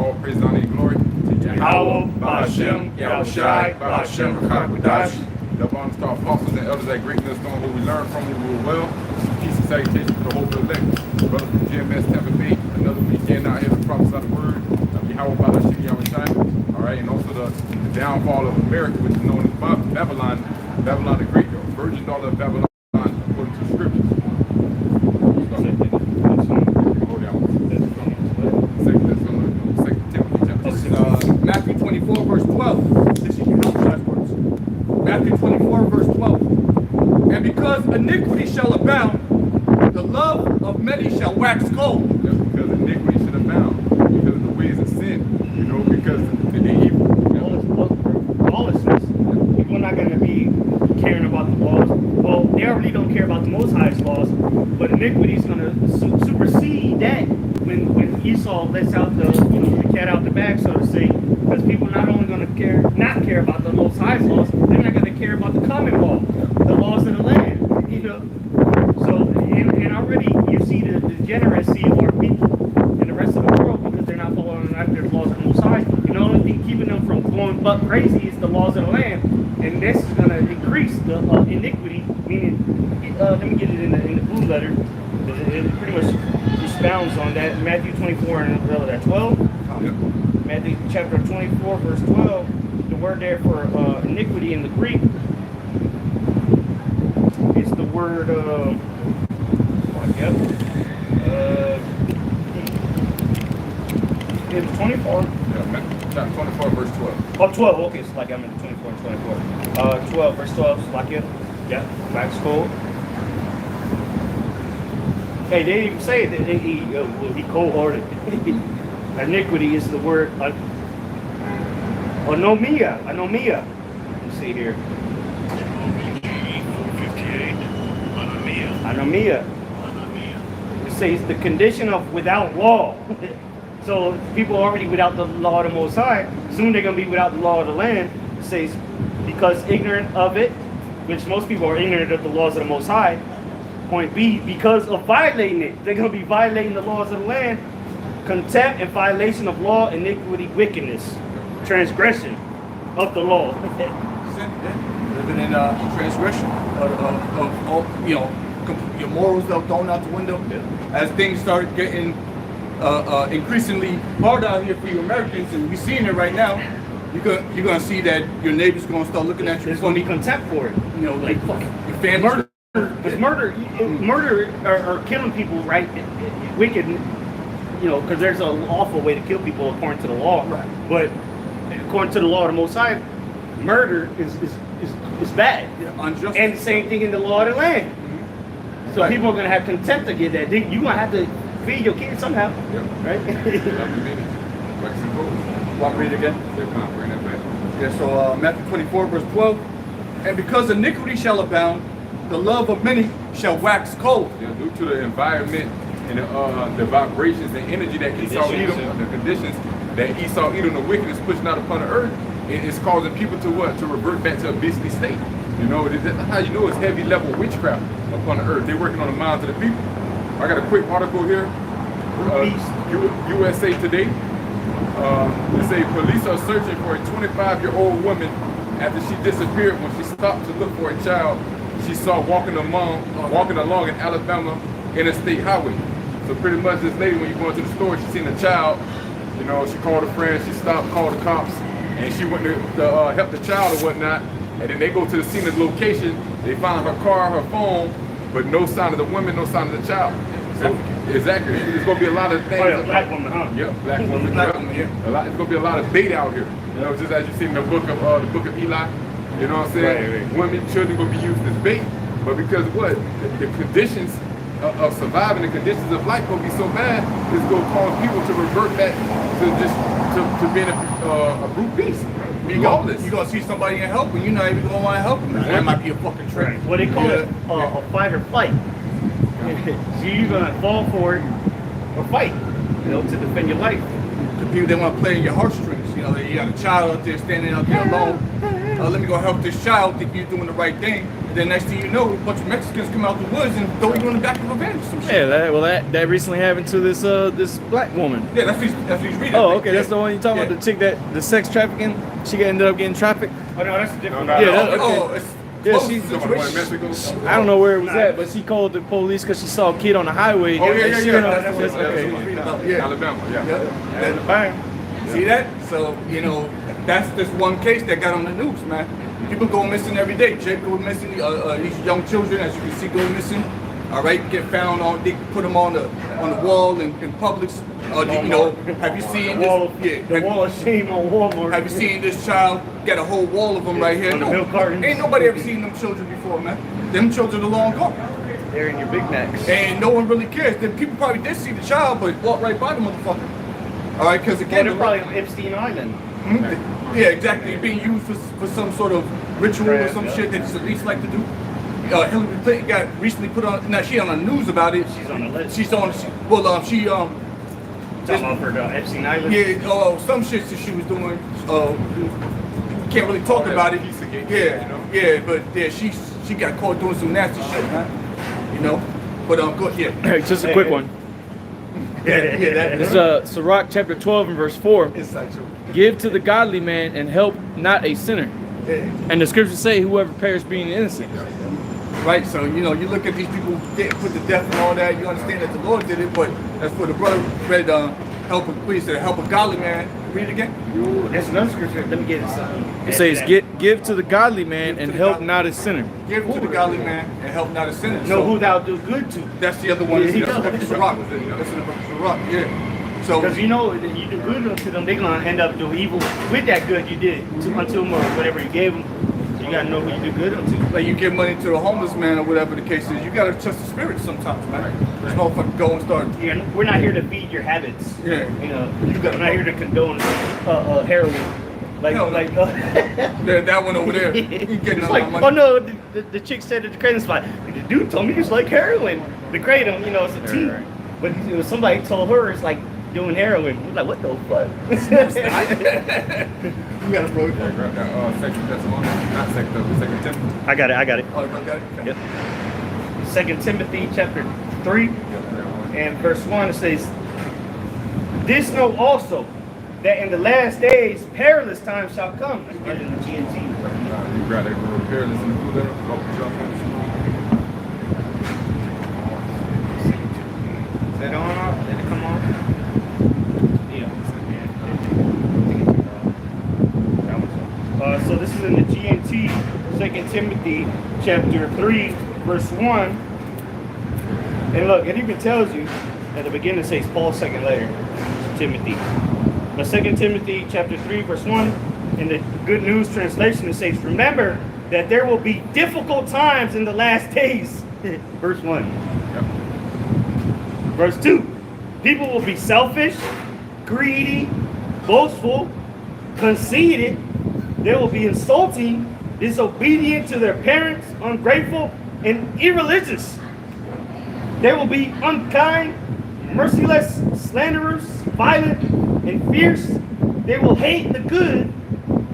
all praise, honor, and glory to Yahweh, Ba'ashem, Yahushai, Ba'ashem, Rakakadash. The honor to our apostles and elders at Great Millstone, who we learn from, who rule well. Peace and salutation to the whole elect. Brothers from GMSTampa Bay, another weekend out here to prophesy the word of Yahweh, Ba'ashem, Yahushai. All right, and also the downfall of America, which is known as Babylon, Babylon the Great, the virgin daughter of Babylon, according to the scriptures. Matthew 24, verse 12. This is Yahushua's words. Matthew 24, verse 12. And because iniquity shall abound, the love of many shall wax cold. Yeah, because iniquity should abound, because of the ways of sin, you know, because of the evil. Lawlessness. People are not going to be caring about the laws. Well, they already don't care about the Most High's laws, but iniquity is going to supersede that when Esau lets out the cat out the bag, so to say. Because people are not only going to not care about the Most High's laws, they're not going to care about the common law, the laws of the land. So and already you see the degeneracy of our people and the rest of the world because they're not following after the laws of the Most High. And the only thing keeping them from going buck crazy is the laws of the land, and this is going to increase the iniquity. Meaning, let me get it in the blue letter. It pretty much expounds on that. Matthew 24 and 12. Yep. Matthew chapter 24, verse 12. The word there for iniquity in the Greek is the word. It's 24. Yeah, chapter 24, verse 12. Oh, 12. Okay, so like I'm in 24 and 24. 12, verse 12. So like it. Yeah, wax cold. Hey, they didn't even say that he cold-hearted. Iniquity is the word anomia. Anomia. Let's see here. Anomia. It says the condition of without law. So people are already without the law of the Most High. Soon they're going to be without the law of the land. It says because ignorant of it, which most people are ignorant of the laws of the Most High. Point B, because of violating it, they're going to be violating the laws of the land. Contempt and violation of law, iniquity, wickedness, transgression of the law. Living in transgression of your morals are thrown out the window. As things start getting increasingly hard out here for you Americans, and we're seeing it right now, you're gonna see that your neighbor's gonna start looking at you. There's going to be contempt for it. Like your family. Murder. Because murder or killing people, right? Wicked, because there's an awful way to kill people according to the law. Right. But according to the law of the Most High, murder is bad. Yeah, unjust. And the same thing in the law of the land. Mm-hmm. So people are going to have contempt to get that. You're going to have to feed your kids somehow. Yep. Right? Wax and cold. Want to read it again? They're kind of bringing that back. Yeah, so Matthew 24, verse 12. And because iniquity shall abound, the love of many shall wax cold. Yeah, due to the environment and the vibrations and energy that Esau Edom, the conditions that Esau Edom, the wickedness pushing out upon the earth, it's causing people to what? To revert back to a beastly state. That's how you know it's heavy level witchcraft upon the earth. They're working on the minds of the people. I got a quick article here. USA Today. They say police are searching for a 25-year-old woman after she disappeared when she stopped to look for a child she saw walking along an Alabama interstate highway. So pretty much this lady, when you go into the store, she seen a child, she called a friend, she stopped, called the cops, and she went to help the child or whatnot. And then they go to the scene of the location, they find her car, her phone, but no sign of the woman, no sign of the child. So, exactly. There's going to be a lot of things. Oh, yeah, black woman, huh? Yep, black woman. Black woman, yeah. It's going to be a lot of bait out here. Just as you see in the book of Eli. You know what I'm saying? Right. Women, children will be used as bait. But because what? The conditions of surviving, the conditions of life will be so bad, it's going to cause people to revert back to being a brute beast. You're going to see somebody and help and you're not even going to want to help them. That might be a fucking trick. What they call it, a fight or flight. So you're going to fall for it or fight, to defend your life. The people, they want to play in your heartstrings. You got a child out there standing out there alone. Let me go help this child, think you're doing the right thing. Then next thing you know, a bunch of Mexicans come out the woods and throw you in the back of a van or some shit. Yeah, that recently happened to this black woman. Yeah, that's what he's reading. Oh, okay, that's the one you're talking about, the chick the sex trafficking. She ended up getting trafficked. Oh no, that's a different. No, one. no, Yeah, no. okay. Oh, it's Yeah, close she's- situation. I don't know where it was at, but she called the police because she saw a kid on the highway. Oh, yeah, and yeah, she yeah. went That's up- what okay. he's reading about. Yeah. Alabama, yeah. Yeah. Bang. See that? So, you know, that's this one case that got on the news, man. People go missing every day. Jake go missing, these young children, as you can see, go missing. All right, get found on, they put them on the wall in Publix. You know, have you seen The wall, this? the wall of shame on Walmart. Have you seen this child get a whole wall of them right here? On the milk cartons. Ain't nobody ever seen them children before, man. Them children are long gone. They're in your Big Macs. And no one really cares. Then people probably did see the child, but walked right by the motherfucker. All right, because Well, again, they're probably on Epstein Island. yeah, exactly. Being used for some sort of ritual or some shit that the police like to do. Hillary Clinton got recently put on. Now she on the news about it. She's on the list. She's on. Talking about for the Epstein Island. Yeah, some shit that she was doing. Can't really talk about it. Yeah, but yeah, she got caught doing some nasty shit, man. You know, but go ahead. Just a quick one. Yeah, This is Sirach chapter 12 and verse 4. It's like true. Give to the godly man and help not a sinner. Yeah. And the scriptures say, whoever perishes being innocent. Right, so you know, you look at these people getting put to death and all that. You understand that the Lord did it, but that's for the brother read. Help a godly man. Read it again. That's another scripture. Let me get it. It says, give to the godly man and help not a sinner. Give to the godly man and help not a sinner. Know So who thou do good to. that's the other one. Yeah, he That's does. the book of Sirach. That's in the book of Sirach. Yeah. So Because you know that you do good to them, they're gonna end up doing evil with that good you did unto them or whatever you gave them. So you gotta know who you do good unto. like you give money to a homeless man or whatever the case is, you gotta trust the spirit sometimes, man. This motherfucker go and start. Yeah, we're not here to feed your habits. Yeah. You know, we're not here to condone heroin. Like, No, like. That one over there. You getting It's a lot like, of money. oh no, the chick said at the kratom spot, the dude told me it's like heroin. The kratom, you know, it's a tea. Right. But it was somebody told her it's like doing heroin. We're like, what the fuck? You got it, bro. Yeah, grab that Second Thessalonians, not Second Timothy. I got it. Oh, you got it? Okay. Yep. 2 Timothy chapter 3 and verse 1, it says, this know also, that in the last days perilous times shall come. That's right in the GMT. You grab that real peerless in the blue letter. Is that on off? Did it come on? Yeah. So this is in the GMT, 2 Timothy chapter 3, verse 1. And look, it even tells you at the beginning it says Paul's second letter to Timothy. But 2 Timothy chapter 3, verse 1, in the Good News translation, it says, remember that there will be difficult times in the last days. Verse 1. Yep. Verse 2, people will be selfish, greedy, boastful, conceited. They will be insulting, disobedient to their parents, ungrateful, and irreligious. They will be unkind, merciless, slanderers, violent, and fierce. They will hate the good.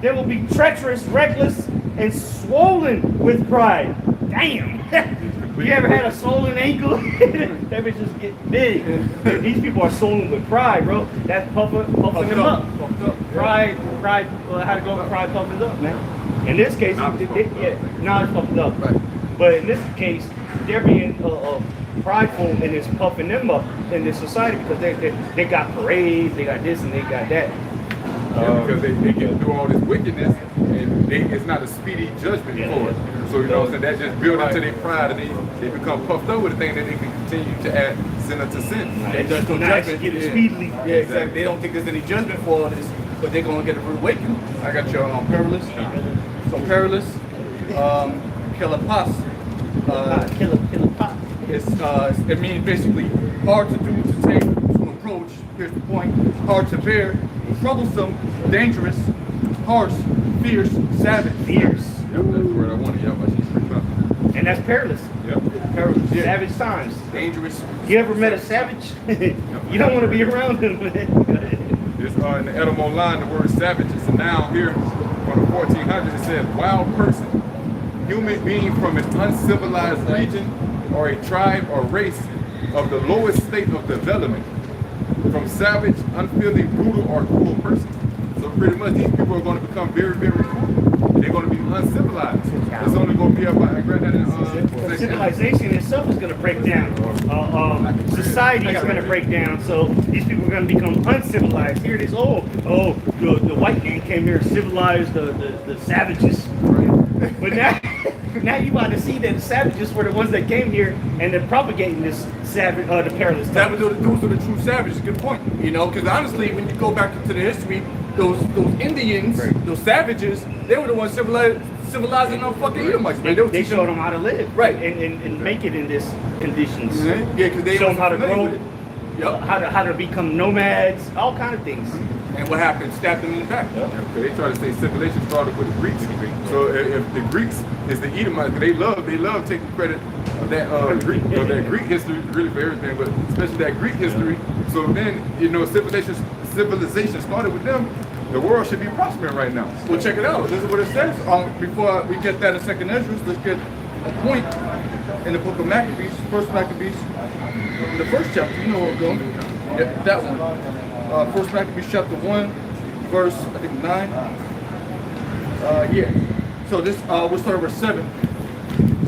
They will be treacherous, reckless, and swollen with pride. Damn. You ever had a swollen ankle? That bitch just get big. These people are swollen with pride, bro. That's puffing them up. Pride, how to go? Pride puffing up, man. In this case, knowledge puffing up. Right. But in this case, they're being prideful and it's puffing them up in this society because they got parades, they got this and they got that. Because they get through all this wickedness, and it's not a speedy judgment for it. So, you know what I'm saying? That just builds into their pride, and they become puffed up with the thing that they can continue to add sin unto sin. And there's no Not judgment. executed speedily. Yeah, exactly. They don't think there's any judgment for all this, but they're gonna get a rude awakening. I got your perilous. So perilous, killer pas. Killer pop. It means basically hard to do, to take, to approach. Here's the point: hard to bear, troublesome, dangerous, harsh, fierce, savage. Fierce. Yep, that's the word I wanted. Yep, but she's freaking up. And that's perilous. Yep. Perilous, yeah. Savage times. Dangerous. You ever met a savage? You don't want to be around them. This in the etymology line, the word savage is a noun here from the 1400s. It says wild person. human being from an uncivilized region or a tribe or race of the lowest state of development, from savage, unfeeling, brutal, or cruel persons. So pretty much these people are going to become very, very cruel. They're going to be uncivilized. It's only going to be about civilization itself is going to break down. Society is going to break down. So these people are going to become uncivilized. Here it is. The white man came here and civilized the savages. But now you want to see that the savages were the ones that came here and they're propagating this savage, the perilous times. Those are the true savages. Good point. You know, because honestly, when you go back into the history, those Indians, those savages, they were the ones civilizing our fucking Edomites. They showed them how to live, right, and make it in this conditions. Mm-hmm. Yeah, because they showed them how to grow, yep. how to become nomads, all kind of things. And what happened? Stabbed them in the back. Yep. They try to say civilization started with the Greeks. So if the Greeks is the Edomites, they love taking credit of that Greek history, really for everything, but especially that Greek history. So then, you know, civilization started with them. The world should be prospering right now. Well, check it out. This is what it says. Before we get that in Second Ezra, let's get a point in the book of Maccabees, First Maccabees, the first chapter. You know where we're going. Yeah, that one. First Maccabees chapter 1, verse, I think 9. Yeah. So this, we'll start verse 7.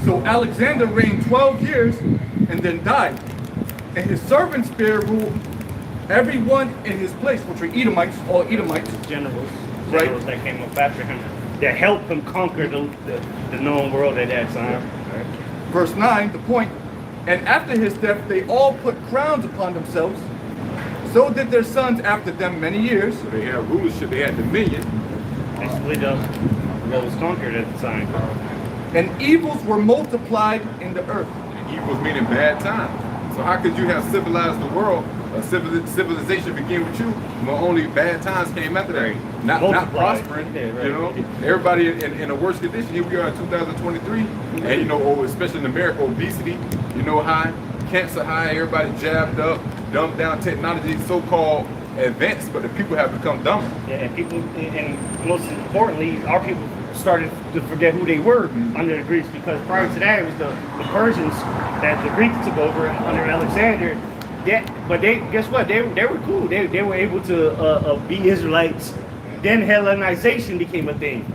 So Alexander reigned 12 years and then died. And his servants bare ruled everyone in his place, which were Edomites, all Edomites. Generals Right. that came up after him, that helped him conquer the known world at that time. Right. Verse 9, the point. And after his death, they all put crowns upon themselves. So did their sons after them many years. So they had rulership, they had dominion. Basically, what was conquered at the time. And evils were multiplied in the earth. And evils meaning bad times. So how could you have civilized the world? Civilization began with you, but only bad times came after that. Not prospering, yeah, right. You know. Everybody in a worse condition. Here we are in 2023, and you know, especially in America, obesity, you know, high, cancer high, everybody jabbed up, dumbed down, technology so-called advanced, but the people have become dumber. Yeah, and people, and most importantly, our people started to forget who they were under the Greeks, because prior to that, it was the Persians that the Greeks took over under Alexander. Yeah, but guess what? They were cool. They were able to be Israelites. Then Hellenization became a thing.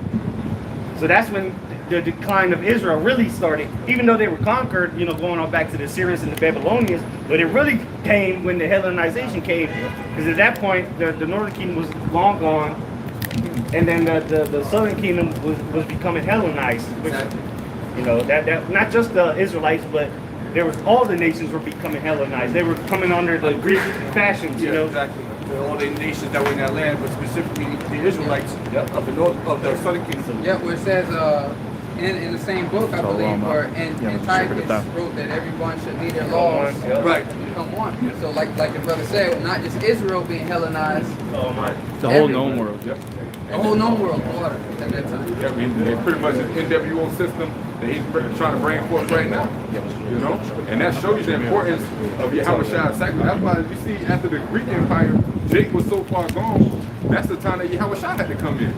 So that's when the decline of Israel really started. Even though they were conquered, you know, going on back to the Assyrians and the Babylonians, but it really came when the Hellenization came. Because at that point, the northern kingdom was long gone, and then the southern kingdom was becoming Hellenized. Which, you know, that not just the Israelites, but there was all the nations were becoming Hellenized. They were coming under the Greek fashions, you know. Exactly. All the nations that were in that land, but specifically the Israelites of the north of the southern kingdom. Yeah, where it says in the same book, I believe, or in Titus wrote that everyone should lead their laws Right. become one. So like the brother said, not just Israel being Hellenized, The whole known world. Yep. the whole known world order at that time. Yeah, I mean, they pretty much an NWO system that he's trying to bring forth right now. You know, and that shows you the importance of Yahweh Shai's sacrifice. That's why you see after the Greek Empire, Jake was so far gone. That's the time that Yahweh Shai had to come in.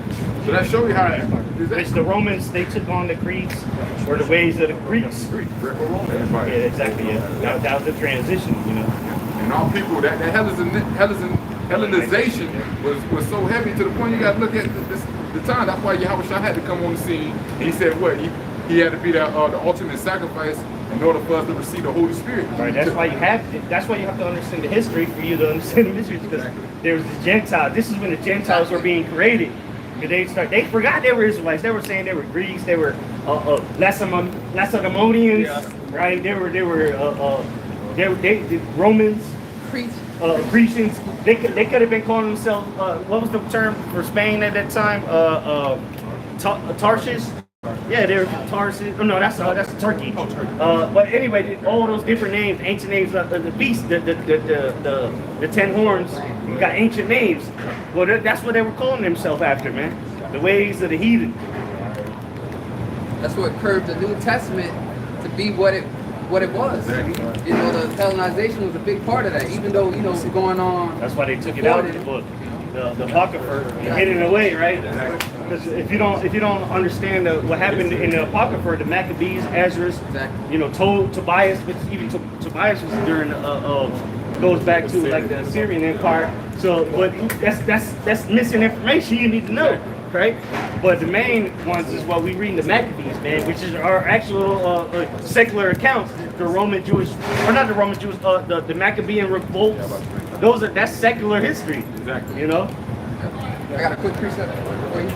So that shows you how. Which the Romans, they took on the Greeks, or the ways of the Greeks. Greco-Roman. Yeah, exactly. Yeah, that was the transition, you know. And all people that Hellenization was so heavy to the point you got to look at the time. That's why Yahweh Shai had to come on the scene. And he said, what? He had to be the ultimate sacrifice in order for us to receive the Holy Spirit. Right. That's why you have to understand the history for you to understand the mysteries, because there was the Gentiles. This is when the Gentiles were being created. They forgot they were Israelites. They were saying they were Greeks. They were Lacedaemonians. Right. They were Romans. Grecians. They could have been calling themselves. What was the term for Spain at that time? Tarshish. Yeah, they were Tarsus. Oh no, that's Turkey. But anyway, all those different names, ancient names, the beast, the 10 horns. You got ancient names. Well, that's what they were calling themselves after, man. The ways of the heathen. That's what curved the New Testament to be what it was. You know, the Hellenization was a big part of that. Even though, you know, going on. That's why they took it out of the book. the Apocrypha and hidden away, right? Because if you don't understand what happened in the Apocrypha, the Maccabees, Ezra, you know, told Tobias, but even Tobias was during goes back to like the Assyrian Empire. So, but that's missing information you need to know, right? But the main ones is what we read in the Maccabees, man, which is our actual secular accounts, the Roman Jewish, or not the Roman Jewish, the Maccabean revolts. That's secular history. Exactly. You know. I got a quick precept for you.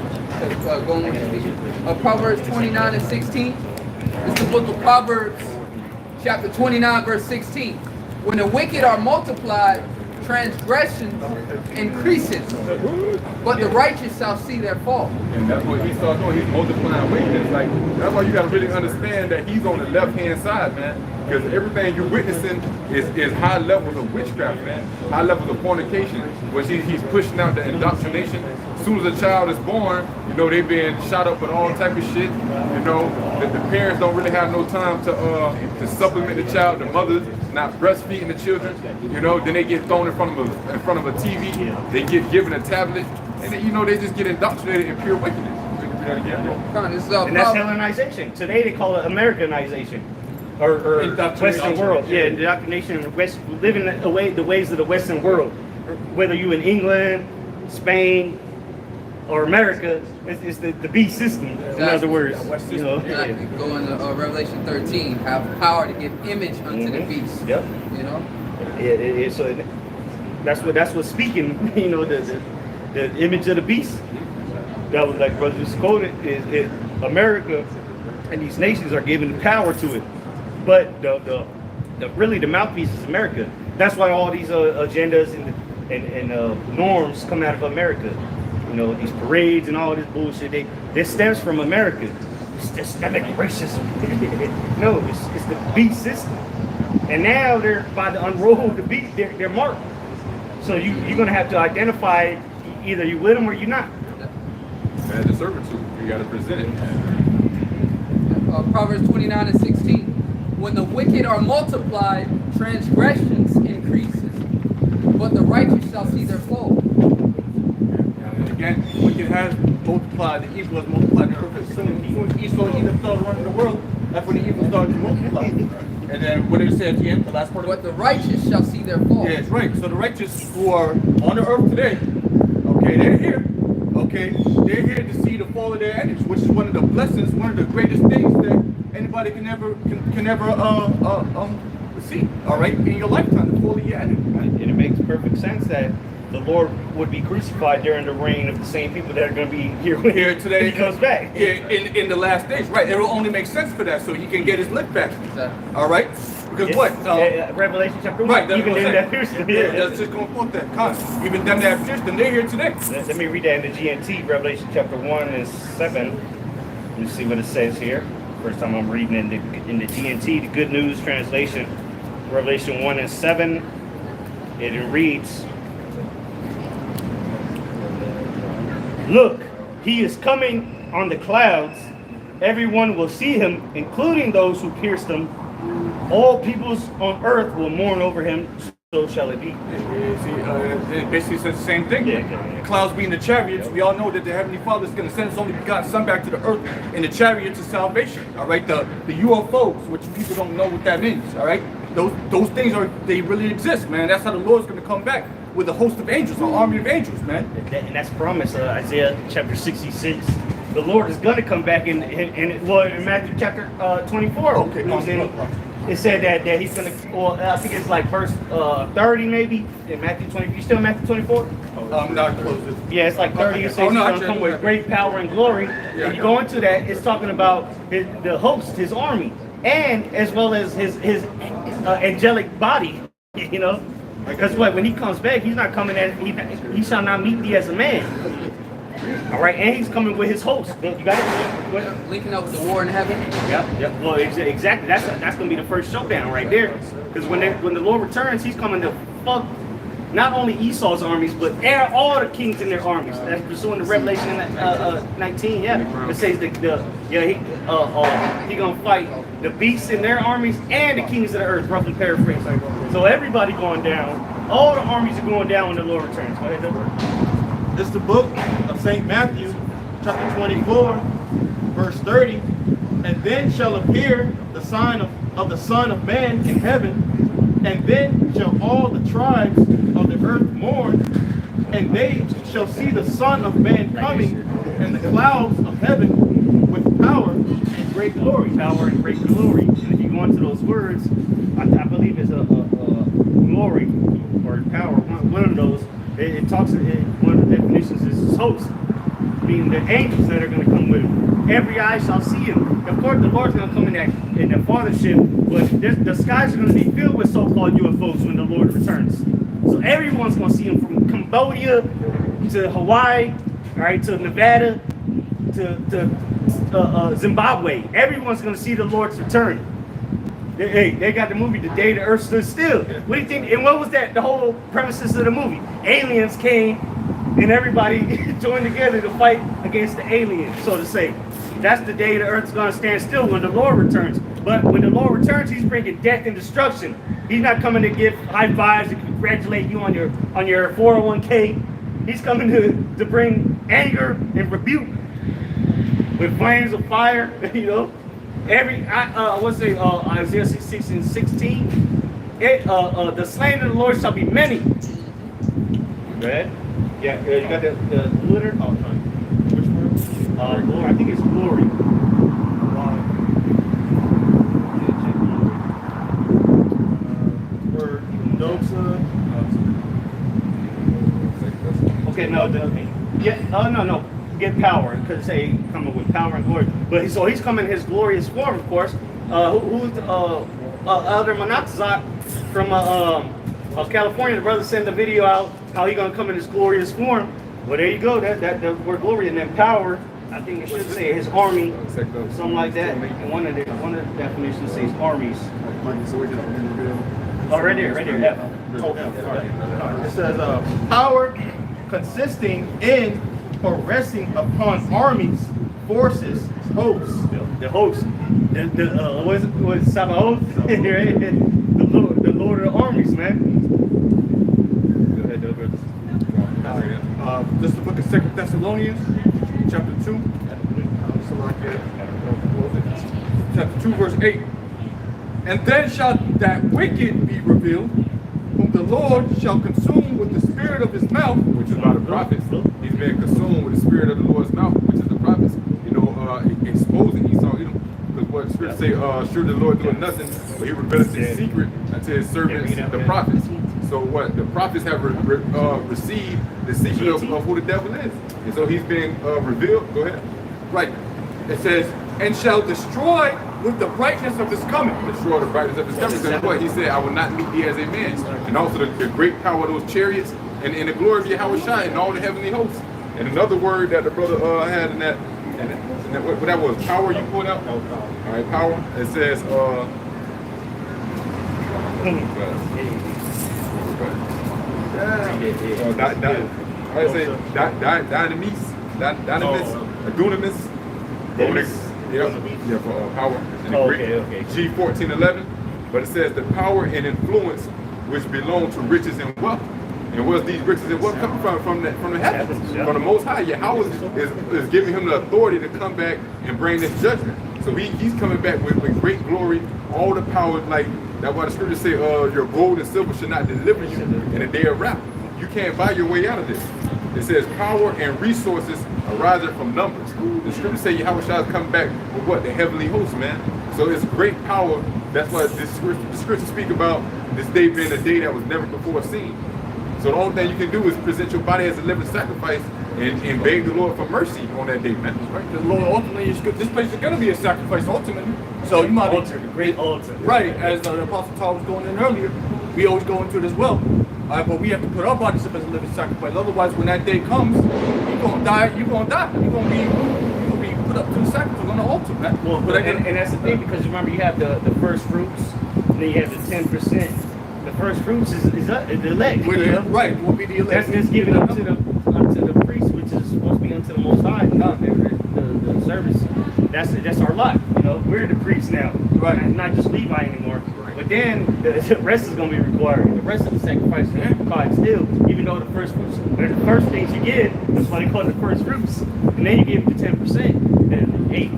Go on with your Proverbs 29 and 16. It's the book of Proverbs, chapter 29, verse 16. When the wicked are multiplied, transgression increases, but the righteous shall see their fall. And that's what he starts doing. He's multiplying wickedness. Like, that's why you got to really understand that he's on the left-hand side, man. Because everything you're witnessing is high levels of witchcraft, man. High levels of fornication. When he's pushing out the indoctrination. As soon as a child is born, you know, they're being shot up with all type of shit. You know, that the parents don't really have no time to supplement the child. The mothers not breastfeeding the children. You know, then they get thrown in front of a TV. They get given a tablet, and then, you know, they just get indoctrinated in pure wickedness. And that's Hellenization. Today they call it Americanization. Or Western world. Yeah, indoctrination in the West, living the ways of the Western world. Whether you in England, Spain, or America, it's the beast system. In other words, you know. Exactly. Go into Revelation 13. Have power to give image unto the beast. Yep. You know. Yeah. So that's what's speaking. You know, the image of the beast. That was like brother just quoted. Is America and these nations are given power to it. But the really the mouthpiece is America. That's why all these agendas and norms come out of America. You know, these parades and all this bullshit. This stems from America. It's systemic racism. No, it's the beast system. And now they're about to unroll the beast. They're marked. So you're gonna have to identify either you with them or you're not. As a servitude, you got to present it. Proverbs 29 and 16. When the wicked are multiplied, transgressions increases, but the righteous shall see their fall. And again, the wicked has multiplied, the evil has multiplied the earth. As soon as Esau and Edom started running the world, that's when the evil started to multiply. And then what did it say at the end, the last part? But the righteous shall see their fall. Yeah, it's right. So the righteous who are on the earth today, okay, they're here. Okay, they're here to see the fall of their enemies, which is one of the blessings, one of the greatest things that anybody can ever see. All right, in your lifetime, the fall of your enemy. Right? And it makes perfect sense that the Lord would be crucified during the reign of the same people that are going to be here today. When he comes back. Yeah, in the last days, right? It will only make sense for that, so he can get his lick back. All right, because what? Revelation chapter 1. Right, even them that pierced him. Yeah, that's just going to quote that concept. Even them that pierced him, they're here today. Let me read that in the GMT, Revelation chapter 1 and 7. Let me see what it says here. First time I'm reading in the GMT, the Good News translation, Revelation 1 and 7. It reads, "Look, he is coming on the clouds. Everyone will see him, including those who pierced him. All peoples on earth will mourn over him. So shall it be." It basically says the same thing. The clouds being the chariots, we all know that the Heavenly Father is going to send His only begotten Son back to the earth in the chariots of salvation. All right, the UFOs, which people don't know what that means. All right, those things they really exist, man. That's how the Lord's going to come back with a host of angels, an army of angels, man. And that's promised, Isaiah chapter 66. The Lord is going to come back in Matthew chapter 24. Okay. It said that he's going to, well, I think it's like verse 30 maybe, in Matthew 20. You still in Matthew 24? I'm not close. Yeah, it's like 30. It says he's going to come with great power and glory. And you go into that, it's talking about the host, his army, and as well as his angelic body, you know? Because when he comes back, he's not coming he shall not meet thee as a man. All right, and he's coming with his host. You got it? Linking up with the war in heaven. Yep. Well, exactly. That's gonna be the first showdown right there. Because when the Lord returns, he's coming to fuck not only Esau's armies, but all the kings in their armies. That's pursuing the Revelation 19. Yeah, it says he gonna fight the beasts in their armies and the kings of the earth. Roughly paraphrasing. So everybody going down. All the armies are going down when the Lord returns. Go ahead, This is the book of St. Matthew, chapter 24, verse 30. And then shall appear the sign of the Son of Man in heaven, and then shall all the tribes of the earth mourn, and they shall see the Son of Man coming in the clouds of heaven with power and great glory. Power and great glory. And if you go into those words, I believe it's a glory or power. One of those. It talks. One of the definitions is host, meaning the angels that are going to come with him. Every eye shall see him. Of course, the Lord's going to come in the fathership, but the skies are going to be filled with so-called UFOs when the Lord returns. So everyone's going to see him, from Cambodia to Hawaii, all right, to Nevada, to Zimbabwe. Everyone's going to see the Lord's return. They got the movie The Day the Earth Stood Still. What do you think? And what was that? The whole premises of the movie. Aliens came and everybody joined together to fight against the aliens, so to say. That's the day the earth's going to stand still, when the Lord returns. But when the Lord returns, he's bringing death and destruction. He's not coming to give high fives and congratulate you on your 401k. He's coming to bring anger and rebuke with flames of fire, you know. Isaiah 66:16. The slain of the Lord shall be many. Right? Yeah, you got the glitter? Oh, sorry. Which word? Glory. I think it's glory. Word doxa. Okay, no, no. Get power, because say coming with power and glory. But he's coming in his glorious form, of course. Who's Elder Manatazak from California? The brother sent the video out how he gonna come in his glorious form. Well, there you go. That word glory, and then power. I think it should say his army, something like that. And one of the definitions says armies. Oh, right there. F. Oh, F. Sorry. It says power consisting in or resting upon armies, forces, hosts. The host. What is Sabaoth? Right? The Lord of the armies, man. This is the book of 2 Thessalonians, chapter 2. Chapter 2, verse 8. And then shall that wicked be revealed, whom the Lord shall consume with the spirit of his mouth, which is by the prophets. He's been consumed with the spirit of the Lord's mouth, which is the prophets. You know, exposing Esau, because what scripture say, sure the Lord doing nothing, but he reveals his secret unto his servants, the prophets. So what? The prophets have received the secret of who the devil is. And so he's being revealed. Go ahead. Right. It says, and shall destroy with the brightness of his coming. Destroy the brightness of his coming. Because what? He said, I will not meet thee as a man. And also the great power of those chariots and the glory of Yahweh Shai and all the heavenly hosts. And another word that the brother had in that, what that was, power you pulled out? All right, power. It says, dunamis, for power in the Greek. G1411, but it says the power and influence which belong to riches and wealth. And where's these riches and wealth coming from the heavens, from the Most High? Yahweh is giving him the authority to come back and bring this judgment. So he's coming back with great glory, all the power, like that's why the scriptures say, your gold and silver should not deliver you in the day of wrath. You can't buy your way out of this. It says power and resources arising from numbers. The scriptures say Yahweh Shai is coming back with what? The heavenly host, man. So it's great power. That's why the scriptures speak about this day being a day that was never before seen. So the only thing you can do is present your body as a living sacrifice and beg the Lord for mercy on that day, man. Right? The Lord ultimately is good. This place is going to be a sacrifice ultimately. So you might altar, the great altar. Right, as the Apostle Paul was going in earlier, we always go into it as well. But we have to put our bodies up as a living sacrifice. Otherwise, when that day comes, you're gonna die. You're gonna die. You're gonna be put up to the sacrifice on the altar, man. Well, and that's the thing, because remember you have the first fruits, and then you have the 10%. The first fruits is the elect. Right, will be the elect. That's just given unto the priest, which is supposed to be unto the Most High. The service. That's our lot. You know, we're the priests now. Right. Not just Levi anymore. But then the rest is going to be required. The rest of the sacrifice is required still, even though the first fruits, the first things you get, that's why they call it the first fruits. And then you give it the 10%. Then, hey,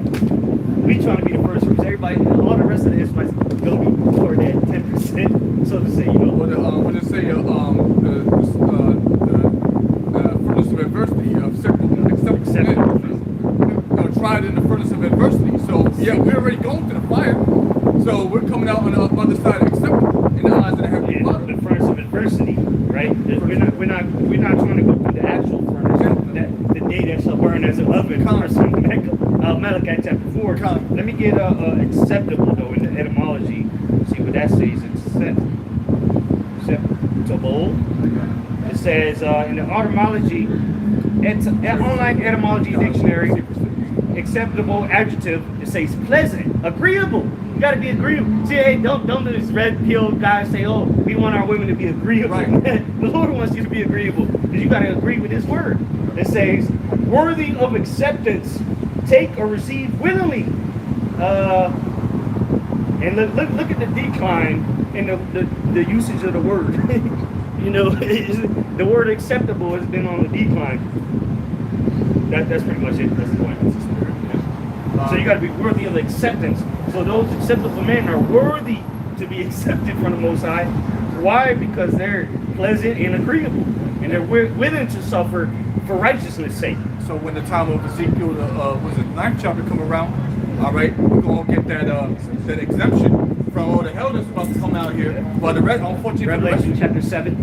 we trying to be the first fruits. Everybody, all the rest of the Israelites going to be for that 10%, so to say, you know. When they say the furnace of adversity, acceptable, tried in the furnace of adversity. So yeah, we're already going through the fire. So we're coming out on the other side acceptable in the eyes of the Heavenly Father. The furnace of adversity, right? We're not trying to go through the actual furnace. The day that shall burn as an oven. Malachi chapter 4. Let me get acceptable though in the etymology. See what that says. Acceptable. It says in the etymology, online etymology dictionary, acceptable adjective, it says pleasant, agreeable. You gotta be agreeable. See, hey, don't do this red pill guys say, oh, we want our women to be agreeable. Right. The Lord wants you to be agreeable. Because you gotta agree with his word. It says, worthy of acceptance, take or receive willingly. And look at the decline in the usage of the word. You know, the word acceptable has been on the decline. That's pretty much it. That's the point. So you got to be worthy of acceptance. So those acceptable men are worthy to be accepted from the Most High. Why? Because they're pleasant and agreeable, and they're willing to suffer for righteousness' sake. So when the time of Ezekiel, was it 9th chapter come around? All right, we're gonna get that exemption from all the hell that's about to come out here. But the rest, unfortunately, Revelation chapter 7,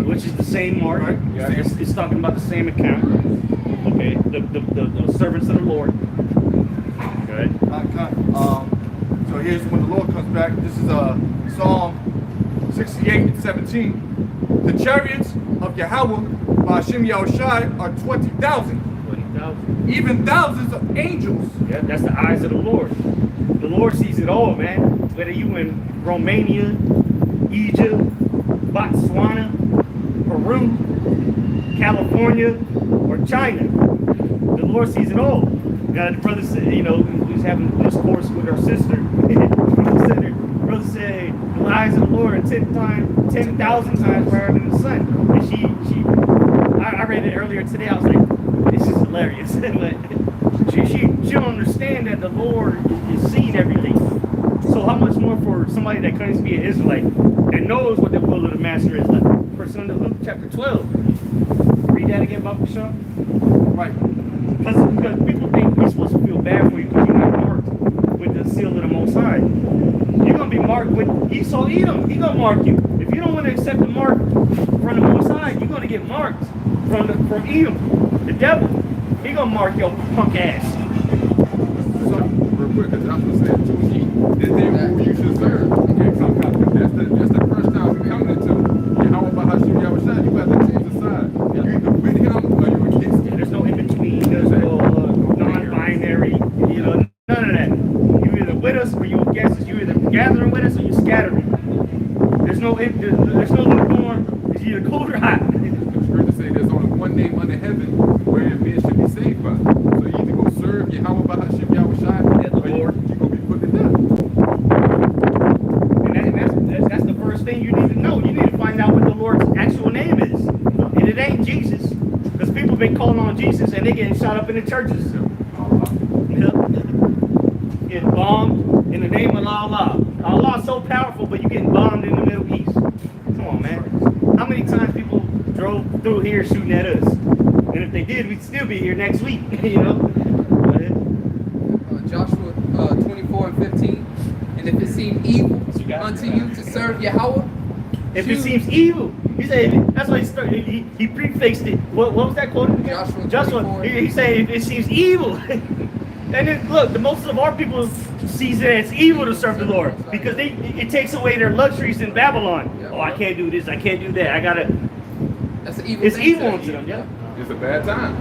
which is the same mark. Right. Yeah. It's talking about the same account. Okay, the servants of the Lord. Good. So here's when the Lord comes back. This is Psalm 68 and 17. The chariots of Yahweh by Hashem Yahushai are 20,000. 20,000. Even thousands of angels. Yeah, that's the eyes of the Lord. The Lord sees it all, man. Whether you in Romania, Egypt, Botswana, Peru, California, or China, the Lord sees it all. The brother said, you know, we was having a discourse with our sister. Brother said, the eyes of the Lord are 10,000 times brighter than the sun. And I read it earlier today. I was like, this is hilarious. But she don't understand that the Lord is seeing everything. So how much more for somebody that claims to be an Israelite and knows what the will of the Master is? Like, First Son of Luke chapter 12. Read that again, Baba Shaw. Right. Because people think we're supposed to feel bad for you because you're not marked with the seal of the Most High. You're going to be marked with Esau Edom. He's going to mark you. If you don't want to accept the mark from the Most High, you're going to get marked from Edom, the devil. He's going to mark your punk ass. So, real quick, because Joshua said, choose ye this day who you should serve. Okay, so that's the first time we coming into Yahweh Bahashim Yahushua. You got to change the side. You're either with him or you're against him. There's no in between. There's no non-binary. You know, none of that. You're either with us or you're against us. You're either gathering with us or you're scattering. There's no lukewarm. It's either cold or hot. The scripture say there's only one name under heaven where men should be saved by. So you either go serve Yahweh Bahashim Yahushua, the Lord, you're going to be put to death. And that's the first thing you need to know. You need to find out what the Lord's actual name is. And it ain't Jesus. Because people have been calling on Jesus and they getting shot up in the churches. Getting bombed in the name of Allah. Allah is so powerful, but you're getting bombed in the Middle East. Come on, man. How many times people drove through here shooting at us? And if they did, we'd still be here next week, you know? Joshua 24 and 15. And if it seem evil unto you to serve Yahweh, if it seems evil, he said, that's why he started, he prefixed it. What was that quote again? Joshua, he said, if it seems evil. And then, look, the most of our people sees it as evil to serve the Lord because it takes away their luxuries in Babylon. Yeah. Oh, I can't do this, I can't do that. That's an evil. It's evil unto them, yeah. It's a bad time,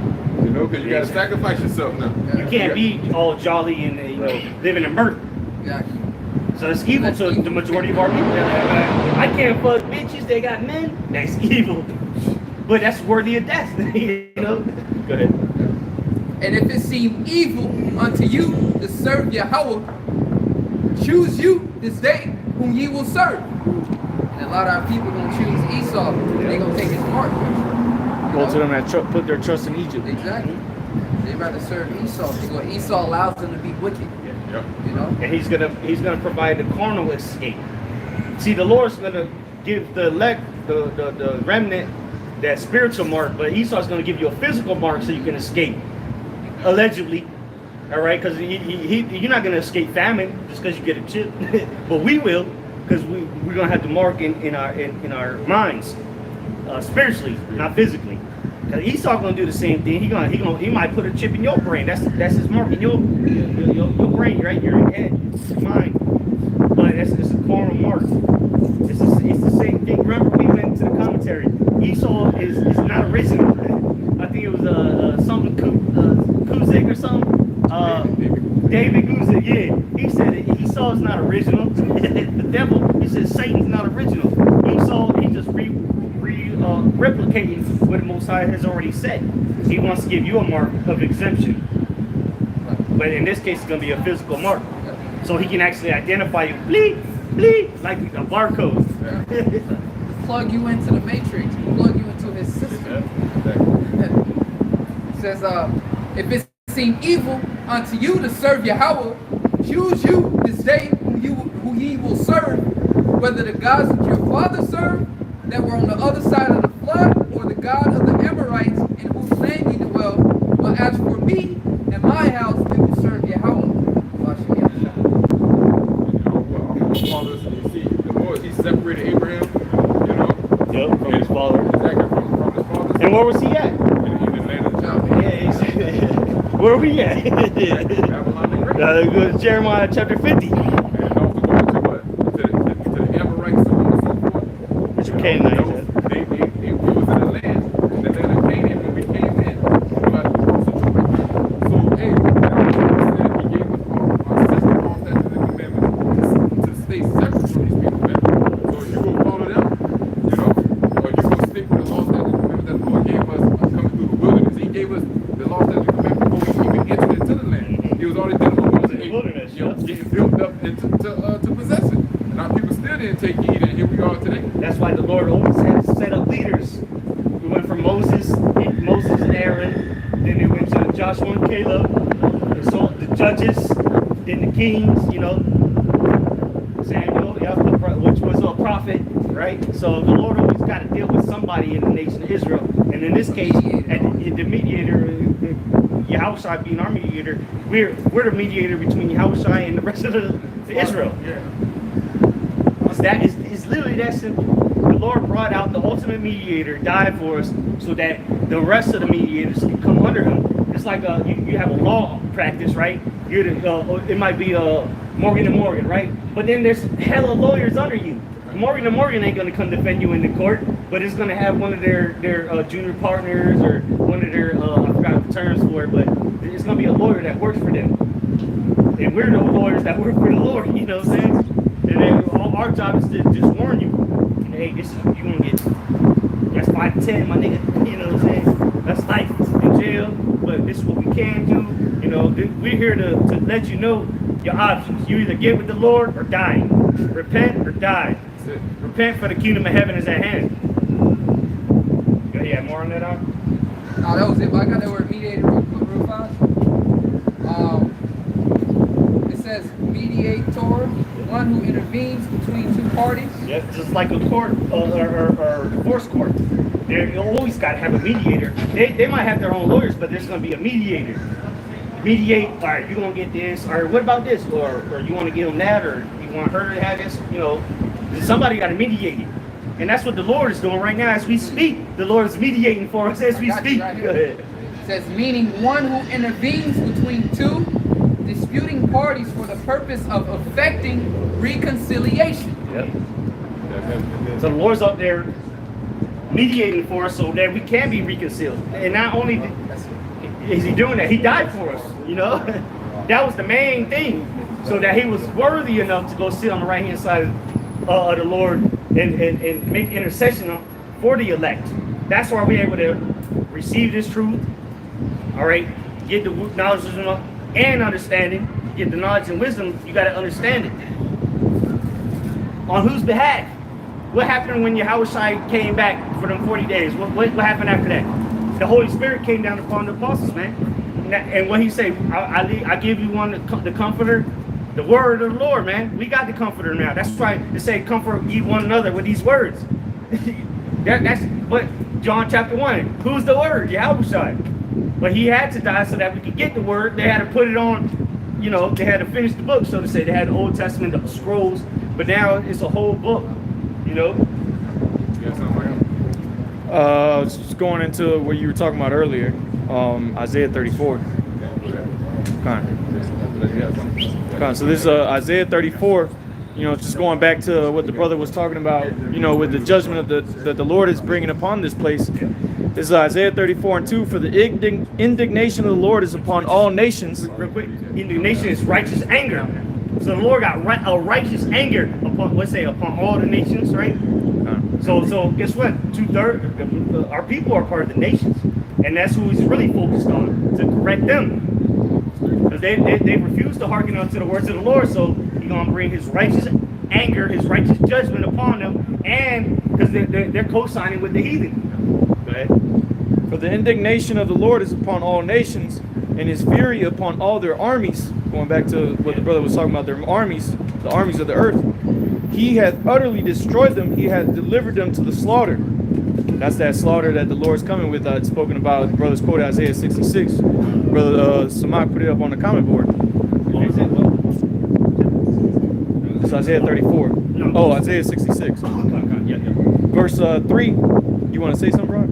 you know, because you got to sacrifice yourself now. You can't be all jolly and living in mirth. Exactly. So it's evil to the majority of our people. I can't fuck bitches, they got men. That's evil. But that's worthy of death, you know? Go ahead. And if it seem evil unto you to serve Yahweh, choose you this day whom ye will serve. And a lot of our people gonna choose Esau. They gonna take his mark. Go to them that put their trust in Egypt. Exactly. They rather serve Esau because Esau allows them to be wicked. Yep. You know. And he's gonna provide the carnal escape. See, the Lord's gonna give the elect, the remnant, that spiritual mark, but Esau's gonna give you a physical mark so you can escape. Allegedly. All right, because you're not gonna escape famine just because you get a chip, but we will, because we're gonna have the mark in our minds, spiritually, not physically. Because Esau gonna do the same thing. He might put a chip in your brain. That's his mark in your brain, right? Your head, mind. But it's a carnal mark. It's the same thing. Remember, we went to the commentary. Esau is not original. I think it was something Kuzik or something. David Guzik, yeah. He said Esau is not original. The devil, he said Satan's not original. Esau, he just replicating what the Most High has already said. He wants to give you a mark of exemption. But in this case, it's going to be a physical mark. So he can actually identify you, bleep, bleep, like a barcode. Plug you into the matrix, plug you into his system. It says, if it seem evil unto you to serve Yahweh, choose you this day who ye will serve, whether the gods that your father served that were on the other side of the flood, or the God of the Amorites in whose land ye dwell. But as for me and my house, we will serve Yahweh. You see, the Lord, he separated Abraham, you know. Yep, from his father. Exactly, from his father. And where was he at? In the land of John. Yeah, where are we at? Babylon the Great. Go to Jeremiah chapter 50. And also going to what? To the Amorites, so on and so forth. Which are Canaanites. It was in the land of Canaan when we came in. But so, hey, he gave us our system, all statutes and commandments to stay separate from these people, man. So you will follow them, you know, or you will stick with the law, statutes and commandments that the Lord gave us coming through the wilderness. He gave us the law, statutes and commandments before we even entered into the land. He was already dealing with us, Wilderness, getting built up to possess it. And our people still didn't take heed, and here we are today. That's why the Lord always had to set up leaders. We went from Moses and Aaron, then it went to Joshua and Caleb, and so the judges, then the kings, you know, Samuel, which was a prophet, right? So the Lord always got to deal with somebody in the nation of Israel. And in this case, the mediator, Yahushua being our mediator, we're the mediator between Yahushua and the rest of the Israel. Yeah. It's literally that simple. The Lord brought out the ultimate mediator, died for us, so that the rest of the mediators can come under him. It's like you have a law practice, right? It might be Morgan and Morgan, right? But then there's hella lawyers under you. Morgan and Morgan ain't gonna come defend you in the court, but it's gonna have one of their junior partners or one of their I forgot the terms for it, but it's gonna be a lawyer that works for them. And we're the lawyers that work for the Lord, you know what I'm saying? And then our job is to just warn you, hey, this is you gonna get. That's 5 to 10, my nigga. You know what I'm saying? That's life in jail, but this is what we can do. You know, we're here to let you know your options. You either get with the Lord or die. Repent or die. Repent, for the kingdom of heaven is at hand. You have more on that, Al? Oh, that was it. But I got that word mediator real fast. It says mediator, one who intervenes between two parties. Yeah, just like a court or divorce court. You always got to have a mediator. They might have their own lawyers, but there's going to be a mediator. Mediate, all right, you're going to get this, or what about this? Or you want to give them that, or you want her to have this, you know. Somebody got to mediate it. And that's what the Lord is doing right now as we speak. The Lord is mediating for us as we speak. Right. Go ahead. It says, meaning one who intervenes between two disputing parties for the purpose of effecting reconciliation. Yep. So the Lord's up there mediating for us so that we can be reconciled. And not only is he doing that, he died for us, you know. That was the main thing. So that he was worthy enough to go sit on the right hand side of the Lord and make intercession for the elect. That's why we're able to receive this truth, all right, get the knowledge and understanding, get the knowledge and wisdom, you got to understand it. On whose behalf? What happened when Yahushua came back for them 40 days? What happened after that? The Holy Spirit came down upon the apostles, man. And what he said, I give you one, the comforter, the word of the Lord, man. We got the comforter now. That's why they say comfort ye one another with these words. That's what John chapter 1. Who's the word? Yahushua. But he had to die so that we could get the word. They had to put it on, you know, they had to finish the book, so to say. They had the Old Testament, the scrolls, but now it's a whole book, you know. Just going into what you were talking about earlier, Isaiah 34. So this is Isaiah 34. You know, just going back to what the brother was talking about, you know, with the judgment that the Lord is bringing upon this place. This is Isaiah 34:2. For the indignation of the Lord is upon all nations. Real quick, indignation is righteous anger. So the Lord got a righteous anger upon, let's say, upon all the nations, right? So guess what? 2/3 our people are part of the nations, and that's who he's really focused on, to correct them, because they refuse to hearken unto the words of the Lord. So he's gonna bring his righteous anger, his righteous judgment upon them, and because they're co-signing with the heathen. Go ahead. For the indignation of the Lord is upon all nations, and his fury upon all their armies. Going back to what the brother was talking about, their armies, the armies of the earth. He hath utterly destroyed them. He hath delivered them to the slaughter. That's that slaughter that the Lord's coming with. Spoken about. The brother's quoted Isaiah 66. Brother Samak put it up on the comment board. What was it? It's Isaiah 34. No. Oh, Isaiah 66. Yeah. Verse 3. You want to say something, bro?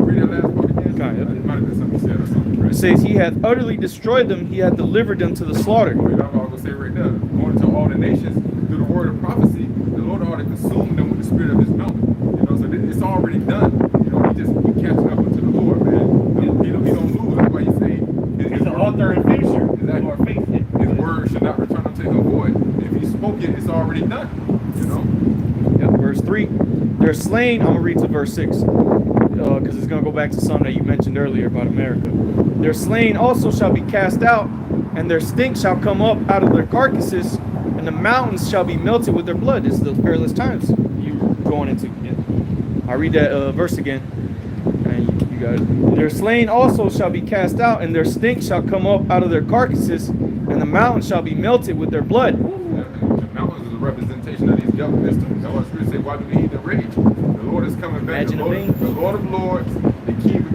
Read that last part again. Okay. It might have been something you said or something. It says, he hath utterly destroyed them. He hath delivered them to the slaughter. Wait, I'm going to say right there. Going to all the nations through the word of prophecy, the Lord already consumed them with the spirit of his mouth. You know, so it's already done. You know, he catching up unto the Lord, man. He don't lose. That's why he say He's the author and finisher of our faith. his word should not return unto him void. If he spoke it, it's already done. You know? Yep, verse 3. They're slain. I'm going to read to verse 6. Because it's going to go back to something that you mentioned earlier about America. Their slain also shall be cast out, and their stink shall come up out of their carcasses, and the mountains shall be melted with their blood. This is the perilous times you going into. Yeah. I'll read that verse again. And you guys. Their slain also shall be cast out, and their stink shall come up out of their carcasses, and the mountains shall be melted with their blood. The mountains is a representation of these governments. That's why the Spirit say, why do they eat the rage? The Lord is coming back. The Lord of Lords, the King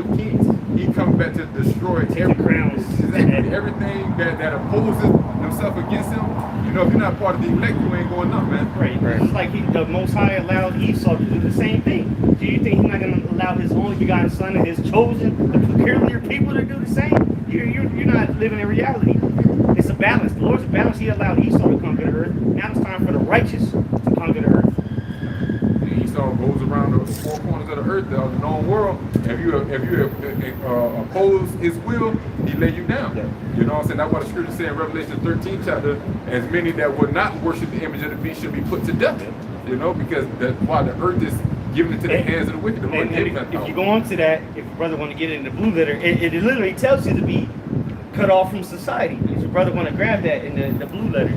of Kings. He comes back to destroy everything that opposes himself against him. You know, if you're not part of the elect, you ain't going up, man. Right. It's like the Most High allowed Esau to do the same thing. Do you think he's not going to allow his only begotten son and his chosen, the peculiar people to do the same? You're not living in reality. It's a balance. The Lord's a balance. He allowed Esau to conquer the earth. Now it's time for the righteous to conquer the earth. Esau goes around the four corners of the earth, the known world. If you oppose his will, he lay you down. You know what I'm saying? That's why the scripture says in Revelation 13 chapter, as many that would not worship the image of the beast should be put to death. You know, because that's why the earth is given into the hands of the wicked. And if you go on to that, if your brother want to get it in the blue letter, it literally tells you to be cut off from society. If your brother want to grab that in the blue letter.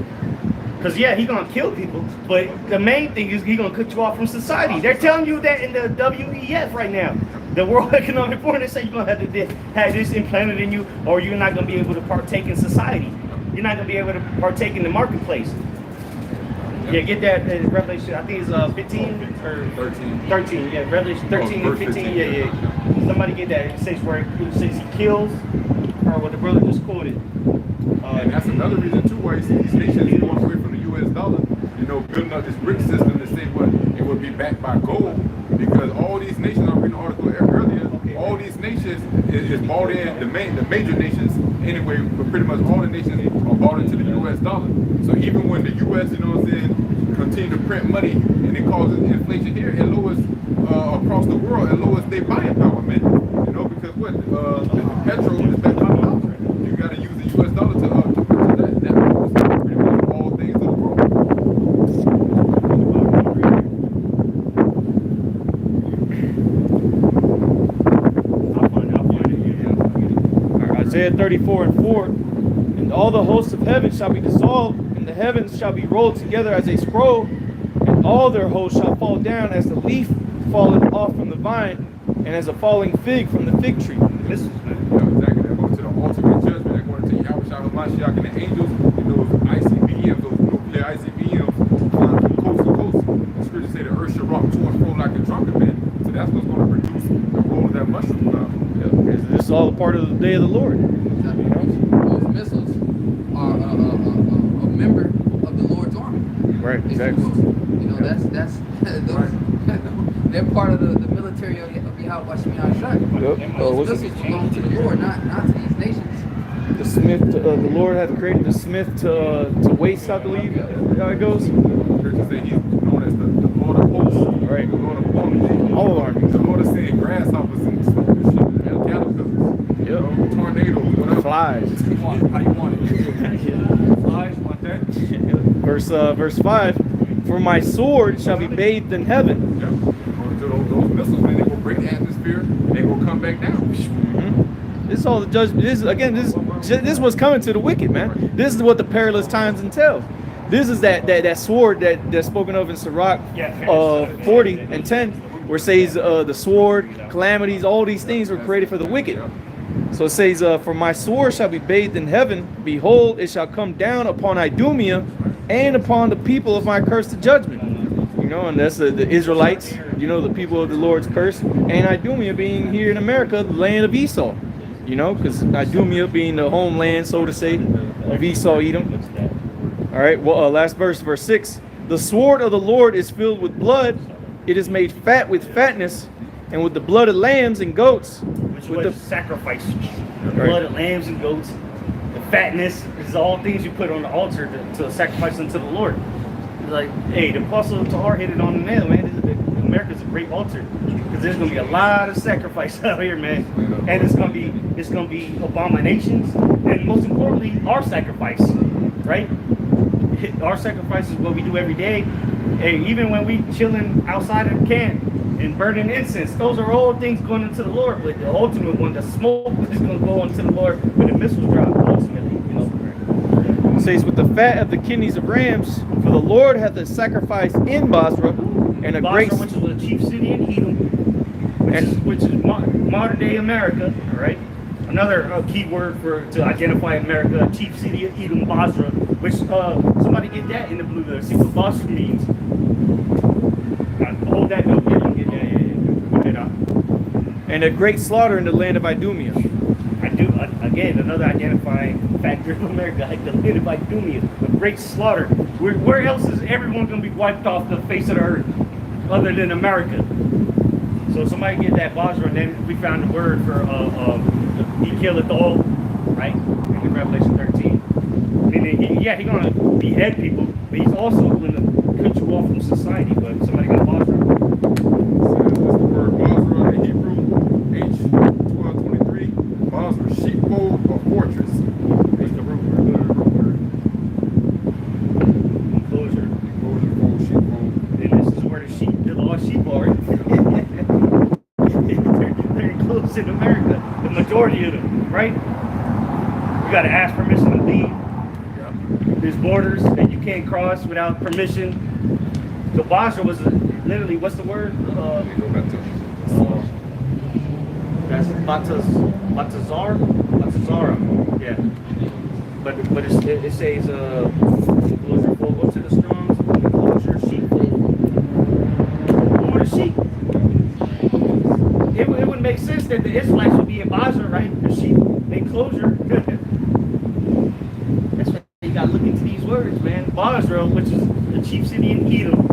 Because, yeah, he's going to kill people, but the main thing is he's going to cut you off from society. They're telling you that in the WEF right now. The World Economic Forum, they say you're going to have to have this implanted in you, or you're not going to be able to partake in society. You're not going to be able to partake in the marketplace. Yeah, get that Revelation, I think it's 15 or 13. 13, yeah, Revelation 13 and 15, yeah. Somebody get that. It says where it says he kills, or what the brother just quoted. And that's another reason too why you see these nations going away from the U.S. dollar. You know, building up this brick system to say what it would be backed by gold, because all these nations, I read an article earlier, all these nations is bought in, the major nations anyway, but pretty much all the nations are bought into the U.S. dollar. So even when the U.S., you know what I'm saying, continue to print money and it causes inflation here, it lowers across the world, it lowers their buying power, man. You know, because what the petrol is backed by power. You got to use the U.S. dollar to purchase that pretty much all things in the world. Isaiah 34:4. And all the hosts of heaven shall be dissolved, and the heavens shall be rolled together as a scroll, and all their hosts shall fall down as the leaf falleth off from the vine, and as a falling fig from the fig tree. This is Exactly. They're going to the ultimate judgment. They're going to take Yahweh Shah Hamashiach and the angels and those ICBMs, those nuclear ICBMs, flying from coast to coast. The scriptures say the earth shall rock to and fro like a trumpet. So that's what's going to produce the whole of that mushroom cloud. This is all part of the day of the Lord. Those missiles are a member of the Lord's army. Right, exactly. You know, that's they're part of the military of Yahweh Shemiah Shai. Yep. Those missiles belong to the Lord, not to these nations. The smith, the Lord hath created the smith to waste, I believe, how it goes. Scriptures say he's known as the Lord of hosts. Right. The Lord of armies. All armies. The Lord is saying grasshoppers and shit, caterpillars. Yep. Tornadoes, whatever. Flies. How you want it? Flies, want that? Verse 5. For my sword shall be bathed in heaven. Yep. Going to those missiles, man, they will break the atmosphere, they will come back down. This is all the judgment. This is what's coming to the wicked, man. This is what the perilous times entail. This is that sword that's spoken of in Sirach 40 and 10, where it says the sword, calamities, all these things were created for the wicked. So it says, for my sword shall be bathed in heaven. Behold, it shall come down upon Idumea and upon the people of my curse to judgment. You know, and that's the Israelites, you know, the people of the Lord's curse. And Idumea being here in America, the land of Esau. You know, because Idumea being the homeland, so to say, of Esau, Edom. All right, well, last verse, verse 6. The sword of the Lord is filled with blood. It is made fat with fatness, and with the blood of lambs and goats. which With was the sacrifice. The Right. blood of lambs and goats. The fatness is all things you put on the altar to sacrifice unto the Lord. It's like, hey, the apostle Tahar hit it on the nail, man. America's a great altar because there's gonna be a lot of sacrifice out here, man, and it's gonna be abominations, and most importantly, our sacrifice, right? Our sacrifice is what we do every day, and even when we chilling outside of the camp and burning incense, those are all things going into the Lord. But the ultimate one, the smoke, is gonna go into the Lord when the missiles drop. Ultimately, you know. It says, with the fat of the kidneys of rams, for the Lord hath a sacrifice in Basra, and a great... Basra, which is the chief city in Edom, which is modern day America, all right? Another key word to identify America, chief city of Edom, Basra, which somebody get that in the blue there. See what Basra means. Hold that note, yeah, you get that. and a great slaughter in the land of Idumea. Again, another identifying factor of America, like the land of Idumea, a great slaughter. Where else is everyone going to be wiped off the face of the earth other than America? So somebody get that Basra, and then we found the word for he killeth all, right? In Revelation 13. Meaning, he's going to behead people, but he's also going to cut you off from society. But somebody got Basra. That's the word Basra in Hebrew, H1223. Basra, sheepfold or fortress. That's the root word. Enclosure. Enclosure, fold, sheepfold. And this is where the lost sheep are. They're enclosed in America, the majority of them, right? You got to ask permission to leave. There's borders that you can't cross without permission. So Basra was literally, what's the word? That's Batazara. Yeah. But it says enclosure fold. Go to the Strong's enclosure sheepfold. Who are the sheep? It wouldn't make sense that the Israelites would be in Basra, right? The sheep enclosure. That's why you gotta look into these words, man. Basra, which is the chief city in Edom,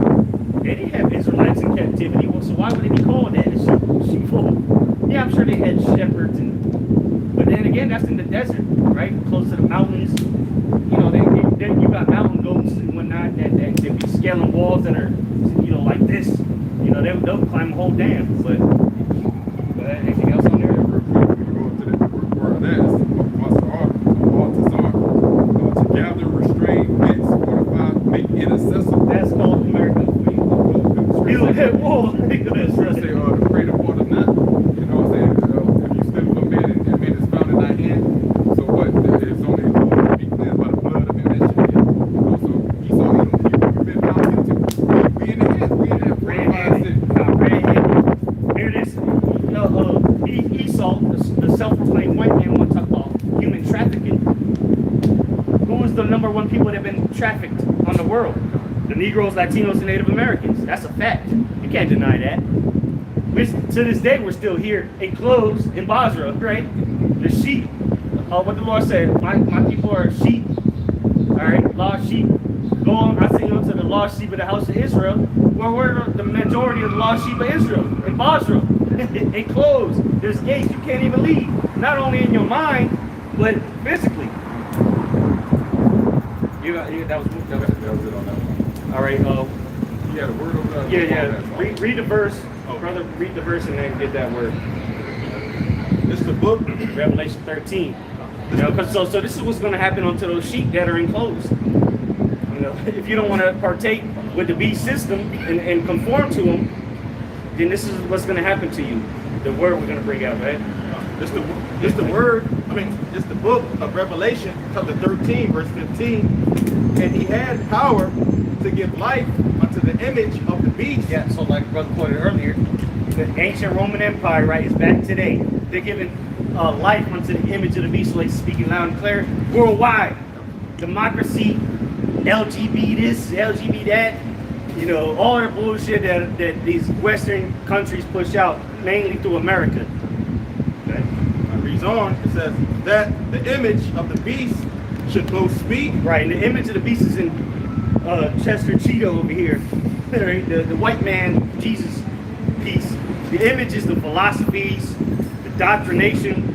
they didn't have Israelites in captivity. Well, so why would it be called that? The sheepfold. Yeah, I'm sure they had shepherds, but then again, that's in the desert, right? Close to the mountains. You know, you got mountain goats and whatnot that they be scaling walls that are, you know, like this. You know, they'll climb a whole dam. But anything else on there? To gather, restrain, fence, fortify, make inaccessible. That's called America. You look at wall. Scriptures say, to pray the water not. You know what I'm saying? If you slip from man and man is found in thy hand, so what? It's only to be cleansed by the blood of him that shed. So number one people that have been trafficked on the world. The Negroes, Latinos, and Native Americans. That's a fact. You can't deny that. To this day, we're still here, enclosed in Basra, right? The sheep. What the Lord said, my people are sheep. All right, lost sheep. Go on, I send you to the lost sheep of the house of Israel. Where we're the majority of the lost sheep of Israel, in Basra. Enclosed. There's gates you can't even leave. Not only in your mind, but physically. That was it on that one. All right. You had a word over there? Yeah. Read the verse. Oh, brother, read the verse and then get that word. This is the book. Revelation 13. You know, so this is what's going to happen unto those sheep that are enclosed. You know, if you don't want to partake with the beast system and conform to them, then this is what's going to happen to you. The word we're going to bring out, right? This the word. I mean, it's the book of Revelation, chapter 13, verse 15. And he had power to give life unto the image of the beast. Yeah. So like brother quoted earlier, the ancient Roman Empire, right, is back today. They're giving life unto the image of the beast, so they're speaking loud and clear worldwide. Democracy, LGBT this, LGBT that, you know, all the bullshit that these Western countries push out, mainly through America. Okay. It reads on, it says that the image of the beast should both speak. Right, and the image of the beast is in Chester Cheeto over here. Right? The white man, Jesus piece. The image is the philosophies, the doctrination,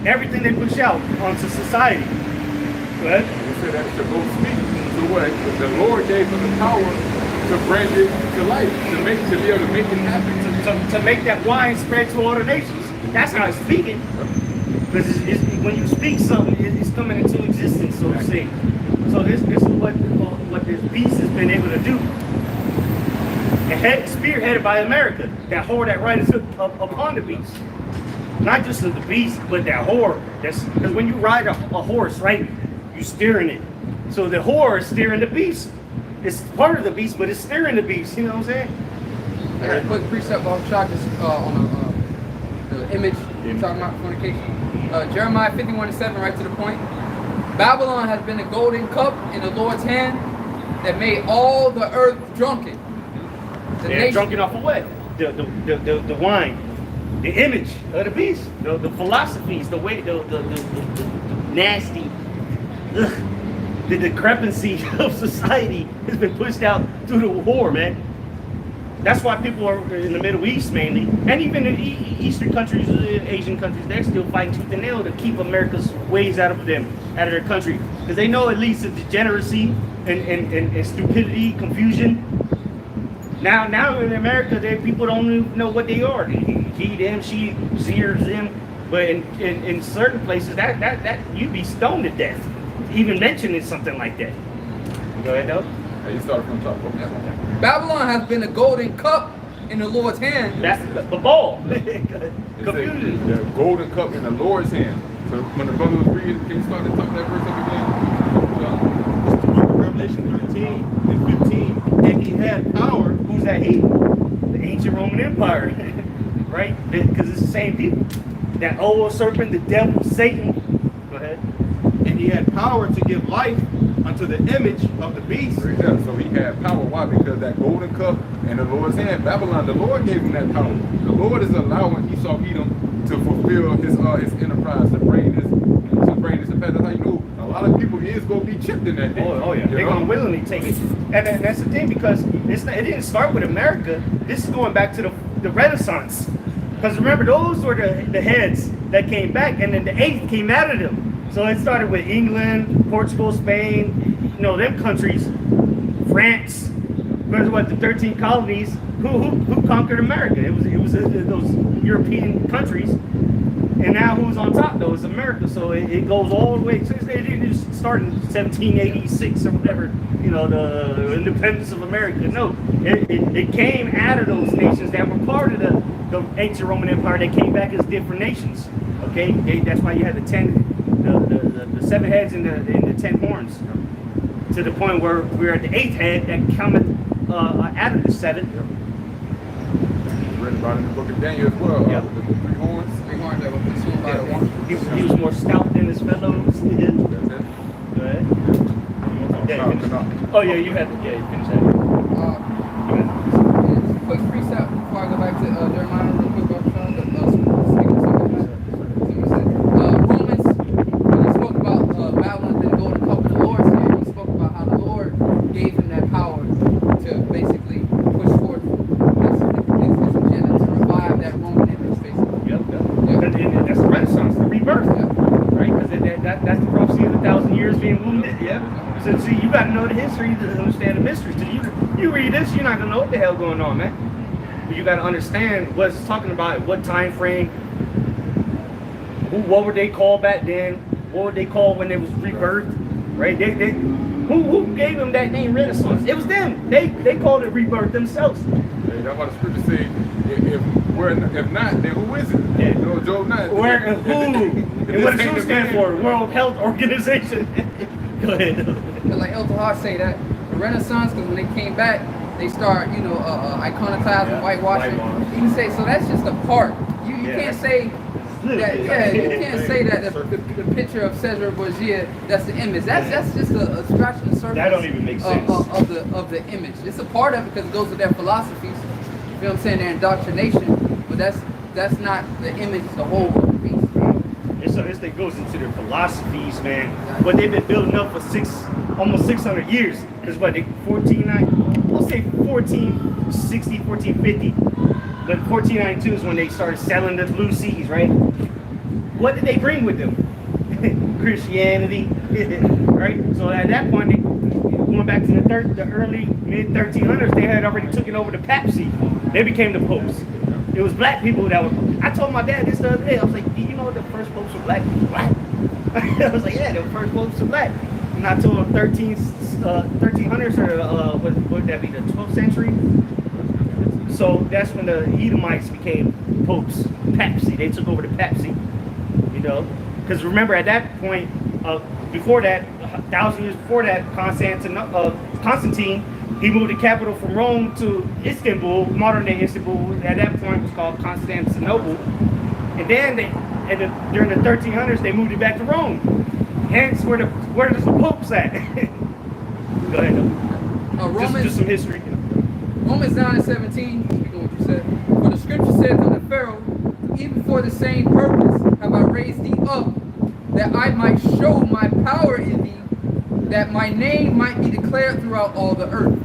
everything they push out onto society. Right? You said that should both speak. So what? The Lord gave them the power to bring it to life, to be able to make it happen. To make that wine spread to all the nations. That's how it's speaking. Because when you speak something, it's coming into existence, so to say. So this is what this beast has been able to do. Spearheaded by America, that whore that rides upon the beast. Not just of the beast, but that whore. Because when you ride a horse, right, you're steering it. So the whore is steering the beast. It's part of the beast, but it's steering the beast. You know what I'm saying? I got a quick precept on the image you're talking about fornication. Jeremiah 51:7, right to the point. Babylon has been a golden cup in the Lord's hand that made all the earth drunken. They're drunken off of what? The wine, the image of the beast, the philosophies, the way, the nasty, the decrepancy of society has been pushed out through the whore, man. That's why people are in the Middle East mainly, and even in Eastern countries, Asian countries, they're still fighting tooth and nail to keep America's ways out of their country, because they know it leads to degeneracy and stupidity, confusion. Now in America, people don't even know what they are. He, them, she, seers, them. But in certain places, that you'd be stoned to death, even mentioning something like that. Go ahead, though. Hey, you started from the top. Okay. Babylon has been a golden cup in the Lord's hand. That's the ball. Confusion. Confusion. The golden cup in the Lord's hand. So when the brother was reading, can you start to talk that verse up again? Revelation 13 and 15. And he had power. Who's that he? The ancient Roman Empire. Right? Because it's the same people. That old serpent, the devil, Satan. Go ahead. And he had power to give life unto the image of the beast. Yeah, so he had power. Why? Because that golden cup in the Lord's hand, Babylon, the Lord gave him that power. The Lord is allowing Esau Edom to fulfill his enterprise, to bring this to pass. That's how you know a lot of people is going to be chipped in that day. Oh yeah, they're going to willingly take it. And that's the thing, because it didn't start with America. This is going back to the Renaissance. Because remember, those were the heads that came back, and then the eighth came out of them. So it started with England, Portugal, Spain, them countries, France. Because what, the 13 colonies, who conquered America? It was those European countries. And now who's on top though is America. So it goes all the way. So it didn't start in 1786 or whatever, the independence of America. No, it came out of those nations that were part of the ancient Roman Empire that came back as different nations. Okay, that's why you had the 7 heads and the 10 horns. To the point where we're at the 8th head that cometh out of the 7th. Read about it in the book of Daniel as well. Yeah. The 3 horns. 3 horns that were consumed by the one. He was more stout than his fellows. That's it. Go ahead. Oh yeah, you had to. Yeah, you finish that. Quick precept before I go back to Jeremiah real quick about Romans, when he spoke about Babylon and golden cup of the Lord, he spoke about how the Lord gave him that power to basically push forth his agenda to revive that Roman image, basically. Yep. That's the Renaissance, the rebirth, right? Because that's the prophecy of 1,000 years being wounded. Yeah. So see, you got to know the history to understand the mystery. So you read this, you're not gonna know what the hell going on, man. But you got to understand what it's talking about, what time frame, what were they called back then, what were they called when they was rebirthed, right? Who gave them that name Renaissance? It was them. They called it rebirth themselves. Hey, that's why the scripture say, if not, then who is it? Yeah. You know, Job 9. Where and who? And what does who stand for? World Health Organization. Go ahead. Like El Tahar say that the Renaissance, because when they came back, they start, iconoclasm, whitewashing. You can say, so that's just a part. You can't say that, you can't say that the picture of Cesar Borgia, that's the image. That's just a scratch on the surface. That don't even make sense. Of the image. It's a part of it because it goes with their philosophies. You know what I'm saying? Their indoctrination. But that's not the image, the whole of the piece. This thing goes into their philosophies, man. But they've been building up for almost 600 years. Because what, they 1460, 1450. But 1492 is when they started selling the blue seas, right? What did they bring with them? Christianity, right? So at that point, going back to the early mid-1300s, they had already taken over the papacy. They became the popes. It was black people that were. I told my dad this the other day. I was like, "Do you know the first popes were black people?" Black. I was like, "Yeah, the first popes were black." And I told him 1300s or what would that be? The 12th century. So that's when the Edomites became popes, papacy. They took over the papacy. You know, because remember at that point, before that, 1,000 years before that, Constantine. He moved the capital from Rome to Istanbul, modern day Istanbul. At that point, it was called Constantinople. And then during the 1300s, they moved it back to Rome. Hence, where does the popes at? Go ahead. Just some history. Romans 9:17. Speaking of what you said, for the scripture said to the Pharaoh, even for the same purpose have I raised thee up, that I might show my power in thee, that my name might be declared throughout all the earth.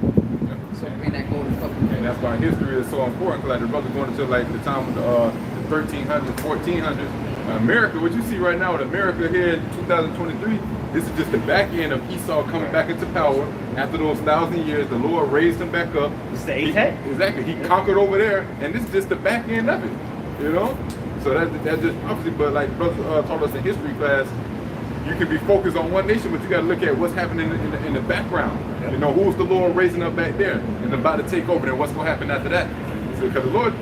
So in that golden cup. And that's why history is so important. Because like the brother going into like the time of the 1300s, 1400s. America, what you see right now with America here in 2023, this is just the back end of Esau coming back into power. After those 1,000 years, the Lord raised him back up. It's the eighth. Exactly. He conquered over there, and this is just the back end of it. You know? So that's just prophecy. But like brother taught us in history class, you can be focused on one nation, but you got to look at what's happening in the background. Yep. You know, who's the Lord raising up back there and about to take over, then what's going to happen after that? Because the Lord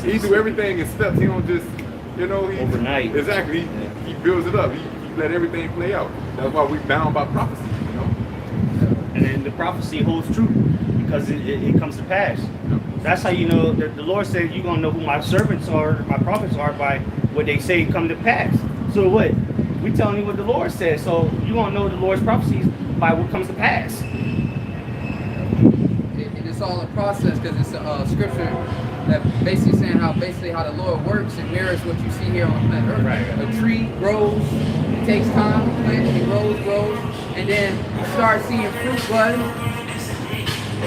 He do everything in steps. He don't just, overnight. Exactly. He builds it up. He let everything play out. That's why we bound by prophecy. You know. And then the prophecy holds true because it comes to pass. That's how you know that the Lord said you're gonna know who my servants are, my prophets are by what they say come to pass. So what? We telling you what the Lord says, so you won't know the Lord's prophecies by what comes to pass. It's all a process because it's a scripture that basically saying how the Lord works and mirrors what you see here on planet Earth. Right. A tree grows, it takes time to plant, it grows, and then you start seeing fruit bud. You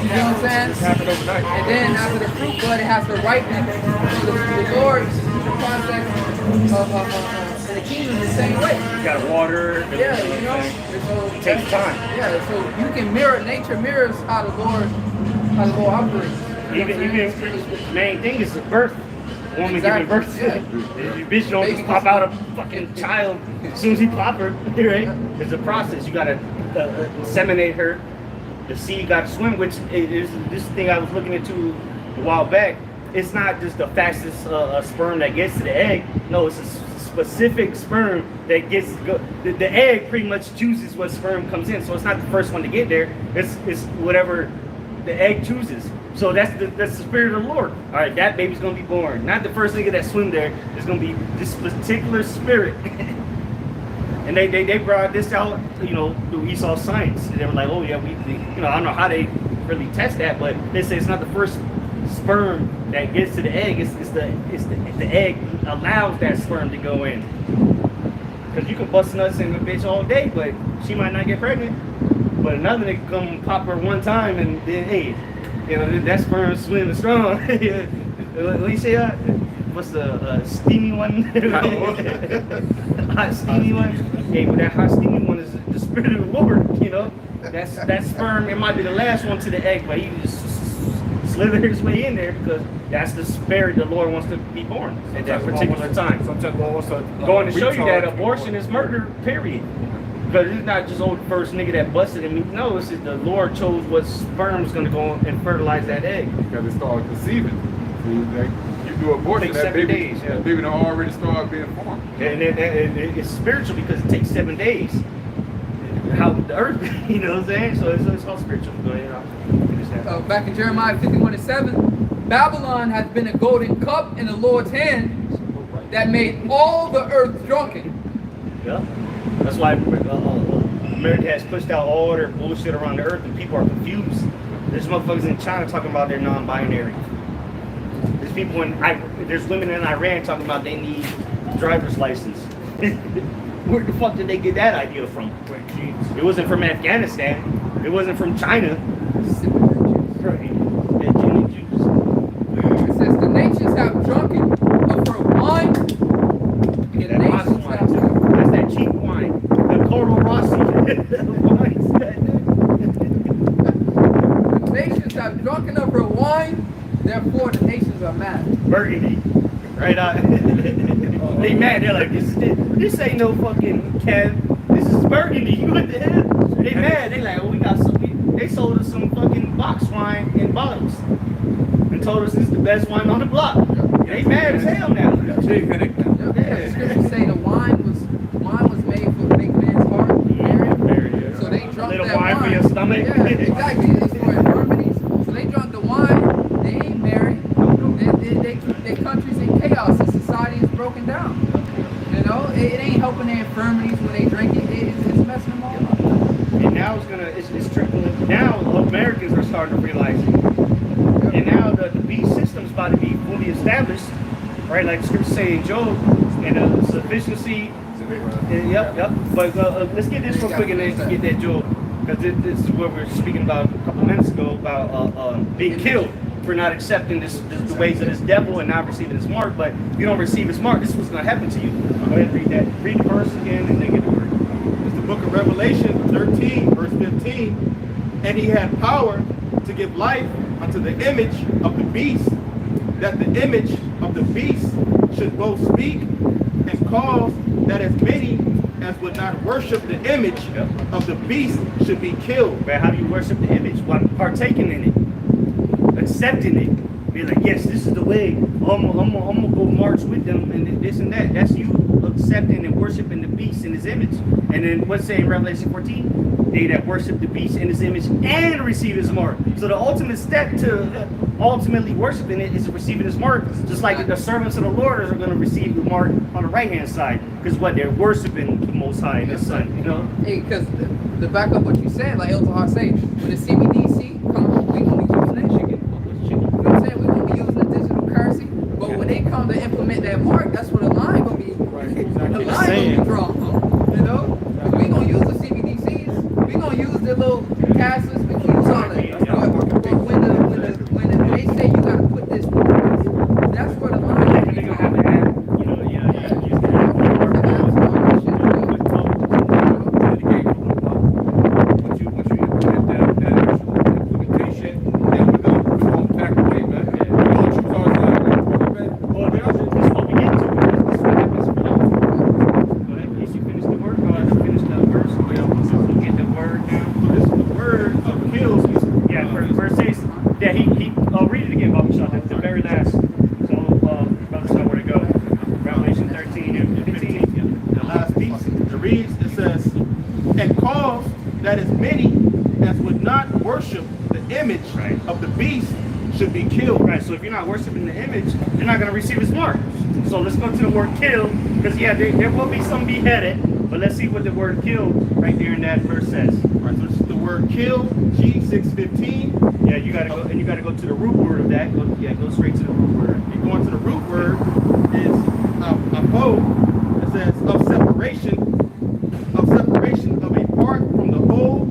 know what I'm saying? And then after the fruit bud, it has to ripen. So the Lord's process of the kingdom is the same way. You got water. Yeah, you know. So it takes time. Yeah, so you can mirror nature mirrors how the Lord operates. Even the main thing is the birth. Woman giving birth. Yeah. Your bitch don't just pop out a fucking child as soon as you pop her, right? It's a process. You gotta inseminate her. The seed got to swim, which is this thing I was looking into a while back. It's not just the fastest sperm that gets to the egg. No, it's a specific sperm that gets the egg pretty much chooses what sperm comes in. So it's not the first one to get there. It's whatever the egg chooses. So that's the spirit of the Lord. All right, that baby's gonna be born. Not the first nigga that swim there. It's gonna be this particular spirit. And they brought this out, you know, through Esau science. And they were like, oh yeah, you know, I don't know how they really test that, but they say it's not the first sperm that gets to the egg. It's the egg allows that sperm to go in. Because you can bust nuts in a bitch all day, but she might not get pregnant. But another nigga come pop her one time and then, hey, you know, that sperm swimming strong. What do you say? What's the steamy one? Hot steamy one? Hey, but that hot steamy one is the spirit of the Lord, you know? That sperm, it might be the last one to the egg, but he just slither his way in there because that's the spirit the Lord wants to be born at that particular time. Sometimes Lord wants to Going to show you that abortion is murder, period. Because it's not just old first nigga that busted him. No, it's just the Lord chose what sperm is going to go and fertilize that egg. Because it started conceiving. See, like, you do abortion, Takes that 7 baby, days, yeah. that baby don't already start being formed. And it's spiritual because it takes 7 days. How the earth, you know what I'm saying? So it's all spiritual. Go ahead, I'll finish that. Back in Jeremiah 51:7, Babylon has been a golden cup in the Lord's hand that made all the earth drunken. Yeah. That's why America has pushed out all their bullshit around the earth and people are confused. There's motherfuckers in China talking about they're non-binary. There's people there's women in Iran talking about they need driver's license. Where the fuck did they get that idea from? It wasn't from Afghanistan. It wasn't from China. Right. It says the nations have drunken of her wine. Yeah, that's that cheap wine. The Coro Rossi. The nations have drunken of her wine, therefore the nations are mad. Burgundy. Right they mad. They're like, this ain't no fucking Kev. This is Burgundy. What the hell? They mad. They like, oh, we got some. They sold us some fucking box wine in bottles and told us this is the best wine on the block. They mad as hell now. The scriptures say the wine was made for the big man's heart. So they drunk Little that wine for your stomach. Yeah, exactly. It's for infirmities. So they drunk the wine. They ain't married. Their country's in chaos. The society is broken down. You know, it ain't helping their infirmities when they drink it. It's messing them all up. And now it's trickling. Now Americans are starting to realize it. And now the beast system's about to be fully established, right? Like the scriptures say in Job, and the sufficiency. Yep. But let's get this real quick and then get that Job, because this is what we were speaking about a couple minutes ago about being killed for not accepting the ways of this devil and not receiving his mark. But if you don't receive his mark, this is what's going to happen to you. Go ahead and read that. Read the verse again and then get the word. It's the book of Revelation 13, verse 15. And he had power to give life unto the image of the beast, that the image of the beast should both speak and cause that as many as would not worship the image of the beast should be killed. But how do you worship the image? By partaking in it, accepting it, be like, yes, this is the way. I'm gonna go march with them and this and that. That's you accepting and worshiping the beast in his image. And then what's saying in Revelation 14? They that worship the beast in his image and receive his mark. So the ultimate step to ultimately worshiping it is receiving his mark. Just like the servants of the Lord are going to receive the mark on the right hand side, because what they're worshiping the Most High and His Son. You know. Hey, because to back up what you said, like Elton Hart say, when the CBDC comes, we gonna be using that chicken. You know what I'm saying? We gonna be using the digital currency, but when they come to implement that mark, that's where the line gonna be. The line gonna be drawn. You know, we gonna use the CBDCs. We gonna use the little cashless. We keep telling it. But when they say you gotta put this, that's where the line gonna be drawn. Should be killed, right? So if you're not worshiping the image, you're not going to receive his mark. So let's go to the word kill, because yeah, there will be some beheaded, but let's see what the word kill right there in that verse says. All right, so this is the word kill, G615. Yeah, you gotta go, and you gotta go to the root word of that. Go straight to the root word. And going to the root word is apo. It says of separation of a part from the whole,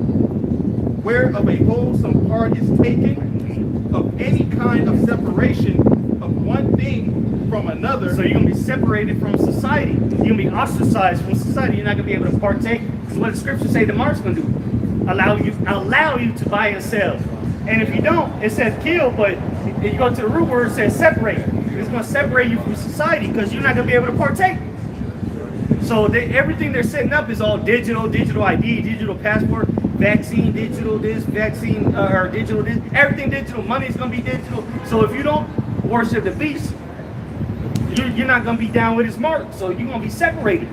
where of a whole some part is taken, of any kind of separation of one thing from another. So you're gonna be separated from society. You're gonna be ostracized from society. You're not gonna be able to partake. Because what the scriptures say the mark's gonna do, allow you to buy and sell. And if you don't, it says kill, but if you go to the root word, it says separate. It's gonna separate you from society because you're not gonna be able to partake. So everything they're setting up is all digital ID, digital passport, vaccine, digital this, vaccine, or digital this, everything digital. Money's gonna be digital. So if you don't worship the beast, you're not gonna be down with his mark. So you're gonna be separated.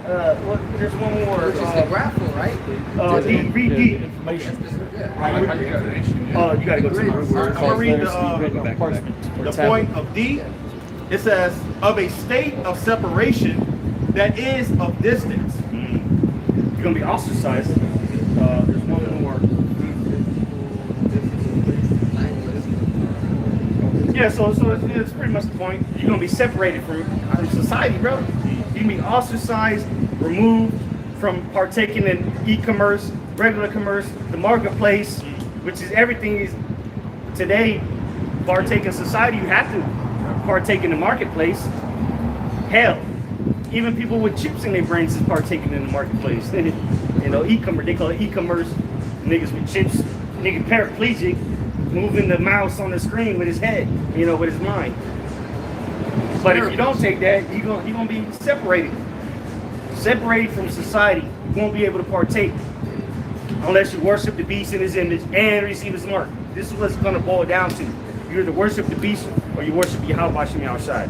There's one more. Which is the grapple, right? Read D. Information. You gotta go to the root word. I'm gonna read the point of D. It says of a state of separation that is of distance. You're gonna be ostracized. There's one more. Yeah, so it's pretty much the point. You're gonna be separated from society, bro. You're gonna be ostracized, removed from partaking in e-commerce, regular commerce, the marketplace, which is everything is today. Partake in society, you have to partake in the marketplace. Hell, even people with chips in their brains is partaking in the marketplace. You know, e-commerce, they call it e-commerce. Niggas with chips, nigga paraplegic, moving the mouse on the screen with his head, you know, with his mind. But if you don't take that, you're gonna be separated from society. You won't be able to partake unless you worship the beast in his image and receive his mark. This is what it's gonna boil down to. You either worship the beast or you worship Yahweh Shem outside.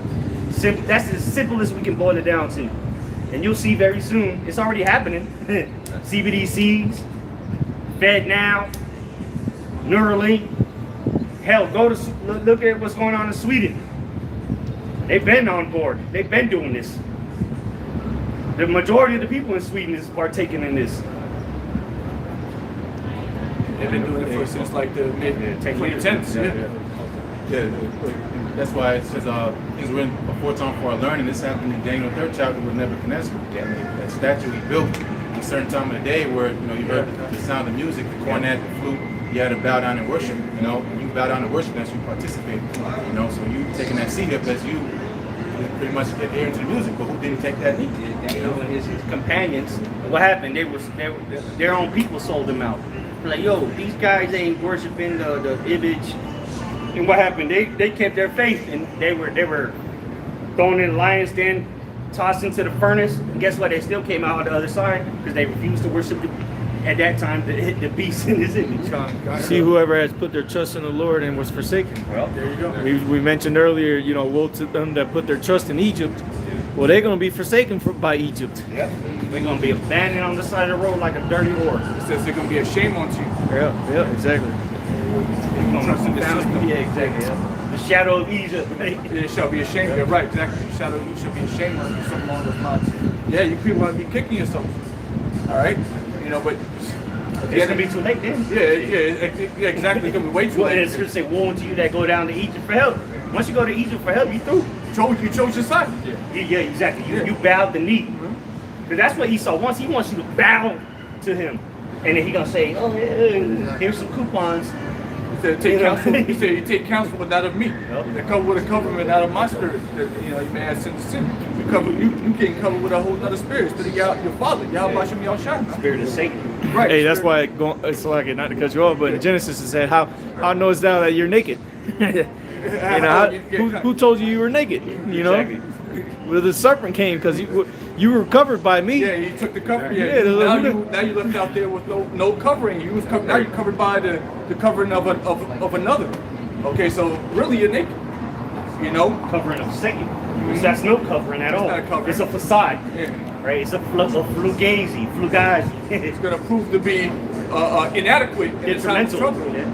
That's as simple as we can boil it down to. And you'll see very soon, it's already happening. CBDCs, FedNow, Neuralink. Hell, look at what's going on in Sweden. They've been on board. They've been doing this. The majority of the people in Sweden is partaking in this. They've been doing it since like the mid-2010s. Yeah, that's why it says things were in before time for our learning. This happened in Daniel 3rd chapter with Nebuchadnezzar. That statue he built at a certain time of the day where you heard the sound of music, the cornet, the flute. You had to bow down and worship. When you bow down and worship, that's you participate. So you taking that seat up, that's you pretty much adhering to the music. But who didn't take that knee? His companions. What happened? Their own people sold them out. They're like, yo, these guys ain't worshiping the image. And what happened? They kept their faith, and they were thrown in the lion's den, tossed into the furnace. And guess what? They still came out on the other side because they refused to worship at that time the beast in his image. See, whoever has put their trust in the Lord and was forsaken. Well, there you go. We mentioned earlier, woe to them that put their trust in Egypt. Well, they're going to be forsaken by Egypt. Yep. We're going to be abandoned on the side of the road like a dirty whore. It says they're going to be a shame unto you. Yeah, exactly. Trust in the system. Yeah, exactly. Yeah. The shadow of Egypt. Right? It shall be ashamed. Yeah, right, exactly. The shadow of you should be ashamed of you, something along those lines. Yeah, you people want to be kicking yourself. All right? But it's going to be too late then. Yeah, exactly. It's going to be way too Well, late. it's going to say, woe unto you that go down to Egypt for help. Once you go to Egypt for help, you through. You chose your side. Yeah, exactly. You bowed the knee. Because that's what Esau wants. He wants you to bow to him. And then he's going to say, oh, here's some coupons. He said, he said, you take counsel, but not of me. They cover with a covering, not of my spirit. You may add sin to sin. You getting covered with a whole other spirit instead of your father. Yahweh Shem Yahushua. Spirit of Satan. Right. Hey, that's why it's like, not to cut you off, but in Genesis it said, how knowest thou that you're naked? Who told you were naked? Exactly. Well, the serpent came because you were covered by me. Yeah, you took the cover. Yeah, now you left out there with no covering. You was covered. Now you're covered by the covering of another. Okay, so really you're naked. Covering of Satan. That's no covering at all. Not a covering. It's a facade. Yeah. Right? It's a fugazi. It's going to prove to be inadequate in the time of trouble. Yeah.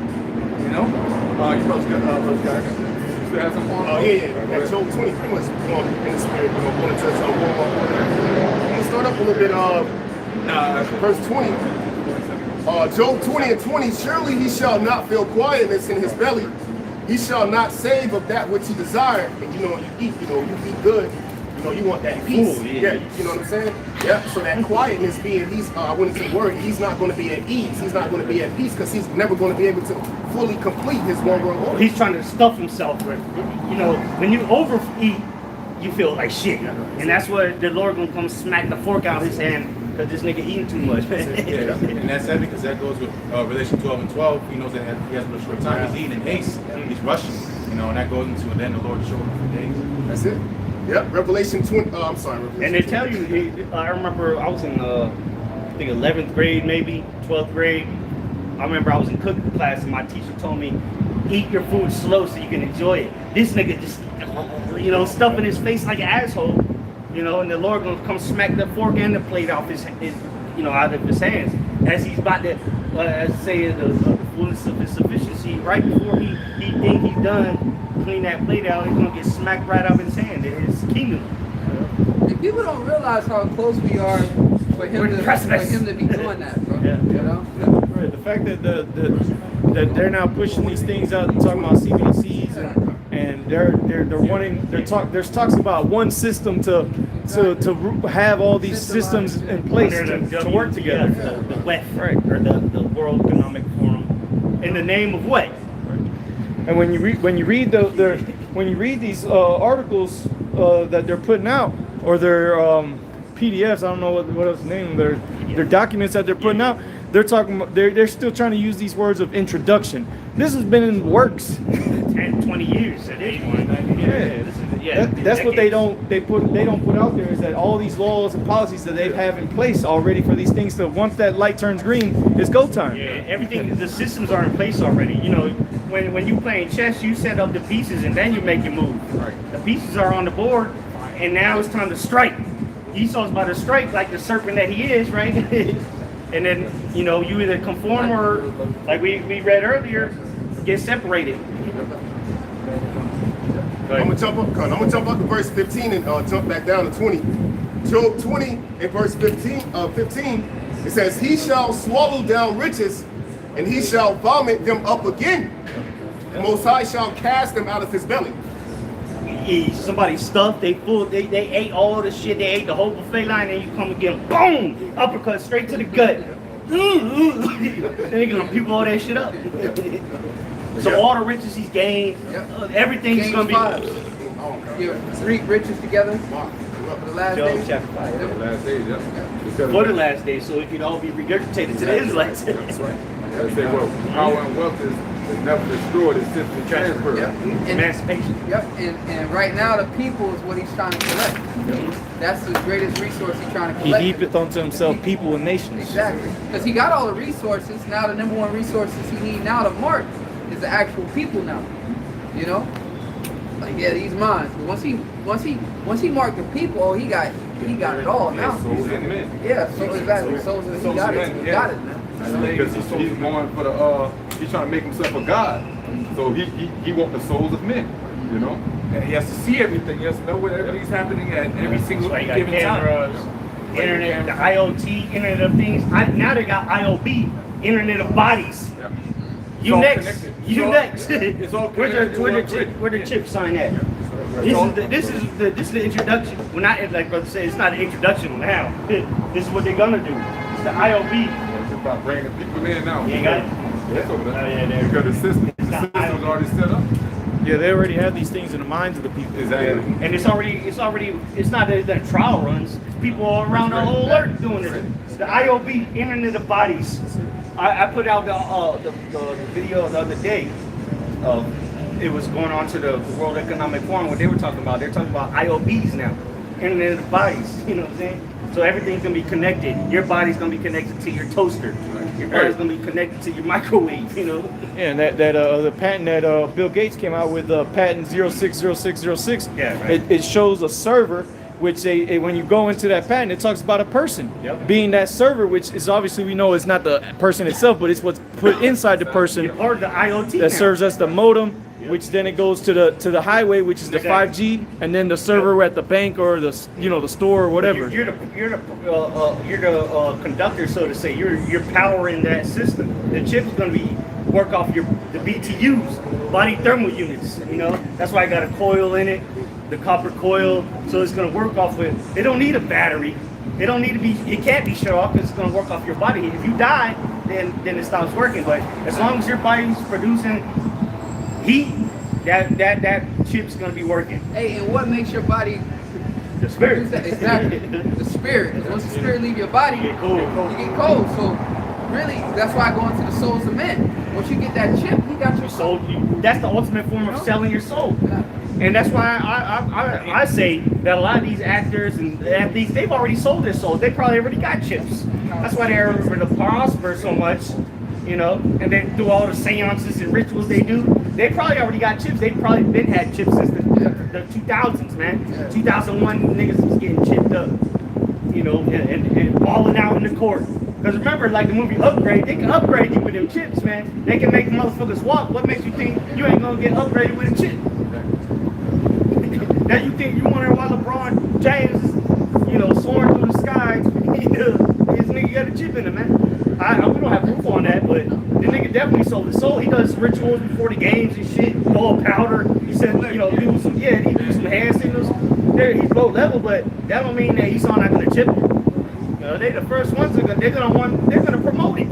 You brothers got still have some on? Oh, yeah. That Job 20 pretty much going in the spirit, going to touch on one more. I'm going to start up a little bit verse 20. Job 20 and 20, surely he shall not feel quietness in his belly. He shall not save of that which he desired. And you eat, you eat good. You want that peace. Yeah, you know what I'm saying? Yeah, so that quietness being, I wouldn't say word, he's not going to be at ease. He's not going to be at peace because he's never going to be able to fully complete his one world order. He's trying to stuff himself with, when you overeat, you feel like shit. And that's where the Lord going to come smack the fork out of his hand because this nigga eating too much. Yeah, and that's sad because that goes with Revelation 12 and 12. He knows that he has no short time. He's eating in haste. He's rushing. And that goes into, and then the Lord showed him for days. That's it. Yep, Revelation 20. I'm sorry, Revelation. And they tell you, I remember I was in, I think 11th grade, maybe 12th grade. I remember I was in cooking class and my teacher told me, eat your food slow so you can enjoy it. This nigga just, stuffing his face like an asshole, and the Lord gonna come smack the fork and the plate off his out of his hands as he's about to say the fullness of his sufficiency. Right before he think he's done. Clean that plate out, he's gonna get smacked right out of his hand in his kingdom. And people don't realize how close we are for him to be doing that, bro. Right. The fact that that they're now pushing these things out and talking about CBCs and they're wanting there's talks about one system to have all these systems in place to work together. The WEF, right, or the World Economic Forum, in the name of what? And when you read these articles that they're putting out, or their PDFs, I don't know what else to name them, their documents that they're putting out, they're talking about, they're still trying to use these words of introduction. This has been in the works 10, 20 years at this point. That's what they don't put out there, is that all these laws and policies that they have in place already for these things to, once that light turns green, it's go time. Yeah, everything, the systems are in place already. When you playing chess, you set up the pieces and then you make your move. Right. The pieces are on the board, and now it's time to strike. Esau's about to strike like the serpent that he is, right? And then you either conform or, like we read earlier, get separated. I'm gonna jump up to verse 15 and jump back down to 20. Job 20 and verse 15. It says, "He shall swallow down riches, and he shall vomit them up again. The Most High shall cast them out of his belly." Somebody stuffed, they ate all the shit, they ate the whole buffet line, and you come again, boom, uppercut straight to the gut. Then they're gonna puke all that shit up. So all the riches he's gained, everything's gonna be. Three riches together for the last Job days. chapter 5. The last days, yeah. For the last days, so it could all be regurgitated to the Israelites. That's right. They say, well, power and wealth is never destroyed, it's simply transferred. Yep. Emancipation. Yep, and right now the people is what he's trying to collect. That's the greatest resource he's trying to He collect. heapeth unto himself people and nations. Exactly, because he got all the resources. Now the number one resources he need now to mark is the actual people now. Like these mines. Once he marked the people, oh, he got it all now. Souls and men. Yeah, so exactly. Souls and he got it. He got it now. Because he's going for the he's trying to make himself a god. So he wants the souls of men, And he has to see everything. He has to know what everything's happening at every single So you got given time. cameras, internet, the IoT, Internet of Things. Now they got IOB, Internet of Bodies. Yeah. You all next. connected. You next. It's all Where connected. the chip sign at? This is the introduction. Well, not like brother said, it's not an introduction now. This is what they're gonna do. It's the IOB. It's about bringing people in now. You ain't got it? That's over there. Oh, yeah, there. Because the system's not already set up. Yeah, they already have these things in the minds of the people. Exactly. And it's not that trial runs. It's people all around the whole earth doing it. The IOB, Internet of Bodies. I put out the video the other day. It was going on to the World Economic Forum. What they were talking about, they're talking about IOBs now, Internet of Bodies. You know what I'm saying? So everything's gonna be connected. Your body's gonna be connected to your toaster. Your body's gonna be connected to your microwave. Yeah, and the patent that Bill Gates came out with, patent 060606. Yeah, right. It shows a server, which when you go into that patent, it talks about a person being that server, which is obviously we know it's not the person itself, but it's what's put inside the person Or the IoT. that now. serves as the modem, which then it goes to the highway, which is the 5G, and then the server at the bank or the the store or whatever. You're the conductor, so to say. You're powering that system. The chip's gonna work off the BTUs, body thermal units. That's why I got a coil in it, the copper coil. So it's gonna work off it. It don't need a battery. It don't need to be. It can't be shut off because it's gonna work off your body. If you die, then it stops working. But as long as your body's producing heat, that chip's gonna be working. Hey, and what makes your body The spirit. exactly the spirit? 'Cause once the spirit leave your body, You get cold. you get cold. So really, that's why I go into the souls of men. Once you get that chip, you got your soul. That's the ultimate form of selling your soul. And that's why I say that a lot of these actors and athletes, they've already sold their souls. They probably already got chips. That's why they're able to prosper so much, and then do all the seances and rituals they do. They probably already got chips. They've probably been had chips since the 2000s, man. 2001 niggas was getting chipped up, and balling out in the court. Because remember, like the movie Upgrade, they can upgrade you with them chips, man. They can make motherfuckers walk. What makes you think you ain't gonna get upgraded with a chip? Now you think you wonder why LeBron James is, soaring through the sky? His nigga got a chip in him, man. We don't have proof on that, but the nigga definitely sold his soul. He does rituals before the games and shit, throw a powder. He said, he do some hand signals. He's low level, but that don't mean that he's not gonna chip him. They the first ones they're gonna promote it.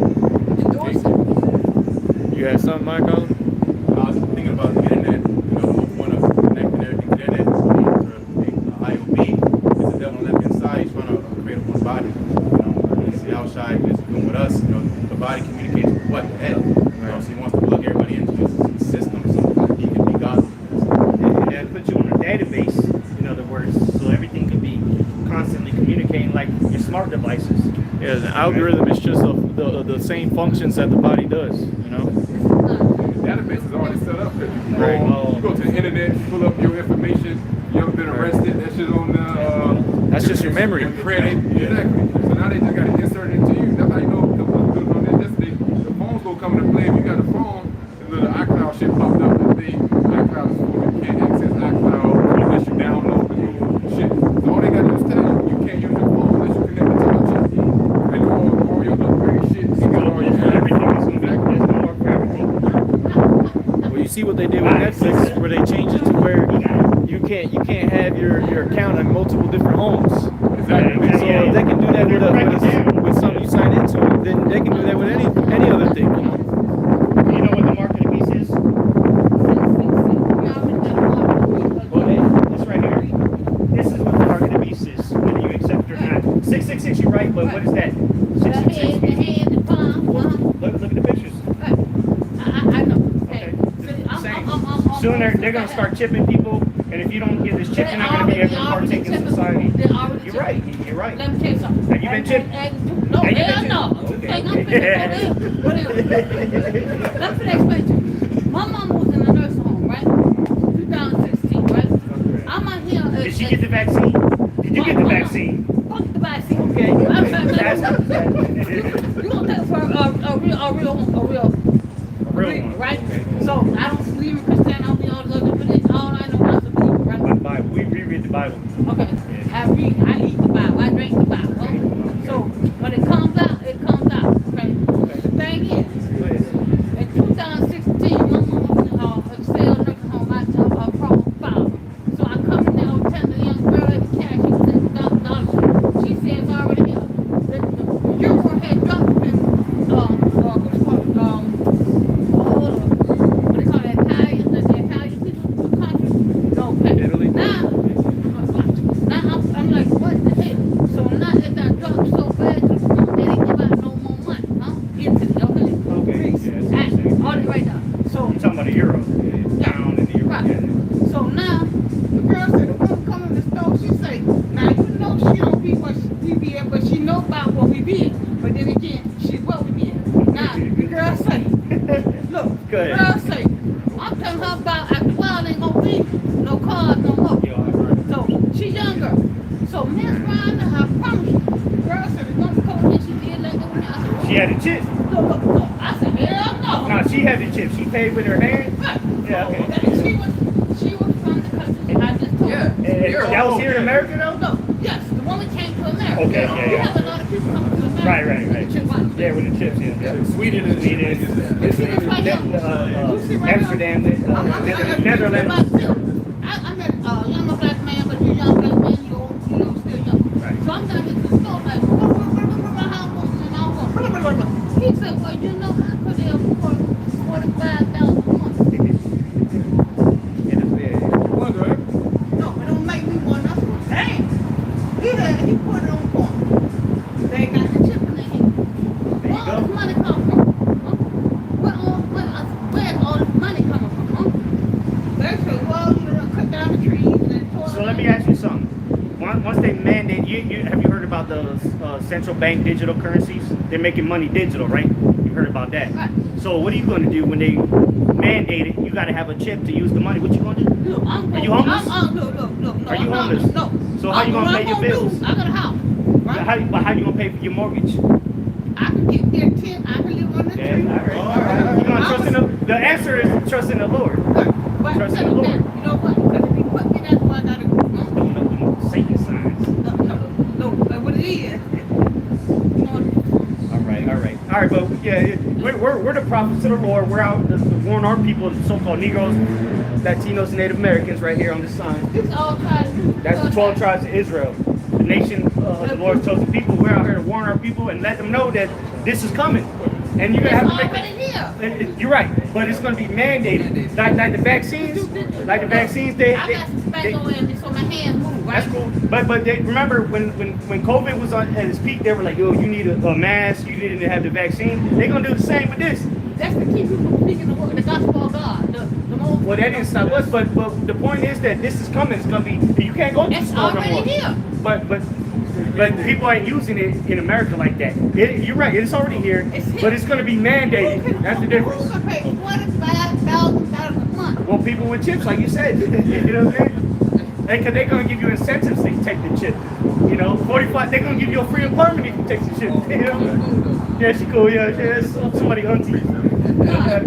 Endorse it. You had something, Mike? I was thinking about the internet, the whole point of connecting everything to the internet, IOB, is the devil left inside, he's trying to create one body. He's the outside, he's doing with us, the body communicates with what? The head. So he wants to plug everybody into his system so he can be God. Yeah, put you on a database, in other words, so everything can be constantly communicating like your smart devices. Yeah, the algorithm is just the same functions that the body does. The database is already set up. You go to the internet, pull up your information. You haven't been arrested. That shit on the. That's just your memory. Credit. Exactly. So now they just got to insert it into you. That's how you know the phones gonna come into play. If you got a phone, the little iCloud shit popped up. The iCloud is full. You can't access iCloud unless you download the new shit. So all they gotta do is tell you can't use your phone unless you connect it to the chip. And all your upgrade shit. Everything is gonna work for everything. Well, you see what they did with Netflix, where they changed it to where you can't have your account in multiple different homes. Exactly. So if they can do that with something you sign into, then they can do that with any other thing. You know what the mark of the beast is? This right here. This is what the mark of the beast is, whether you accept it or not. 666, you're right, but what is that? 666. Look at the pictures. Soon they're gonna start chipping people, and if you don't get this chip, you're not gonna be able to partake in society. You're right. Let me tell you something. Have you been chipped? No, Have you been hell no. chipped? Hey, I'm finna Let me explain to you. My mama was in a nursing home, right? 2016, right? I'm out here. Did she get the vaccine? Did you get the vaccine? Fuck the vaccine. Okay. I'm saying, That's- you gonna take it for a real one. right? So I don't believe in Christianity, all the other religion. All I know is the Bible, right? Bible. We reread the Bible. Okay. I eat the Bible. I drink the Bible. Okay? So when it comes out, it comes out. Okay. The thing is, in 2016, my mama sale nursing home. I problem. So I come in there, I was telling the young girl at the cash, she was $1,000. She said it's already here. The euro had dropped in what do you call it, Italian people, the country. No, Italy? now I'm like, what the hell? So now it done dropped so bad to the point that they give out no more money, huh? Italy, okay? Okay. All the way down. So You're talking about the euro. Down in the euro. right. So now the girl said the woman come in the store, she say, now you know she don't be what we be at, but she know about what we be at. But then again, she what we be at. Now the girl say, look, Go ahead. the girl say, I'm telling her about at 12 ain't gonna be no cars no more. Yeah, I heard. So she young I know, I promise you. The girl said, it's gonna come and she did like that when I said, She had a chip. look. I said, hell no. No, she had the chip. She paid with her hand. Right. Yeah, okay. She was from the country that I just told Yeah. you. And that was here in America though? No, yes, the woman came to America. Okay, yeah, We yeah. have a lot of people coming to America. Right. Chip out. Yeah, with the chips, yeah. Sweden is Amsterdam, Netherlands. I met a young black man, but he's a young black man, still young. Right. So I'm down here to the store, like, he said, well, you know, I could have $45,000 a month. No, it don't make me one. I said, dang. He put it on point. They got the chip in their hand. There you Where all go. this money come from? Huh? Where's all this money coming from? Huh? They say, well, you know, cut down the trees and tore So let me ask you something. Once they mandate, have you heard about the central bank digital currencies? They're making money digital, right? You heard about that. Right. So what are you going to do when they mandate it? You got to have a chip to use the money. What you going to do? Look, Are you homeless? Look. Are you I'm homeless? No. So how you gonna pay your bills? I got a house. Right? How you gonna pay for your mortgage? I can get there 10. I can live on the Yeah, tree. all right. You gonna trust in the answer is trust in the Lord. But Trust in the Lord. you know what? Because if he put me, that's why I got to go. Don't know the Satan signs. No, what it is. You know, All right, but yeah, we're the prophets of the Lord. We're out to warn our people, the so-called Negroes, Latinos, and Native Americans right here on this sign. it's all tribes. That's the 12 tribes of Israel, the nation of the Lord's chosen people. We're out here to warn our people and let them know that this is coming. And you're gonna It's have to already here. You're right, but it's going to be mandated. Like the vaccines, they I got some tobacco in me so my hands move, right? that's cool. But they, remember when COVID was at its peak, they were like, yo, you need a mask, you need to have the vaccine. They're gonna do the same with this. That's to keep you from speaking the gospel of God. The most, Well, that didn't stop us, but the point is that this is coming. It's gonna be. You can't go to the it's store no already more. here. But people ain't using it in America like that. You're right. It's already here, It's here. but it's gonna be mandated. That's the difference. Who's gonna pay $45,000 a month? Well, people with chips, like you said, you know what I'm saying? Because they're gonna give you incentives to take the chip. You know, 45. They're gonna give you a free employment if you take the chip. You know? Yeah, she cool. Yeah, that's somebody auntie. Go ahead.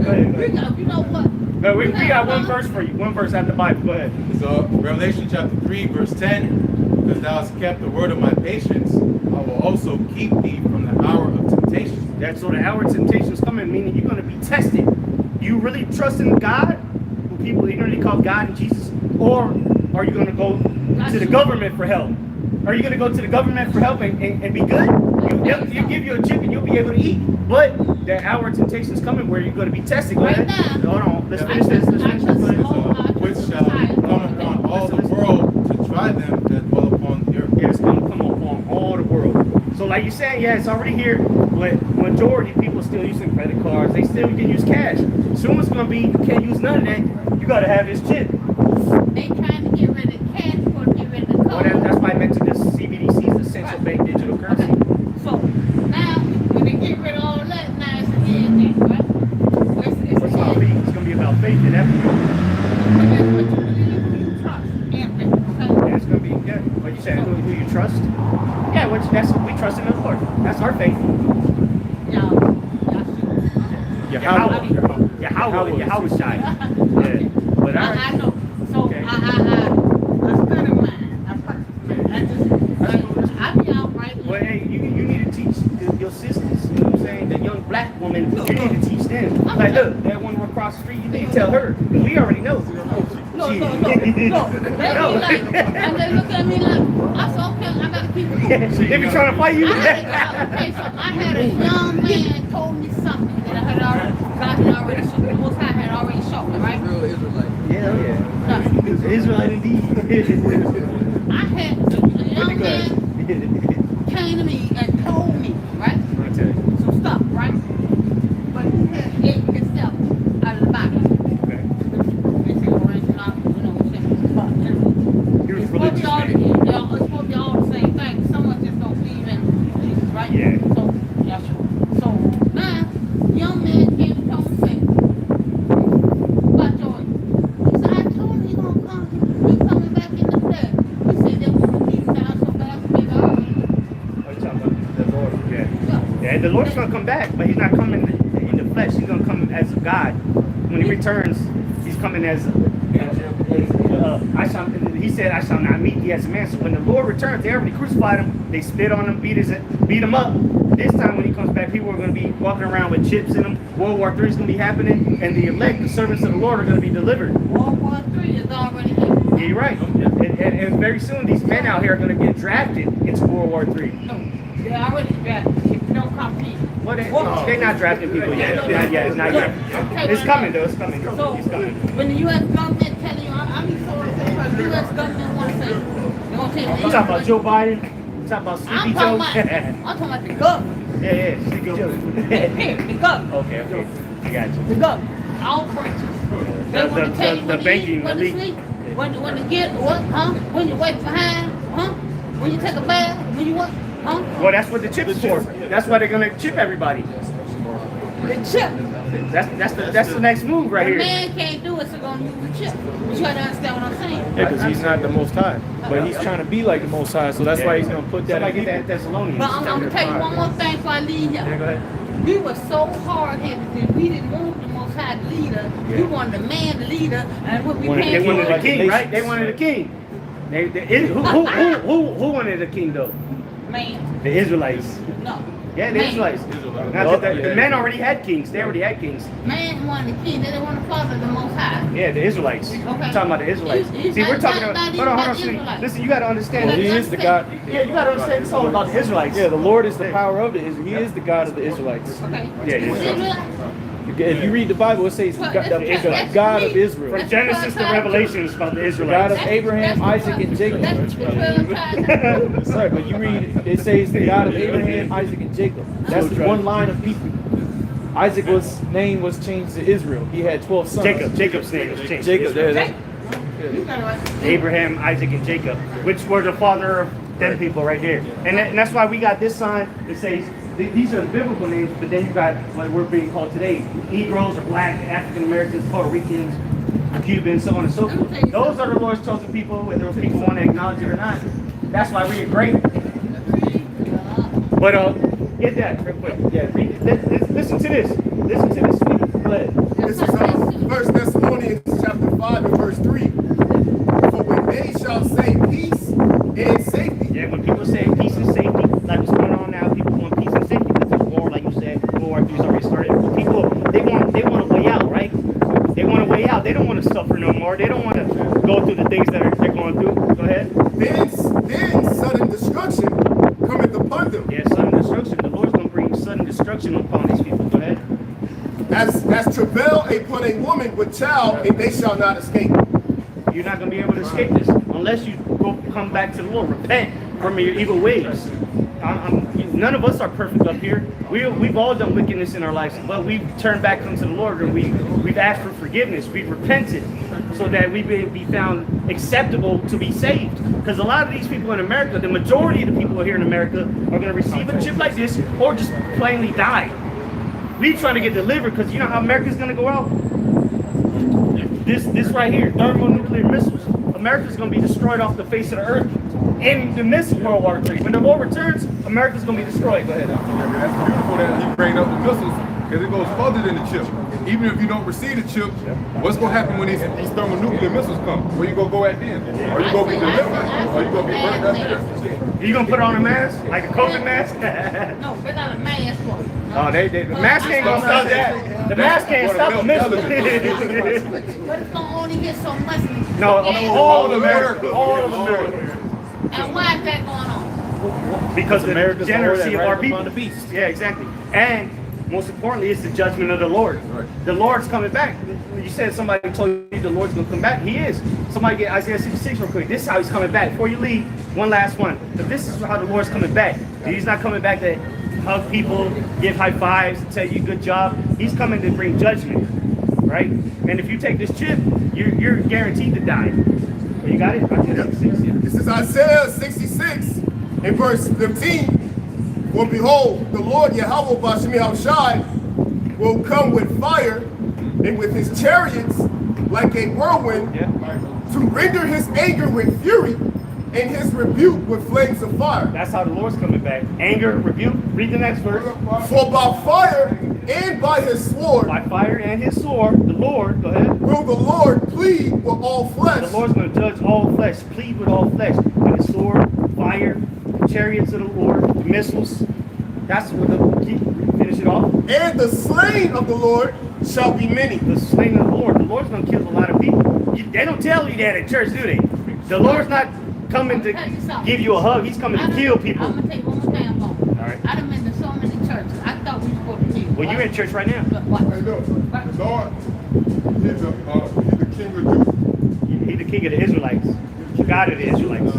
You know what? No, we got one verse for you. One verse out of the Bible. Go ahead. So Revelation chapter 3, verse 10, because thou hast kept the word of my patience, I will also keep thee from the hour of temptation. That's so the hour of temptation is coming, meaning you're going to be tested. You really trust in God, who people ignorantly call God and Jesus, or are you going to go to the government for help? Are you going to go to the government for help and be good? You give you a chip and you'll be able to eat. But the hour of temptation is coming where you're going to be tested. Go ahead. Hold on. Let's finish this. Let's finish this. Go ahead. Which shall come upon all the world to try them that dwell upon the earth. Yeah, it's going to come upon all the world. So like you said, yeah, it's already here, but majority of people still using credit cards. They still can use cash. Soon it's going to be, you can't use none of that. You got to have this chip. They trying to get rid of cash before they get rid of the Well, code. that's why I mentioned this CBDC, the central bank digital currency. So now, when they get rid of all that, now it's a head thing, right? It's It's a about head. faith. It's going to be about faith in that. That's what you really trust. And Yeah, it's going to be, yeah. What you saying? Who you trust? Yeah, that's we trust in the Lord. That's our faith. Yahweh Shai. Yeah. But I know. So Okay. I spend a mind. I be out right. Well, hey, you need to teach your sisters, you know what I'm saying? The young black woman, you need to teach them. Like, look, that one across the street, you need to tell her. We already know. No. They be like, and they look at me like, I said, okay, I gotta keep it. They be trying to fight you. Okay, so I had a young man told me something that I had already, God had already shown me. The Most High had already shown me, right? Real Israelite. Yeah. Israelite indeed. I had a young man came to me and told me, right? Some stuff, right? But he had ate himself out of the Bible. Okay. It's supposed to be all the same thing. Someone just don't believe in Jesus, right? Yeah. So, yeah, sure. So now, young man came and told me, about Jordan. He said, I told him he gonna come. He coming back in the flesh. He said, they want to keep down so fast. He said, all Yeah, the Lord is going to come back, but he's not coming in the flesh. He's going to come as God. When he returns, he's coming as he said, I shall not meet thee as a man. So when the Lord returns, they already crucified him. They spit on him, beat him up. This time when he comes back, people are going to be walking around with chips in them. World War III is going to be happening, and the elect, the servants of the Lord, are going to be delivered. World War III is already here. Yeah, you're right. And very soon, these men out here are going to get drafted into World War III. No, they already drafted. If you don't compete. Well, they're not drafting people yet. Not yet. It's not yet. It's coming, though. It's coming. So, It's coming. when the U.S. government tell you, I mean, so the U.S. government want to say, they want to tell you. You talking about Joe Biden? You talking about Sleepy Joe? I'm talking about the government. Yeah, Sleepy Joe. The government. Okay. I got you. The government. All branches. They want to tell you the banking when elite. you sleep, when you get what, huh? When you wait behind, huh? When you take a bath, when you what, huh? Well, that's what the chip is for. That's why they're gonna chip everybody. The chip. That's the next move right The here. man can't do it, so gonna use the chip. But you gotta understand what I'm saying. Yeah, because he's not the Most High, but he's trying to be like the Most High, so that's why he's gonna put that. Somebody in get people. that Thessalonians. But I'm gonna tell you one more thing before I leave Yeah, you. go ahead. We were so hard-headed that we didn't want the Most High leader. We wanted the man, the leader, and what we They paid wanted for. a king, right? They wanted a king. Who wanted a king though? Man, The Israelites. no. Yeah, the Man. Israelites. Not that the men already had kings. They already had kings. Man wanted the king. They didn't want to follow the Most High. Yeah, the Israelites. Okay. We're talking about the Israelites. He's See, we're not- talking not about. even Hold on, about sweetie. Israelites. Listen, you got to understand. Well, he is the God. Yeah, you got to understand. It's all about the Israelites. Yeah, the Lord is the power of the Israel. He is the God of the Israelites. Okay. Yeah, Israelites? If you read the Bible, it says Well, the that's God me. of Israel. From Genesis to Revelation, it's about the God Israelites. of Abraham, Isaac, and Jacob. That's the 12 tribes. Sorry, but you read it says the God of Abraham, Isaac, and Jacob. That's the one line of people. Isaac name was changed to Israel. He had 12 sons. Jacob's name was changed. Jacob, there. Okay. You got it right. Abraham, Isaac, and Jacob, which were the father of them people right there. And that's why we got this sign that says these are the biblical names, but then you got what we're being called today: Negroes or Black, African Americans, Puerto Ricans, Cubans, so on and so forth. Those are the Lord's chosen people, whether people want to acknowledge it or not. That's why we're great. But get that real quick. Yeah, listen to this. Listen to this. Sweetie. Go ahead. This is 1 Thessalonians chapter 5 and verse 3. For when they shall say peace and safety. Yeah, when people say peace and safety, like what's going on now, people want peace and safety because there's war, like you said, World War III's already started. People, they want a way out, right? They want a way out. They don't want to suffer no more. They don't want to go through the things that they're going through. Go ahead. Then sudden destruction cometh upon them. Yeah, sudden destruction. The Lord's going to bring sudden destruction upon these people. Go ahead. As travail upon a woman with child, and they shall not escape. You're not going to be able to escape this unless you come back to the Lord. Repent from your evil ways. None of us are perfect up here. We've all done wickedness in our lives, but we've turned back unto the Lord and we've asked for forgiveness. We've repented so that we may be found acceptable to be saved. Because a lot of these people in America, the majority of the people here in America, are going to receive a chip like this or just plainly die. We trying to get delivered because you know how America's going to go out? This right here, thermonuclear missiles. America's going to be destroyed off the face of the earth in the midst of World War III. When the Lord returns, America's going to be destroyed. Go ahead. That's beautiful that he bring up the missiles because it goes further than the chip. Even if you don't receive the chip, what's going to happen when these thermonuclear missiles come? Where you going to go at then? Are you going to be delivered? Or you going to be burned up there? You going to put on a mask? Like a COVID mask? No, they're not a mask for. Oh, the mask ain't going to stop that. The mask can't stop a missile. But it's going to only get so much. No, all of America. America. All of America. And why is that going on? Because of America's the generosity the of Lord our that people. rideth upon the beast. Yeah, exactly. And most importantly, it's the judgment of the Lord. Right. The Lord's coming back. You said somebody told you the Lord's going to come back. He is. Somebody get Isaiah 66 real quick. This is how he's coming back. Before you leave, one last one. But this is how the Lord's coming back. He's not coming back to hug people, give high fives, tell you good job. He's coming to bring judgment, right? And if you take this chip, you're guaranteed to die. You got it? Isaiah 66, yeah. This is Isaiah 66 in verse 15. For behold, the Lord Yahweh Bashmi Shai will come with fire and with his chariots like a whirlwind to render his anger with fury and his rebuke with flames of fire. That's how the Lord's coming back. Anger, rebuke. Read the next verse. For by fire and by his sword By fire and his sword, the Lord, go ahead. will the Lord plead with all flesh. The Lord's going to judge all flesh, plead with all flesh. With his sword, fire, the chariots of the Lord, the missiles. That's what finish it off. And the slain of the Lord shall be many. The slain of the Lord. The Lord's going to kill a lot of people. They don't tell you that at church, do they? The Lord's not coming to give you a hug. He's coming to kill people. I'm going to tell you one more thing about. All right. I done been to so many churches. I thought we were supposed to kill. Well, you're in church right now. What? Hey, look, the Lord, he's the king of Judah. He's the king of the Israelites. The God of the Israelites.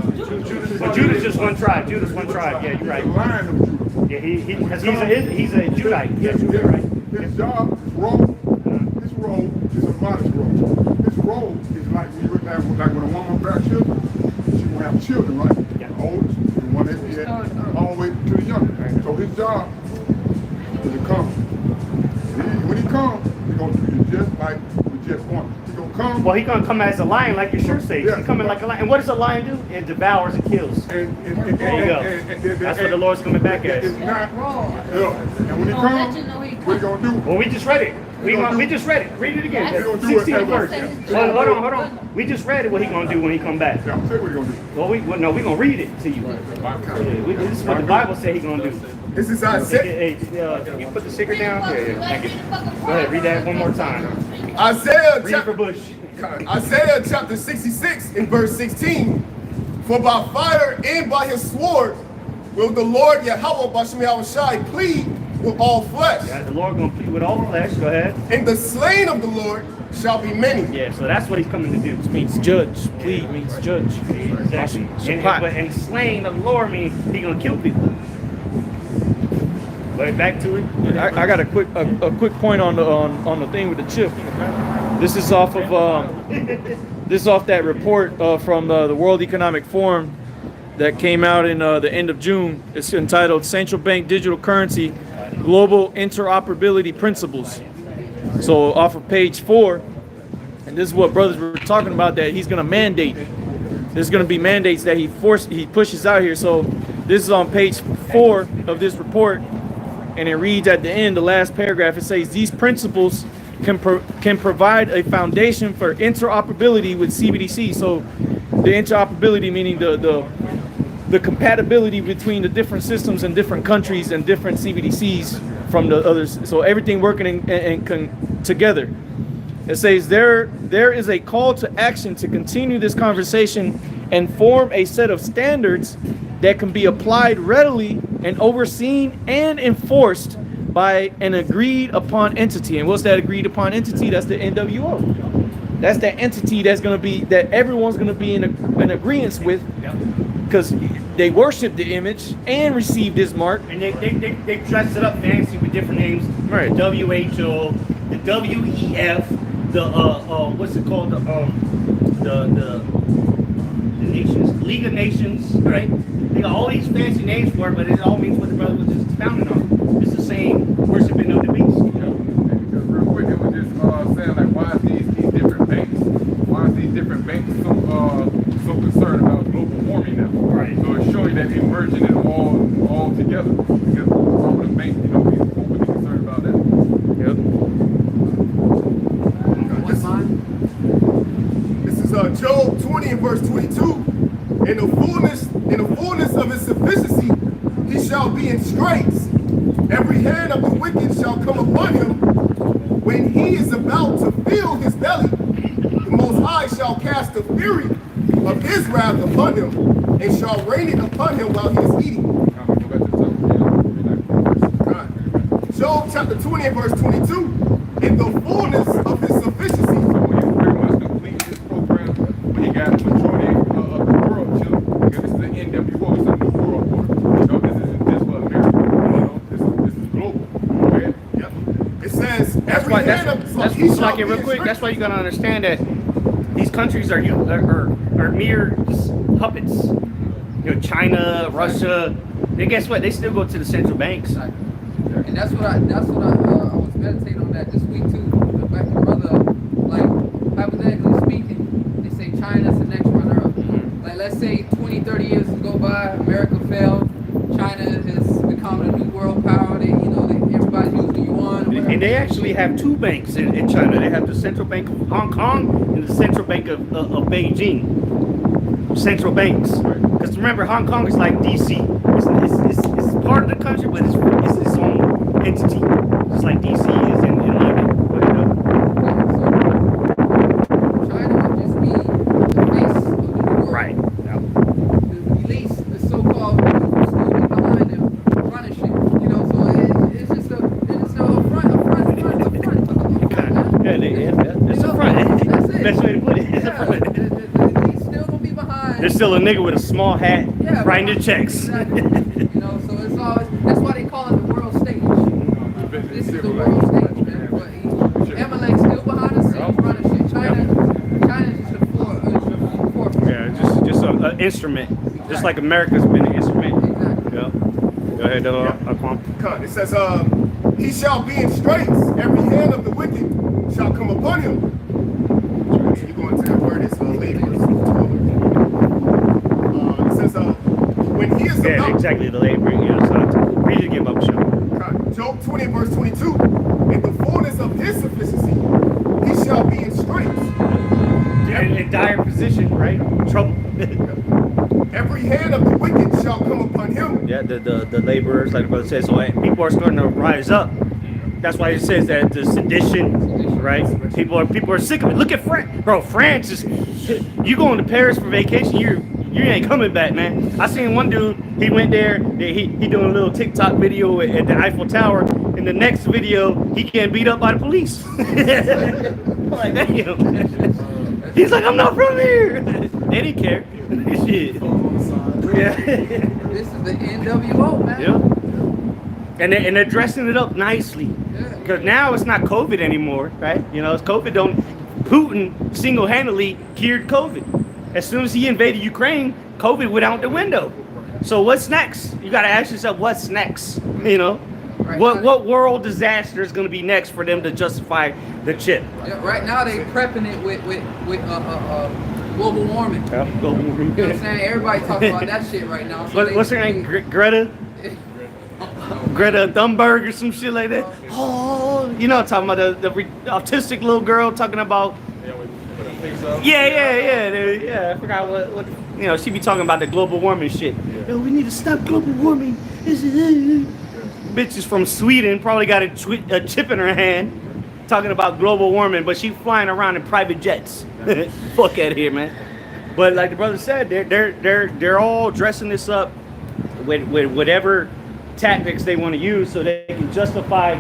But Judah's just one tribe. Judah's one tribe. Yeah, you're right. The lion of Judah. Yeah, because he's a Judite. He's a Judah, right? His job, his role is a modest role. His role is like when you have, like when a woman bears children, she will have children, right? Yeah. The oldest, the one that he had, all the way to the youngest. So his job is to come. When he comes, he's going to be just like we just want. He's going to come. Well, he's going to come as a lion, like your shirt says. Yeah. He's coming like a lion. And what does a lion do? It devours and kills. There you go. That's what the Lord's coming back as. It's not. Look, and when he Gonna let comes, you know he what he going to do? Well, we just read it. We just read it. Read it again. He's gonna do it 16th verse. every- Hold on. We just read it. What he gonna do when he come back? Yeah, I'll tell you what he's going to do. Well, no, we gonna read it to you. This is what the Bible said he gonna do. This is Isaiah, Can you put the sticker down? Yeah. Thank you. Go ahead. Read that one more time. Isaiah, Read it for Bush. Isaiah chapter 66 in verse 16. For by fire and by his sword will the Lord Yahweh Bashem Yahushai plead with all flesh. Yeah, the Lord gonna plead with all flesh. Go ahead. And the slain of the Lord shall be many. Yeah. So that's what he's coming to do. This means judge. Plead means judge. Exactly. Shabbat. And slain of the Lord means he gonna kill people. But back to it. I got a quick point on the thing with the chip. This is off of that report from the World Economic Forum that came out in the end of June. It's entitled "Central Bank Digital Currency Global Interoperability Principles." So off of page 4, and this is what brothers were talking about, that he's going to mandate. There's going to be mandates that he pushes out here. So this is on page 4 of this report, and it reads at the end, the last paragraph. It says these principles can provide a foundation for interoperability with CBDC. So the interoperability meaning the compatibility between the different systems in different countries and different CBDCs from the others. So everything working together. It says there is a call to action to continue this conversation and form a set of standards that can be applied readily and overseen and enforced by an agreed upon entity. And what's that agreed upon entity? That's the NWO. That's that entity that's going to be, that everyone's going to be in agreement with, because they worship the image and receive this mark. And they dress it up fancy with different names. Right. The WHO, the WEF, the what's it called? The nations, League of Nations, right? They got all these fancy names for it, but it all means what the brother was just founded on. It's the same worshiping of the beast. Because real quick, it was just saying like, why is these different banks? Why is these different banks so concerned about global warming now? Right. So it's showing that they're merging it all together. Because all of the banks, you know, people overly concerned about that. Yep. This is Job 20 and verse 22. In the fullness of his sufficiency, he shall be in straits. Every hand of the wicked shall come upon him. When he is about to fill his belly, the Most High shall cast the fury of his wrath upon him, and shall rain it upon him while he is eating. Job chapter 20 and verse 22. In the fullness of his sufficiency. So when he pretty much completed this program, when he got the majority of the world children, because this is an NWO, it's a new world order. You know, this isn't just for America. You know, this is global. Okay? Yep. It says every Why, hand of that's he shall like it be real in quick. straits. That's why you gotta understand that these countries are mere puppets. You know, China, Russia. And guess what? They still go to the central banks. And that's what I was meditating on that this week too. Back to brother, like hypothetically speaking, they say China's the next runner up. like let's say 20, 30 years go by, America failed, China has become a new world power. They, everybody's using the yuan. Or whatever. And they actually have two banks in China. They have the Central Bank of Hong Kong and the Central Bank of Beijing. Central banks. Because remember, Hong Kong is like DC. It's part of the country, but it's its own entity. Just like DC is in London. But, China would just be the face of the world. right. The elites, the so-called people behind them, running shit. So it's just a front. Yeah, it's a front. That's it. Best way to put it. It's a front. The elites still gonna be behind. There's still a nigga with a small hat writing the checks. Exactly. So it's always, that's why they call it the world stage. This is the world stage, man. But Amalek's still behind the scenes running shit. China's just the forefront. Yeah, just an instrument. Exactly. Just like America's been an instrument. Exactly. Yeah. Go ahead, Aquam. It says, he shall be in straits. Every hand of the wicked shall come upon him. You go into that word, it's later. It says, when he is Yeah, about, exactly. The labor. Yeah, so read it again, Bubba Show. Job 20 verse 22, in the fullness of his sufficiency, he shall be in straits. In dire position, right? Trouble. Every hand of the wicked shall come upon him. Yeah, the laborers, like the brother said, so people are starting to rise up. That's why it says that the sedition, right? People are sick of it. Look at France, bro. France is. You going to Paris for vacation? You ain't coming back, man. I seen one dude. He went there. He doing a little TikTok video at the Eiffel Tower. In the next video, he getting beat up by the police. I'm like, damn. He's like, I'm not from here. They didn't care. Shit. Yeah. This is the NWO, man. Yeah. And they're dressing it up nicely. Because now it's not COVID anymore, right? It's COVID Putin single-handedly cured COVID. As soon as he invaded Ukraine, COVID went out the window. So what's next? You got to ask yourself, what's next? Right what world disaster is going to be next for them to justify the chip? Yeah, right now they prepping it with global warming. Yeah, global warming. You know what I'm saying? Everybody talking about that shit right now. So What's her name? Greta Thunberg or some shit like that. Oh, talking about the autistic little girl talking about. Yeah. I forgot what she be talking about the global warming shit. Yo, we need to stop global warming. Bitches from Sweden probably got a chip in her hand talking about global warming, but she flying around in private jets. Fuck out of here, man. But like the brother said, they're all dressing this up with whatever tactics they want to use so they can justify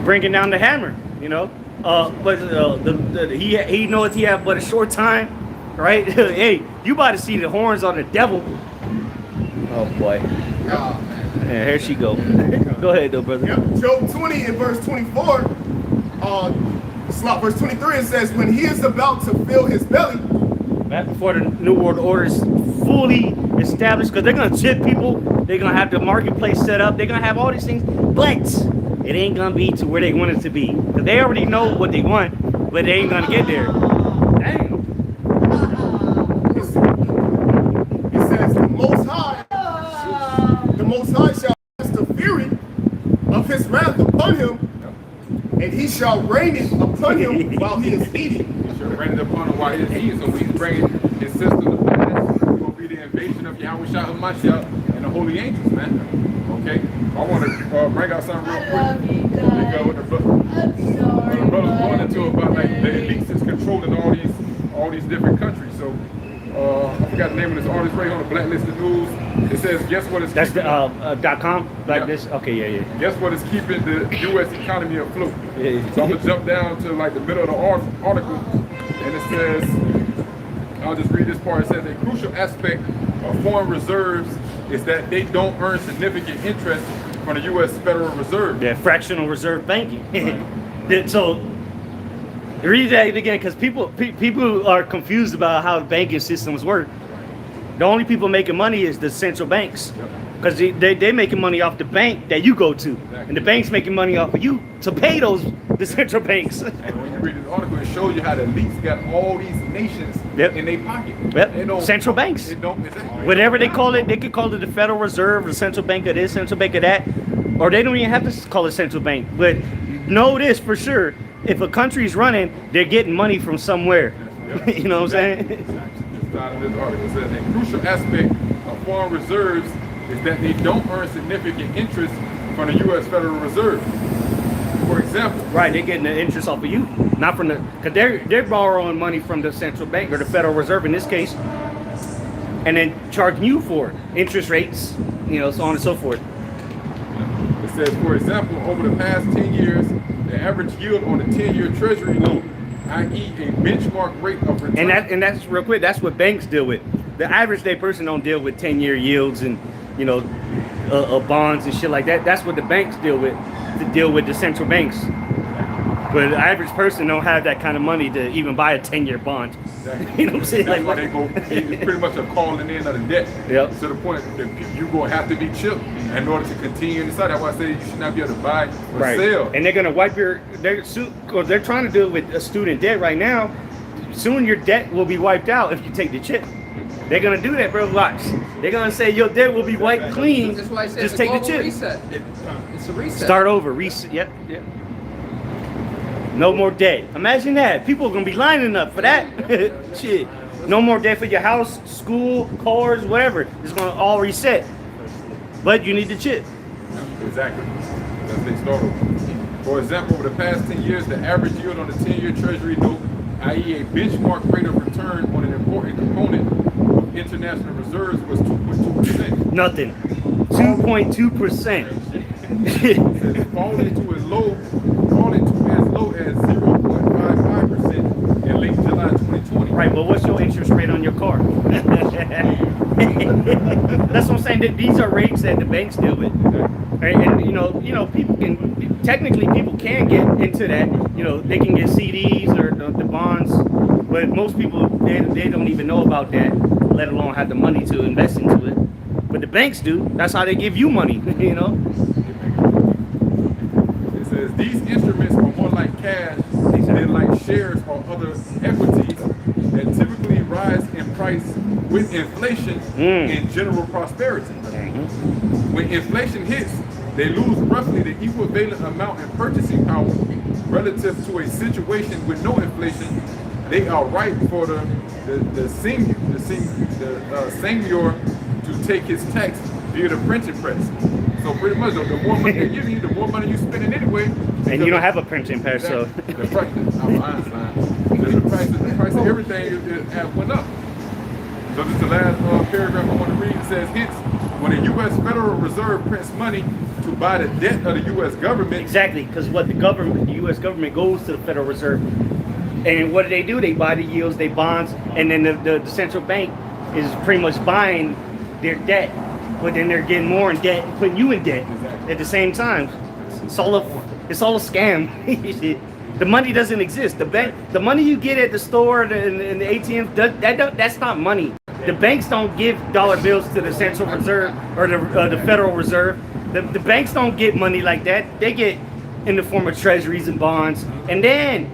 bringing down the hammer, but he knows he have but a short time, right? Hey, you about to see the horns on the devil. Oh boy. Oh, Yeah, here she go. Go ahead though, brother. Yep. Job 20 and verse 24, verse 23, it says, when he is about to fill his belly. Back before the New World Order is fully established, because they're going to chip people. They're going to have the marketplace set up. They're going to have all these things. But it ain't going to be to where they want it to be. Because they already know what they want, but they ain't going to get there. Dang. It says, the Most High shall cast the fury of his wrath upon him, and he shall rain it upon him while he is eating. He shall rain it upon him while he is eating. So he's bringing his system to pass. It will be the invasion of Yahweh Shah Hamashiach and the holy angels, man. Okay? I want to bring out something real quick. With the brother's going into about like the elites is controlling all these different countries. So I forgot the name of this artist right on the Blacklisted News. It says, guess what is That's keeping the .com? Like Yeah. this? Okay, yeah. Guess what is keeping the U.S. economy afloat? Yeah. So I'm gonna jump down to like the middle of the article, and it says, I'll just read this part. It says a crucial aspect of foreign reserves is that they don't earn significant interest from the U.S. Federal Reserve. Yeah, fractional reserve banking. So read that again, because people are confused about how the banking systems work. The only people making money is the central banks. Because they making money off the bank that you go to. And the bank's making money off of you to pay the central banks. And when you read this article, it shows you how the elites got all these nations in their pocket. Central banks. Exactly. Whatever they call it, they could call it the Federal Reserve, the central bank of this, central bank of that. Or they don't even have to call it central bank. But know this for sure. If a country's running, they're getting money from somewhere. You know what I'm saying? This article says a crucial aspect of foreign reserves is that they don't earn significant interest from the U.S. Federal Reserve. For example, right, they're getting the interest off of you, not from the, because they're borrowing money from the central bank or the Federal Reserve in this case, and then charging you for it, interest rates, you know, so on and so forth. It says, for example, over the past 10 years, the average yield on the 10-year Treasury note, i.e., a benchmark rate of return. And that's real quick. That's what banks deal with. The average day person don't deal with 10-year yields and bonds and shit like that. That's what the banks deal with, to deal with the central banks. But the average person don't have that kind of money to even buy a 10-year bond. Exactly. You know what I'm saying? That's why they go, it's pretty much a calling in of the debt. Yep. To the point that you're going to have to be chipped in order to continue inside. That's why I say you should not be able to buy or sell. And they're going to wipe they're trying to deal with a student debt right now. Soon your debt will be wiped out if you take the chip. They're gonna do that, bro. Watch. They're gonna say your debt will be wiped clean. That's why I said just it's take a the global chip. reset. It's a reset. Start over. Reset. Yep. No more debt. Imagine that. People are gonna be lining up for that. Shit. No more debt for your house, school, cars, whatever. It's gonna all reset. But you need the chip. Exactly. That's they start over. For example, over the past 10 years, the average yield on the 10-year Treasury note, i.e. a benchmark rate of return on an important component of international reserves, was 2.2%. Nothing. 2.2%. Falling to as low as 0.55% in late July 2020. Right, well, what's your interest rate on your car? That's what I'm saying. That these are rates that the banks deal with. Right? And you know, people can get into that. You know, they can get CDs or the bonds, but most people they don't even know about that, let alone have the money to invest into it. But the banks do. That's how they give you money. You know. It says these instruments are more like cash than like shares or other equities that typically rise in price with inflation and general prosperity. When inflation hits, they lose roughly the equivalent amount in purchasing power relative to a situation with no inflation. They are ripe for the seigneur to take his tax via the printing press. So pretty much, the more money they give you, the more money you spending anyway. And you don't have a printing press, so the price, the price of everything has went up. So this is the last paragraph I want to read. It says, hence, when the U.S. Federal Reserve prints money to buy the debt of the U.S. government. Exactly, because what the U.S. government goes to the Federal Reserve. And what do? They buy the yields, they bonds, and then the central bank is pretty much buying their debt. But then they're getting more in debt and putting you in debt at the same time. It's all a scam. The money doesn't exist. The money you get at the store and the ATM, that's not money. The banks don't give dollar bills to the Central Reserve or the Federal Reserve. The banks don't get money like that. They get in the form of treasuries and bonds. And then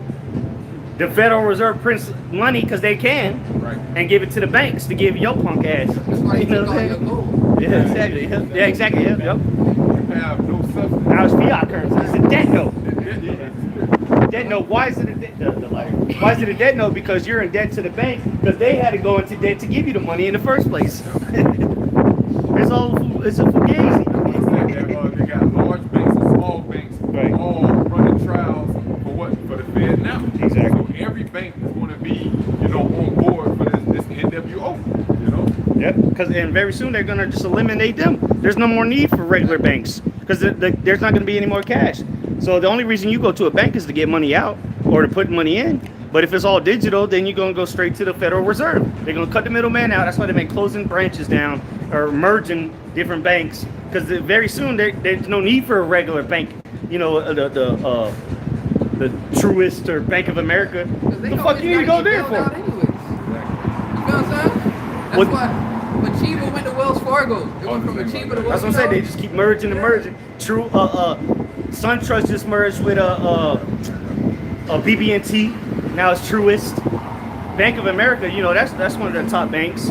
the Federal Reserve prints money because they can and give it to the banks to give your punk ass. That's why you took all your gold. Yeah, exactly. Yeah, exactly. Yep. You have no substance. Now it's fiat currency. It's a debt note. Debt note. Why is it a debt note? Why is it a debt note? Because you're in debt to the bank because they had to go into debt to give you the money in the first place. It's a fugazi. They got large banks and small banks all running trials for the Fed now. Exactly. So every bank is going to be, on board for this NWO. Yep. And very soon they're gonna just eliminate them. There's no more need for regular banks because there's not gonna be any more cash. So the only reason you go to a bank is to get money out or to put money in. But if it's all digital, then you're gonna go straight to the Federal Reserve. They're gonna cut the middleman out. That's why they've been closing branches down or merging different banks because very soon there's no need for a regular bank. The Truist or Bank of America. The fuck you need to go there for? You know what I'm saying? That's why. Wells Fargo. It went from a cheaper to That's what I'm saying. They just keep merging and merging. True. SunTrust just merged with BB&T. Now it's Truist. Bank of America. You know, that's one of the top banks.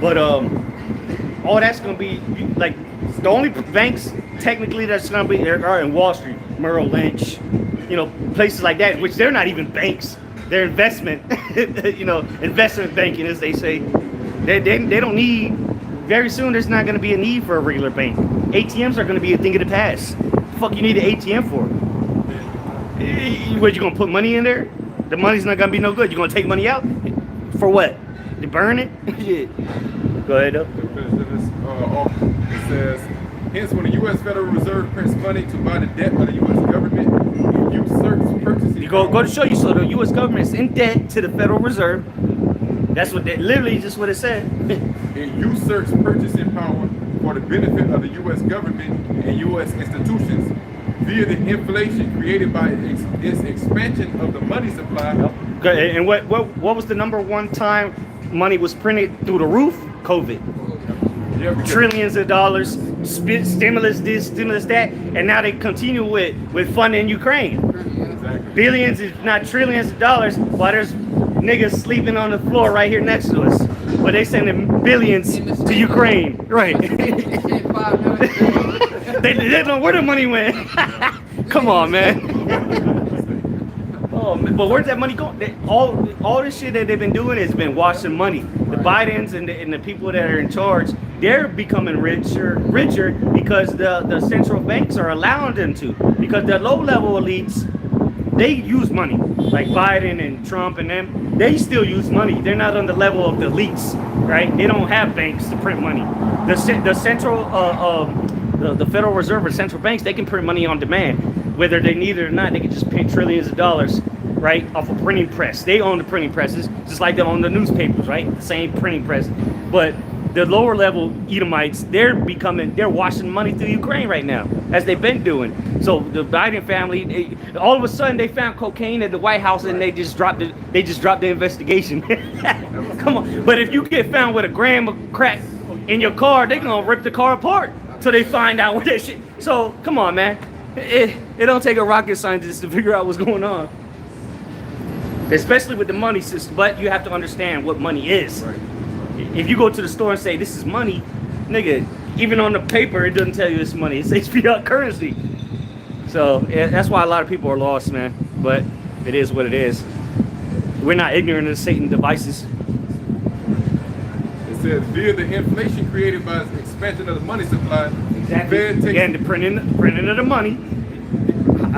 But all that's gonna be like the only banks technically that's gonna be are in Wall Street, Merrill Lynch, you know, places like that, which they're not even banks. They're investment, you know, investment banking, as they say. They don't need. Very soon, there's not gonna be a need for a regular bank. ATMs are gonna be a thing of the past. The fuck you need an ATM for? What, you gonna put money in there? The money's not gonna be no good. You gonna take money out for what? To burn it? Shit. Go ahead, though. It says, hence when the U.S. Federal Reserve prints money to buy the debt of the U.S. government, it usurps purchasing. You go to show you. So the U.S. government is in debt to the Federal Reserve. That's what literally just what it said. It usurps purchasing power for the benefit of the U.S. government and U.S. institutions via the inflation created by its expansion of the money supply. Okay, and what was the number one time money was printed through the roof? COVID. Yeah, Trillions of dollars, stimulus this, stimulus that, and now they continue with funding Ukraine. Exactly. Billions, if not trillions of dollars, while there's niggas sleeping on the floor right here next to us. But they sending billions to Ukraine. Right. They don't know where the money went. Come on, man. Oh, man. But where's that money going? All this shit that they've been doing has been washing money. The Bidens and the people that are in charge, they're becoming richer because the central banks are allowing them to. Because the low-level elites, they use money. Like Biden and Trump and them, they still use money. They're not on the level of the elites, right? They don't have banks to print money. The central, the Federal Reserve or central banks, they can print money on demand. Whether they need it or not, they can just print trillions of dollars, right, off a printing press. They own the printing presses, just like they own the newspapers, right? The same printing press. But the lower level Edomites, they're washing money through Ukraine right now, as they've been doing. So the Biden family, all of a sudden they found cocaine at the White House and they just dropped the investigation. Come on. But if you get found with a gram of crack in your car, they're gonna rip the car apart till they find out what that shit. So come on, man. It don't take a rocket scientist to figure out what's going on. Especially with the money system, but you have to understand what money is. Right. If you go to the store and say this is money, nigga, even on the paper it doesn't tell you it's money. It says fiat currency. So yeah, that's why a lot of people are lost, man. But it is what it is. We're not ignorant of Satan's devices. It says via the inflation created by the expansion of the money supply. Exactly. Again, the printing of the money.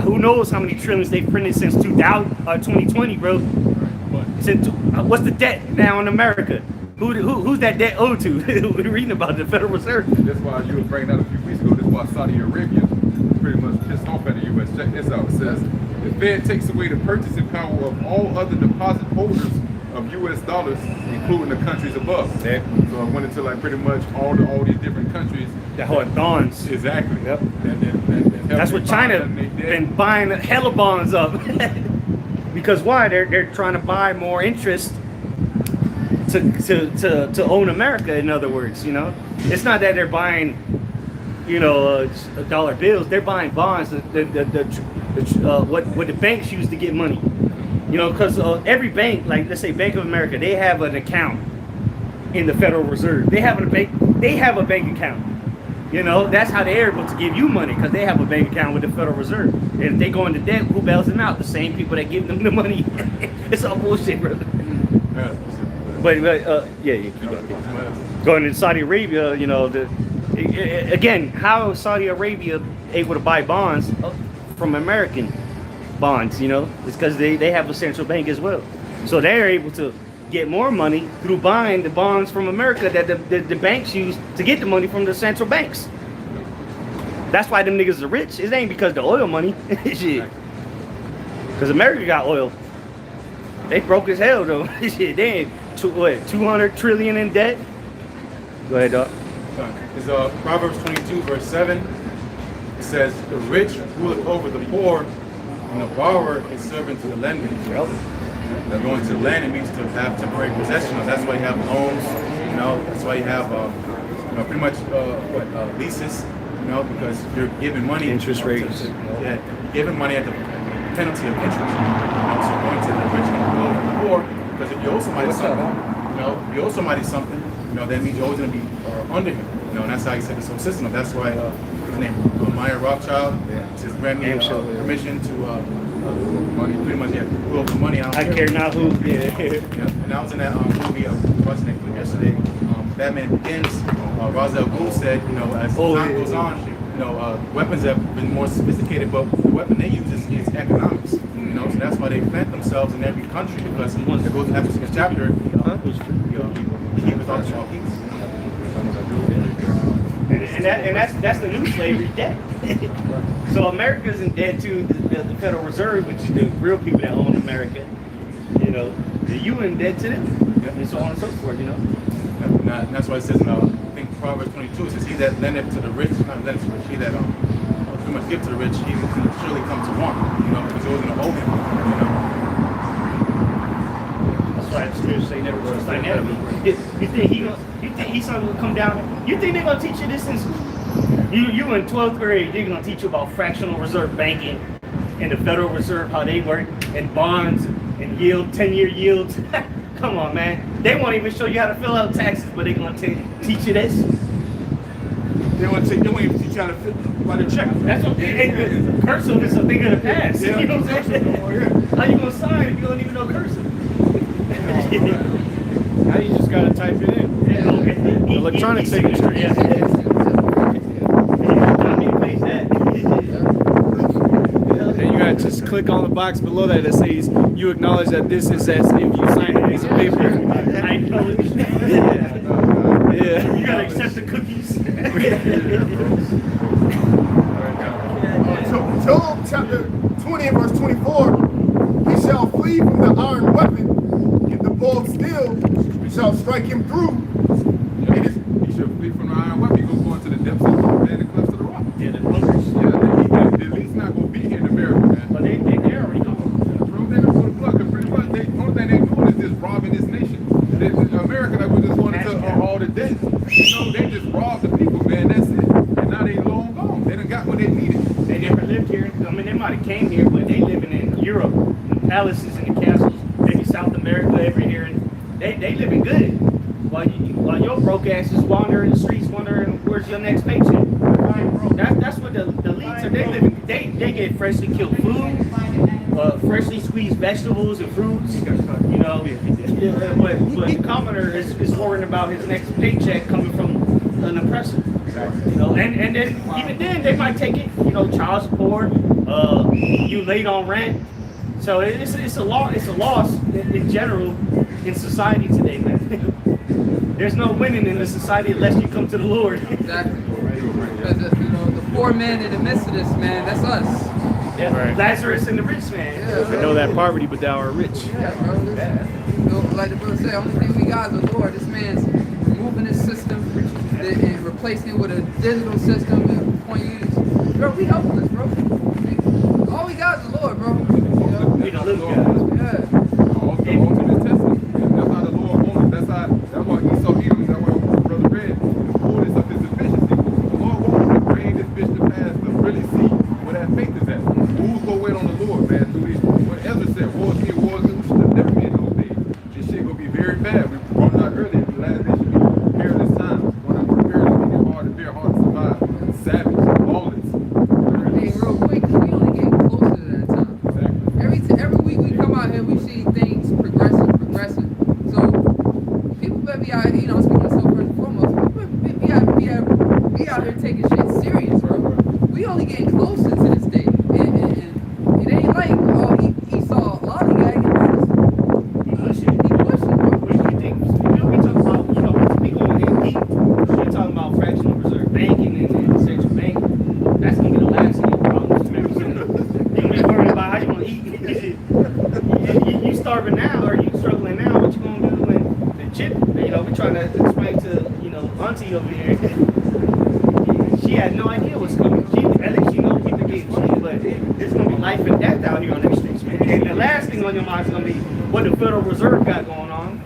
Who knows how many trillions they've printed since 2020, bro? What's the debt now in America? Who's that debt owed to? We're reading about the Federal Reserve. That's why you were bringing out a few weeks ago. That's why Saudi Arabia pretty much pissed off at the U.S. Check this out. It says the Fed takes away the purchasing power of all other deposit holders of U.S. dollars, including the countries above. Yeah. So I went into like pretty much all these different countries. The whole bonds. Exactly. Yep. That's what China been buying hella bonds up. Because why? They're trying to buy more interest to own America. In other words, you know, it's not that they're buying, you know, dollar bills. They're buying bonds. What the banks use to get money. You know, because every bank, like let's say Bank of America, they have an account in the Federal Reserve. They have a bank account. You know, that's how they're able to give you money, because they have a bank account with the Federal Reserve. And if they go into debt, who bails them out? The same people that give them the money. It's all bullshit, brother. But yeah, you keep going. Going to Saudi Arabia, you know, again, how is Saudi Arabia able to buy bonds from American bonds? You know, it's because they have a central bank as well. So they're able to get more money through buying the bonds from America that the banks use to get the money from the central banks. That's why them niggas are rich. It ain't because the oil money. Shit. Because America got oil. They broke as hell though. Shit, they ain't 200 trillion in debt. Go ahead, dog. It's Proverbs 22 verse 7. It says, the rich ruleth over the poor, and the borrower is servant to the lender. Yep. Going to lend, it means to have temporary possession. That's why you have loans, you know, that's why you have pretty much leases, because you're giving money. Interest rates. Yeah, giving money at the penalty of interest. So going to the rich and the poor, because if you owe somebody something, that means you're always going to be under him. And that's how he set this whole system. That's why his name Meyer Rothschild says grant me permission to pretty much pull up the money out. I care not who. Yeah. And I was in that movie watching it yesterday. Batman Begins. Ra's al Ghul said, as time goes on, weapons have been more sophisticated, but the weapon they use is economics. So that's why they plant themselves in every country, because it goes after this chapter. He was talking about peace. And that's the new slavery, debt. So America's in debt to the Federal Reserve, which is the real people that own America. You in debt to them, and so on and so forth. And that's why it says in I think Proverbs 22, it says, "He that lendeth to the rich, not lendeth to the rich, he that pretty much give to the rich, he will surely come to want." Because you're going to owe him. That's why the scriptures say never trust thine enemy. You think he's gonna come down? You think they're gonna teach you this in school? You in 12th grade, they're gonna teach you about fractional reserve banking and the Federal Reserve, how they work, and bonds and yield, 10-year yields. Come on, man. They won't even show you how to fill out taxes, but they're gonna teach you this. They won't even teach you how to fill out a check. That's what cursive is a thing of the past. Yeah. You know what I'm saying? How you gonna sign if you don't even know cursive? Now you just gotta type it in. Yeah, okay. Electronic signature. Yeah. And you gotta just click on the box below that says you acknowledge that this is as if you signed a piece of paper. I know it. Yeah. You gotta accept the cookies. Job chapter 20 and verse 24, he shall flee from the iron weapon, and the bold steel shall strike him through. He should flee from the iron weapon. He gonna go into the depths of the cliffs of the rock. Yeah, the bunkers. Yeah, the elite's not gonna be here in America, man. But they already gone. Bro, they're gonna go to blood, 'cause pretty much the only thing they're doing is just robbing this nation. America, that was just going to all the debt. They just robbed the people, man. That's it. And now they long gone. They done got what they needed. They never lived here. I mean, they might have came here, but they living in Europe, in the palaces and the castles, maybe South America, every here, and they living good. While your broke ass is wandering the streets, wondering where's your next paycheck. That's what the elites are. They living. They get freshly killed food, freshly squeezed vegetables and fruits. But the commoner is worrying about his next paycheck coming from an oppressor. And then even then they might take it. Child support. You late on rent. So it's a loss. It's a loss in general in society today, man. There's no winning in the society unless you come to the Lord. Exactly. Because the poor man in the midst of this, man, that's us. Yeah. Right. Lazarus and the rich man. Yeah, I know that poverty, but thou art rich. Yeah, bro. Like the brother said, only thing we got is the Lord. This man's removing this system and replacing it with a digital system and point you. Bro, we helpless, bro. All we got is the Lord, bro. We the little guys. Yeah. The ultimate testament. That's how the Lord wants it. That's why Esau Edom, that's why Brother Red, the fullness of his efficiency. The Lord wants to bring this bitch to pass to really see where that faith is at. Who's gonna wait on the Lord, man? What Ezra said, wars here, wars in never be in those days. This shit gonna be very bad. We brought it out earlier. The last day should be perilous time. When I'm prepared to be hard to bear, hard to survive. Savage, lawless. Hey, real quick, 'cause we only getting closer to that time. Exactly. Every week we come out here, we see things progressing. So people better be out here, speaking of myself first and foremost, people better be out here taking shit serious, bro. We only getting closer to this day. And it ain't like, he saw a lollygag and he pushing, bro. What do you think? We talk about, we going in deep. We're talking about fractional reserve banking and central banking. That's gonna be the last of your problems. You're gonna be worried about how you gonna eat. You starving now, or you struggling now? What you gonna do when the chip? We're trying to explain to Auntie over here. She had no idea what's coming. At least people getting shit, but it's gonna be life and death out here on the streets, man. And the last thing on your mind is gonna be what the Federal Reserve got going on.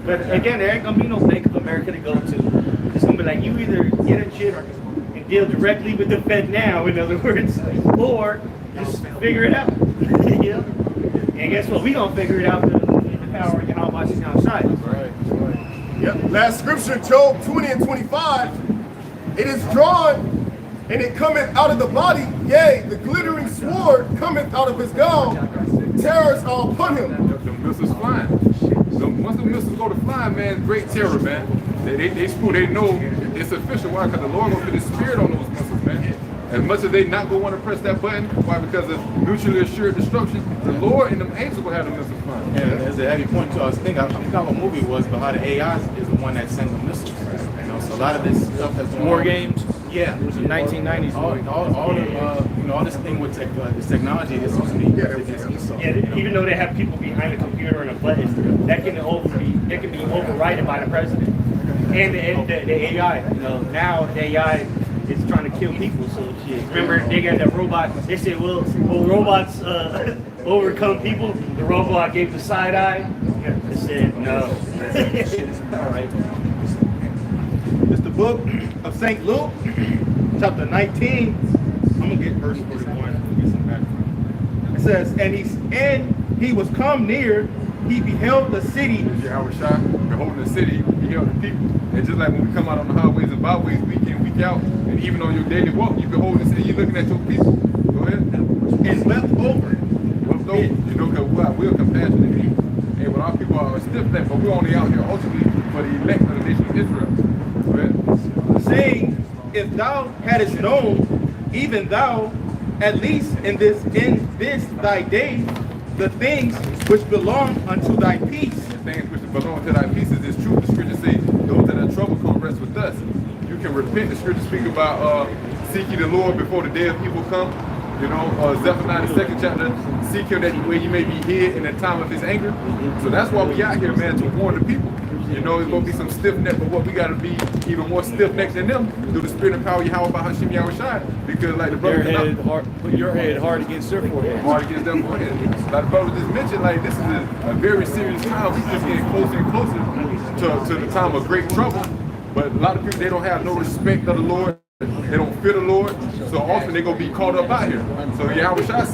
But again, there ain't gonna be no Bank of America to go to. It's gonna be like, you either get a chip and deal directly with the Fed now, in other words, or just figure it out. You know? And guess what? We gonna figure it out in the power of how much is outside. Right. Yep. Last scripture, Job 20 and 25. It is drawn and it cometh out of the body, yea, the glittering sword cometh out of his gown. Terrors are upon him. The missiles flying. Once the missiles go to flying, man, great terror, man. They know it's official. Why? Because the Lord will put his spirit on those missiles, man. As much as they not gonna want to press that button, why? Because of mutually assured destruction, the Lord and them angels will have the missiles flying. And as a heavy point to us, I forgot what movie it was, but how the AI is the one that sends the missiles. You know, so a lot of this stuff that's going War on- games. Yeah, It was a 1990s movie. all this thing with this technology is supposed to be against missiles. Yeah, even though they have people behind the computer and a button, that can be overridden by the president and the AI. You know, now the AI is trying to kill people. So shit. Remember, they got that robot. They said, "Will robots overcome people?" The robot gave the side eye. They said, "No." All right. It's the book of St. Luke, chapter 19. I'm gonna get verse 41. Get some background. It says, and he was come near, he beheld the city. Yahweh Shai, beholding the city, he held the people. And just like when we come out on the highways and byways week in, week out, and even on your daily walk, you behold the city, you're looking at your people. Go ahead. And wept over. Wept over. You know, because we're compassionate people. And when our people are stiff-necked, but we're only out here ultimately for the elect of the nation of Israel. Go ahead. Saying, if thou hadst known, even thou, at least in this thy day, the things which belong unto thy peace. The things which belong to thy peace is this truth. The scripture say, those that are trouble come rest with us. You can repent. The scripture speak about seek ye the Lord before the day of evil come. You know, Zephaniah the 2nd chapter, seek him that where you may be hid in the time of his anger. So that's why we out here, man, to warn the people. You know, it's going to be some stiff-necked, but what we got to be even more stiff-necked than them through the spirit and power of Yahweh by Hashem Yahweh Shai. Because like the brother Put your head hard against their forehead. hard against them forehead. Like the brother just mentioned, like this is a very serious time. We just getting closer and closer to the time of great trouble. But a lot of people, they don't have no respect of the Lord. They don't fear the Lord, so often they're going to be caught up out here. So Yahweh Shai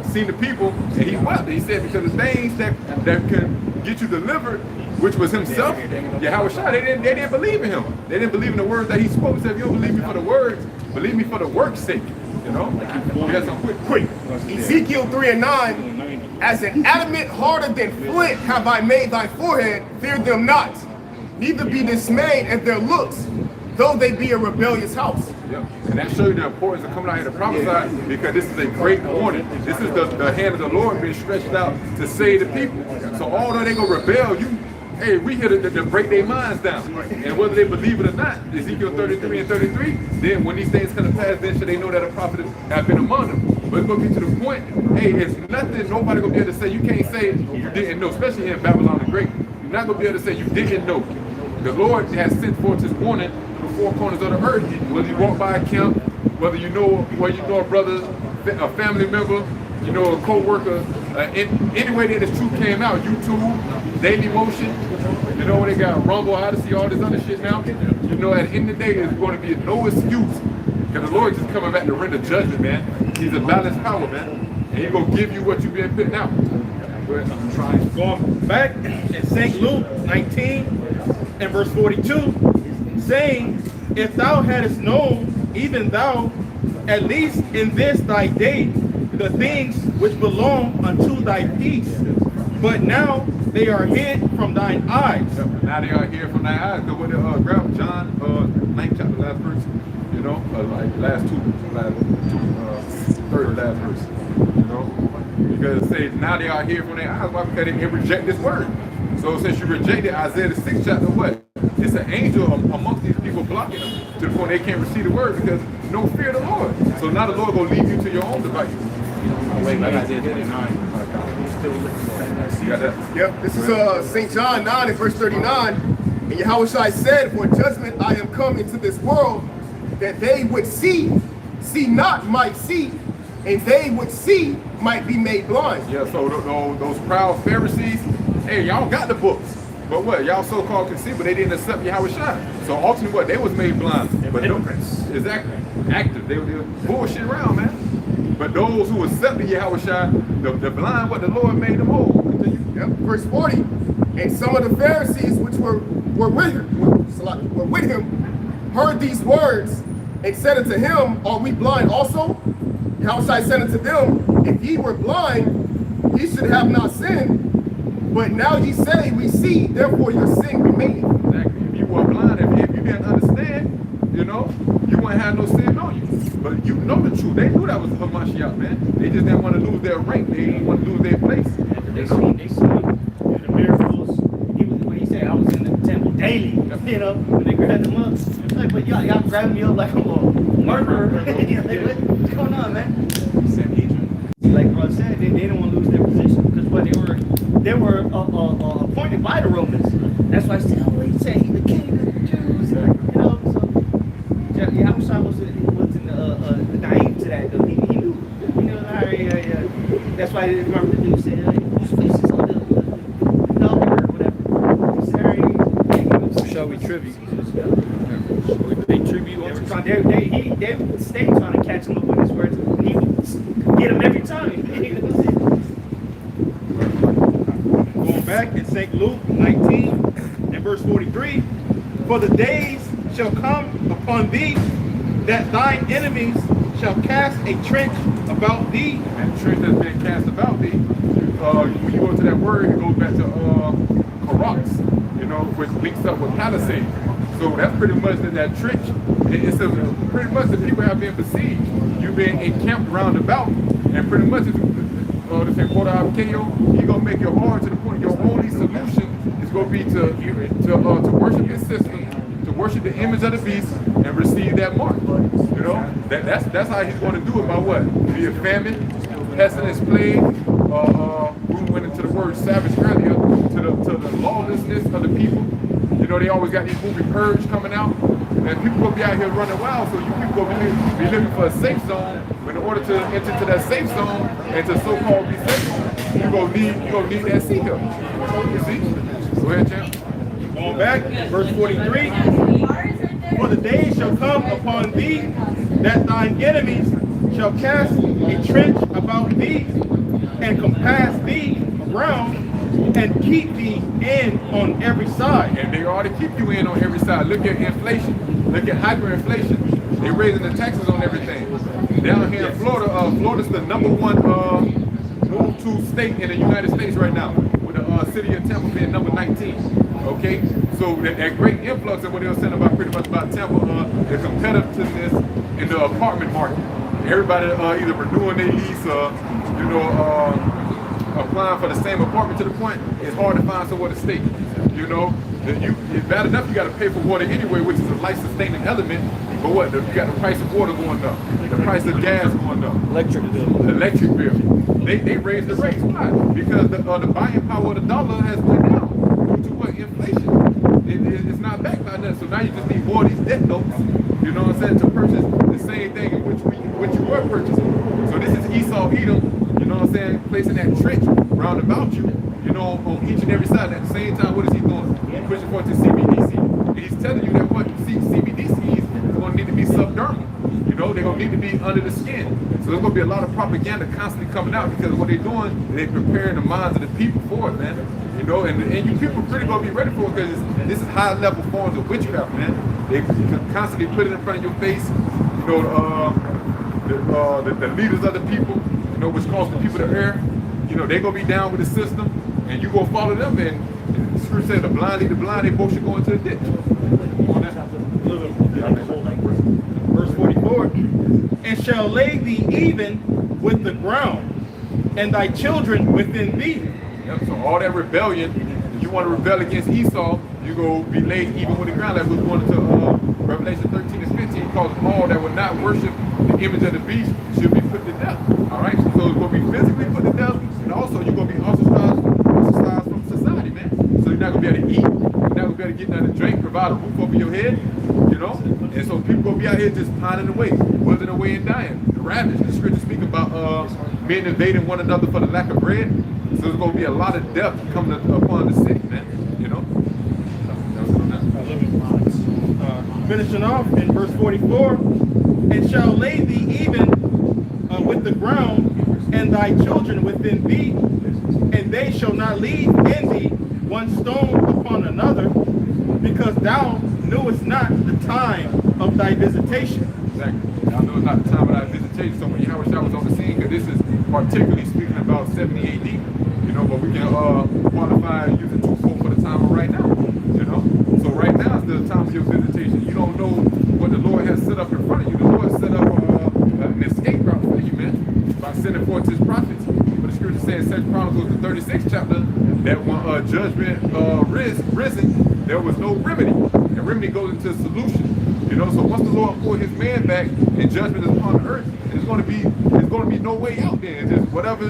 seen the people, and he wept. He said, because the things that can get you delivered, which was himself, Yahweh Shai, they didn't believe in him. They didn't believe in the words that he spoke. He said, if you don't believe me for the words, believe me for the work's sake. You know? We got some quick. Ezekiel 3 and 9. As an adamant harder than flint have I made thy forehead, fear them not. Neither be dismayed at their looks, though they be a rebellious house. Yep. And that shows you the importance of coming out here to prophesy, because this is a great warning. This is the hand of the Lord being stretched out to save the people. So although they gonna rebel, hey, we here to break their minds down. And whether they believe it or not, Ezekiel 33 and 33, then when these things come to pass, then should they know that a prophet have been among them. But it's gonna get to the point, hey, it's nothing, nobody gonna be able to say, you can't say you didn't know, especially here in Babylon the Great. You're not gonna be able to say you didn't know. The Lord has sent forth his warning to the four corners of the earth. Whether you walk by a camp, whether you know a brother, a family member, you know, a co-worker, any way that this truth came out, YouTube, Daily Motion, you know, they got Rumble, Odyssey, all this other shit now. You know, at the end of the day, there's going to be no excuse. Because the Lord just coming back to render judgment, man. He's a balanced power, man. And he's going to give you what you've been putting out. Going back in St. Luke 19 and verse 42, saying, if thou hadst known, even thou, at least in this thy day, the things which belong unto thy peace, but now they are hid from thine eyes. Now they are here from thy eyes. Because when they grab John 9th chapter, last verse, you know, like last third last verse, you know. Because it says, now they are here from their eyes. Why? Because they reject this word. So since you rejected Isaiah the 6th chapter, what? It's an angel amongst these people blocking them to the point they can't receive the word because no fear of the Lord. So now the Lord will leave you to your own devices. Wait, like Isaiah 29. You got that? Yep, this is St. John 9 and verse 39. And Yahweh Shai said, for judgment I am come into this world, that they would see not might see, and they would see might be made blind. Yeah, so those proud Pharisees, hey, y'all got the books, But what? Y'all so-called can see, but they didn't accept Yahweh Shai. So ultimately what? They was made blind. But hypocrites. Exactly. Active. They were bullshit around, man. But those who accepted Yahweh Shai, the blind, what the Lord made them whole. Continue. Yep. Verse 40. And some of the Pharisees which were with him heard these words and said unto him, Are we blind also? Yahushua said unto them, If ye were blind, ye should have not sinned. But now ye say, We see, therefore your sin remaineth. Exactly. If you were blind, if you didn't understand, you wouldn't have no sin on you. But you know the truth. They knew that was Hamashiach, man. They just didn't want to lose their rank. They didn't want to lose their place. They saw the miracles. He said, I was in the temple daily. When they grabbed him up. It's like, but y'all grabbing me up like I'm a murderer. Like, what's going on, man? Like bro said, they didn't want to lose their position because what they were appointed by the Romans. That's why he said he the king of the Jews. So Yahushua wasn't naive to that though. He knew. That's why remember the dude said whose face is on the dollar or whatever. Shall we tribute? Shall we pay tribute? They would stay trying to catch him up with his words. And he would get him every time. Going back in St. Luke 19 and verse 43, For the days shall come upon thee that thine enemies shall cast a trench about thee. And the trench that's been cast about thee, when you go to that word, it goes back to Karax, which links up with palisade. So that's pretty much that trench. It's pretty much the people have been besieged. You've been encamped round about, and pretty much it's they say Porta Abkeo, you're gonna make it hard to the point your only solution is gonna be to worship his system, to worship the image of the beast, and receive that mark. That's how he's gonna do it by what? Be a famine, pestilence, plague. We went into the word savage earlier to the lawlessness of the people. They always got these movie Purge coming out, and people will be out here running wild. So you people will be looking for a safe zone. But in order to enter into that safe zone and to so-called be safe, you're gonna need that seat here. You see? Go ahead, champ. Going back, verse 43, For the days shall come upon thee that thine enemies shall cast a trench about thee and compass thee around and keep thee in on every side. And they ought to keep you in on every side. Look at inflation. Look at hyperinflation. They're raising the taxes on everything. Down here in Florida, Florida's the #1 move to state in the United States right now, with the city of Tampa being number 19. Okay, so that great influx of what they were saying about pretty much about Tampa, the competitiveness in the apartment market. Everybody either renewing their lease or applying for the same apartment to the point it's hard to find somewhere to stay. It's bad enough you got to pay for water anyway, which is a life-sustaining element. But what? You got the price of water going up, the price of gas going up, Electric bill. They raised the rates. Why? Because the buying power of the dollar has went down due to what? Inflation. It's not backed by that. So now you just need more of these debt notes. You know what I'm saying? To purchase the same thing in which you were purchasing. So this is Esau Edom. You know what I'm saying? Placing that trench round about you. On each and every side. At the same time, what is he doing? He's pushing forward to CBDC. And he's telling you that what CBDCs is going to need to be subdermal. They're going to need to be under the skin. So there's going to be a lot of propaganda constantly coming out because what they're doing, they're preparing the minds of the people for it, man. And you people pretty going to be ready for it because this is high level forms of witchcraft, man. They constantly put it in front of your face. The leaders of the people, which cause the people to err. They're going to be down with the system, and you go follow them, and the scripture says the blind lead the blind, they both should go into the ditch. Verse 44, And shall lay thee even with the ground, and thy children within thee. Yep, so all that rebellion, if you want to rebel against Esau, you go be laid even with the ground. Like we're going into Revelation 13 and 15, because all that would not worship the image of the beast should be put to death. All right, so it's going to be physically put to death, and also you're going to be ostracized from society, man. So you're not going to be able to eat, you're not going to be able to get nothing to drink, provide a roof over your head, And so people going to be out here just pining away, withering away and dying. The ravage, the scripture speak about men invading one another for the lack of bread. So there's going to be a lot of death coming upon the city, man. Finishing off in verse 44, and shall lay thee even with the ground, and thy children within thee, and they shall not leave in thee one stone upon another, because thou knewest not the time of thy visitation. Exactly. I know it's not the time of thy visitation. So when Yahweh Shah was on the scene, because this is particularly speaking about 70 AD, you know, but we can qualify using 2-4 for the time of right now, you know. So right now is the time of your visitation. You don't know what the Lord has set up in front of you. The Lord set up an escape route for you, man, by sending forth his prophets. But the scripture says in 2 Chronicles, the 36th chapter, that when judgment risen, there was no remedy. And remedy goes into solution. You know, so once the Lord pulled his man back and judgment is upon the earth, it's going to be no way out there. It's just whatever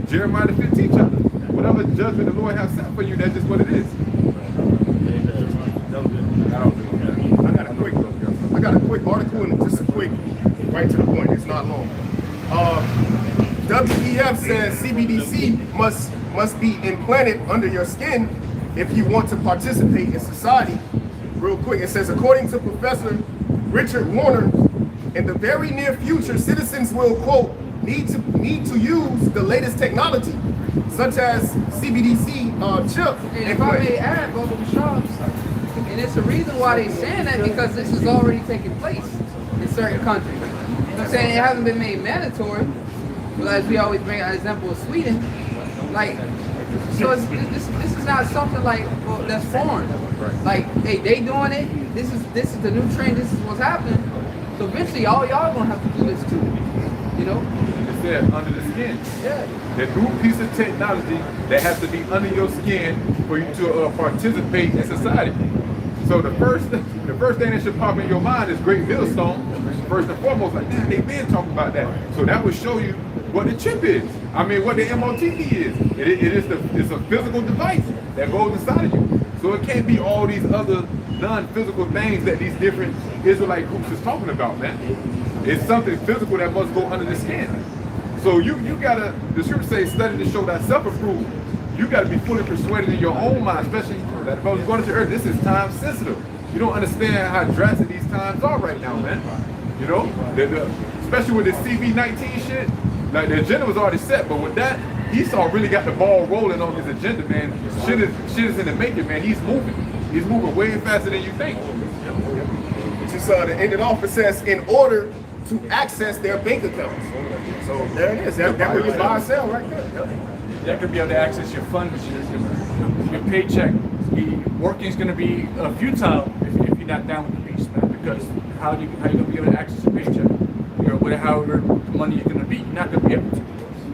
Jeremiah the 15th chapter, whatever judgment the Lord has set for you, that's just what it is. I got a quick article and just a quick, right to the point. It's not long. WEF says CBDC must be implanted under your skin if you want to participate in society. Real quick, it says, according to Professor Richard Warner, in the very near future, citizens will, quote, need to use the latest technology, such as CBDC chip. And if I may add, Brother Shops, and it's a reason why they're saying that, because this is already taking place in certain countries. You know what I'm saying? It hasn't been made mandatory, but as we always bring an example of Sweden, like, so this is not something like, well, that's foreign. Like, hey, they doing it. This is the new trend. This is what's happening. So eventually, all y'all gonna have to do this too. You know? It said under the skin. Yeah. The new piece of technology that has to be under your skin for you to participate in society. So the first thing that should pop in your mind is Great Millstone. First and foremost, like, man, they've been talking about that. So that would show you what the chip is. I mean, what the MOTP is. It's a physical device that goes inside of you. So it can't be all these other non-physical things that these different Israelite groups is talking about, man. It's something physical that must go under the skin. So you gotta, the scripture says, study to show thyself approved. You gotta be fully persuaded in your own mind, especially that if I was going to earth, this is time sensitive. You don't understand how drastic these times are right now, man. You know, especially with this CV-19 shit, like the agenda was already set, but with that, Esau really got the ball rolling on his agenda, man. Shit is in the making, man. He's moving way faster than you think. Just to end it off, it says, in order to access their bank accounts. So there it is. That's where you buy and sell right there. That could be able to access your funds, your paycheck. Working is going to be futile if you're not down with the beast, man. Because how you going to be able to access your paycheck? However money you're going to be, you're not going to be able to.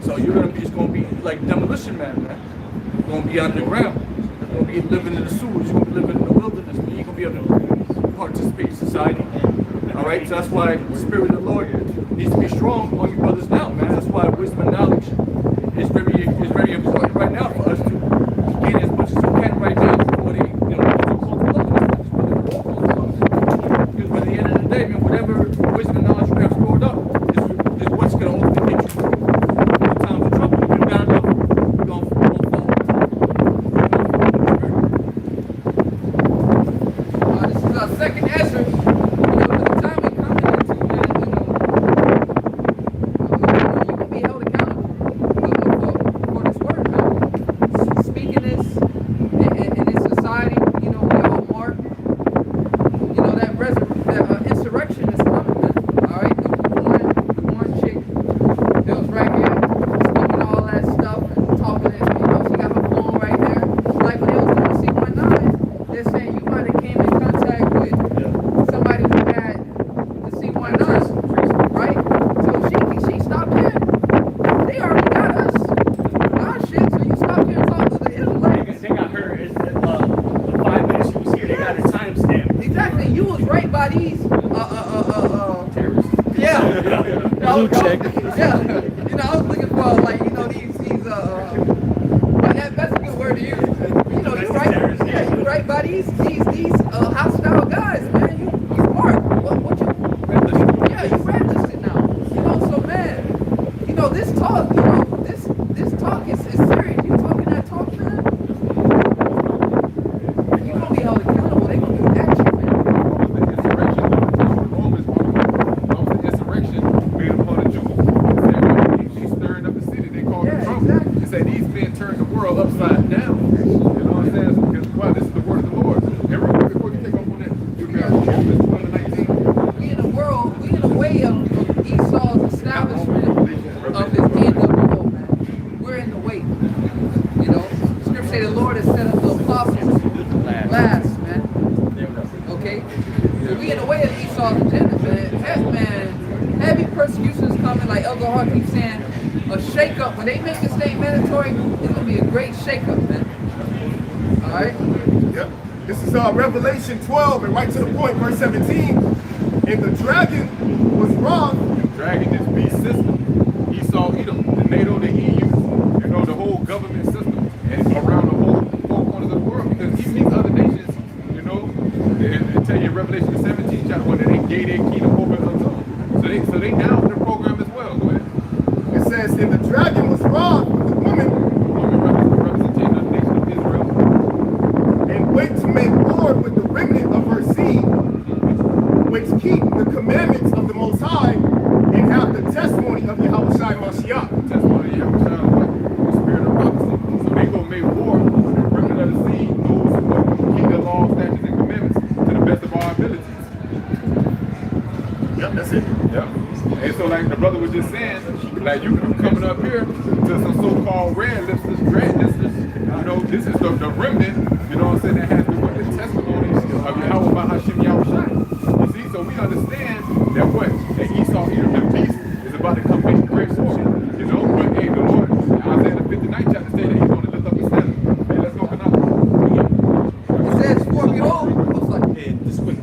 So you're going to be, it's going to be like demolition man, man. You're going to be underground. You're going to be living in the sewers. You're going to be living in the wilderness. Man. You're going to be able to participate in society. All right, so that's why the Spirit of the Lord needs to be strong on you brothers now, man. That's why wisdom and knowledge is very important right now for us to gain as much as we can right now before they, because by the end of the day, man, whatever wisdom and knowledge you have stored up is what's going to ultimately get you in times of trouble. If you've got enough, you're going to fall. This is our second answer. This talk is serious. You talking that talk, man? You're gonna be held accountable. They're gonna do action. Lord has set up the apostles last, man. Okay? So we in the way of Esau's agenda, man. Heavy persecution is coming, like Elder Hart keeps saying. A shake-up. When they make this thing mandatory, it's going to be a great shake-up, man. Alright? Yep. This is Revelation 12, and right to the point, verse 17. And the dragon was wroth. The dragon is beast system. Esau, Edom, the NATO, the EU, you know, the whole government system, and around the whole four corners of the world. Because even these other nations, you know, they tell you in Revelation 17, chapter 1, that they gave their kingdom over unto them. So they down with the program as well. Go ahead. It says, and the dragon was wroth with the woman, Representing the nation of Israel. and went to make war with the remnant of her seed, which keep the commandments of the Most High, and have the testimony of Yahweh Shai Mashiach. Testimony of Yahweh Shai, the spirit of prophecy. So they gonna make war with the remnant of the seed, those who keep the law, statutes, and commandments to the best of our abilities. Yep, that's it. Yeah. And so like the brother was just saying, like you coming up here to some so-called red listers, dread listers, you know, this is the remnant, you know what I'm saying, that has the testimonies of Yahweh by Hashem Yahweh Shai. You see, so we understand that what? That Esau, Edom, the beast, is about to come make great war. You know, but hey, the Lord, Isaiah the 59th chapter say that he's going to lift up his standard. Hey, let's go It says, for behold, looks like Yeah, just quick.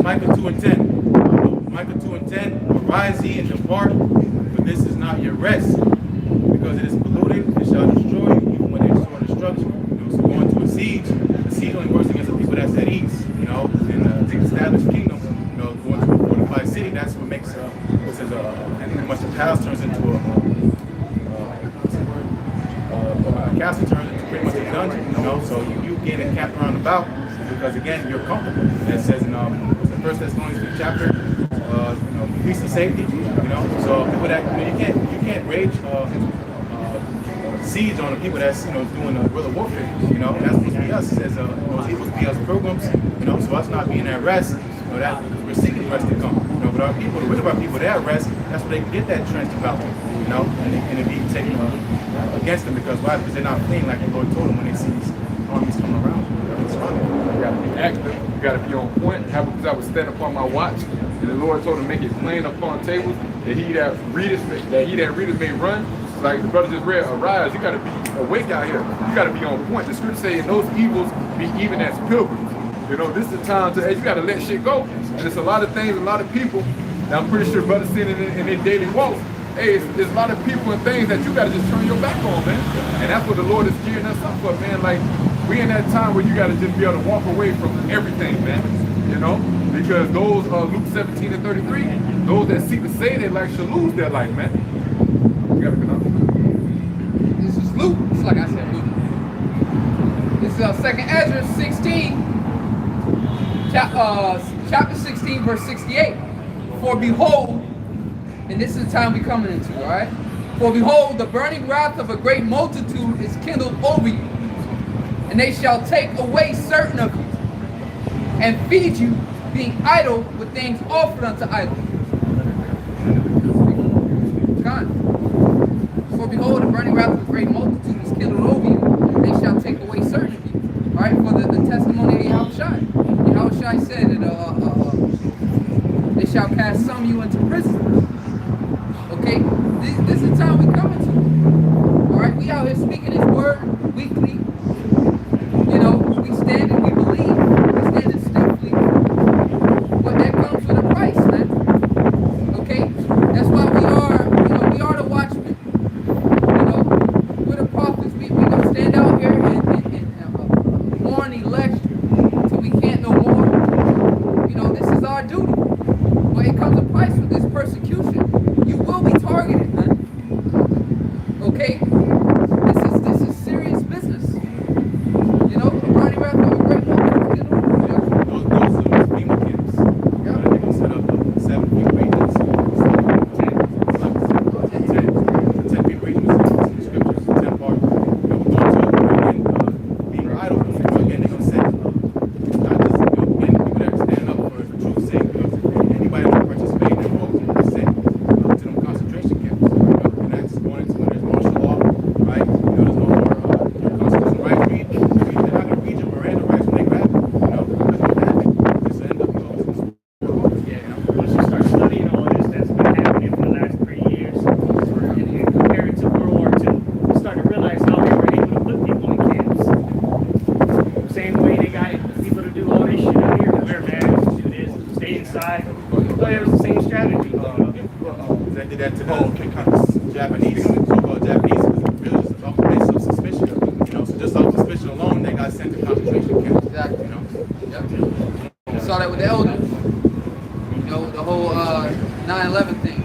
Micah 2 and 10. Micah 2 and 10. Arise ye and depart, for this is not your rest, because it is polluted. It shall destroy you, even when there's sore destruction. You know, so going to a siege. The siege only works against the people that's at ease. You know, and the established kingdom. You know, going to a fortified city. That's what makes and much the palace turns into a castle turns into pretty much a dungeon. You know, so you get it capped around about. Because again, you're comfortable. And it says in the 1 Thessalonians 5th chapter, you know, peace and safety. You know, so people that you can't rage siege on the people that's doing guerrilla warfare. You know, that's supposed to be us. It says those supposed to be us programs. You know, so us not being at rest. You know, that because we're seeking rest to come. You know, but our people, the rest of our people, they're at rest. That's where they can get that trench about. You know, and it be taken against them because why? Because they're not fleeing like the Lord told them when they see these armies coming around. You gotta be active, you gotta be on point. How because I would stand upon my watch, and the Lord told him to make it plain upon tables, that he that readeth may run. Like the brother just read, arise, you gotta be awake out here. You gotta be on point. The scripture says those evils be even as pilgrims. You know, this is the time to, you gotta let shit go. And it's a lot of things, a lot of people, and I'm pretty sure brothers seeing it in their daily walk. Hey, there's a lot of people and things that you gotta just turn your back on, man. And that's what the Lord is gearing us up for, man. Like, we in that time where you gotta just be able to walk away from everything, man. You know? Because those, Luke 17 and 33, those that seek to save their life shall lose their life, man. You gotta go on. this is Luke. It's like I said, Luke. This is 2nd Ezra 16, chapter 16, verse 68. For behold, and this is the time we're coming into, all right? For behold, the burning wrath of a great multitude is kindled over you, and they shall take away certain of you, and feed you, being idle with things offered unto idols. Gone. For behold, the burning wrath of a great multitude is kindled over you, and they shall take away certain of you. All right, for the testimony of Yahweh Shai. Yahweh Shai said that they shall cast some of you into prison. Okay, this is the time we coming to. All right, we out here speaking His word weekly. You know, we stand and we believe. We stand stiffly. But that comes with a price, man. to the Japanese, so-called Japanese villagers off the basis of suspicion. You know, so just off suspicion alone, they got sent to concentration camps. Exactly. You know. Yep. You saw that with the elders. You know, the whole 9/11 thing.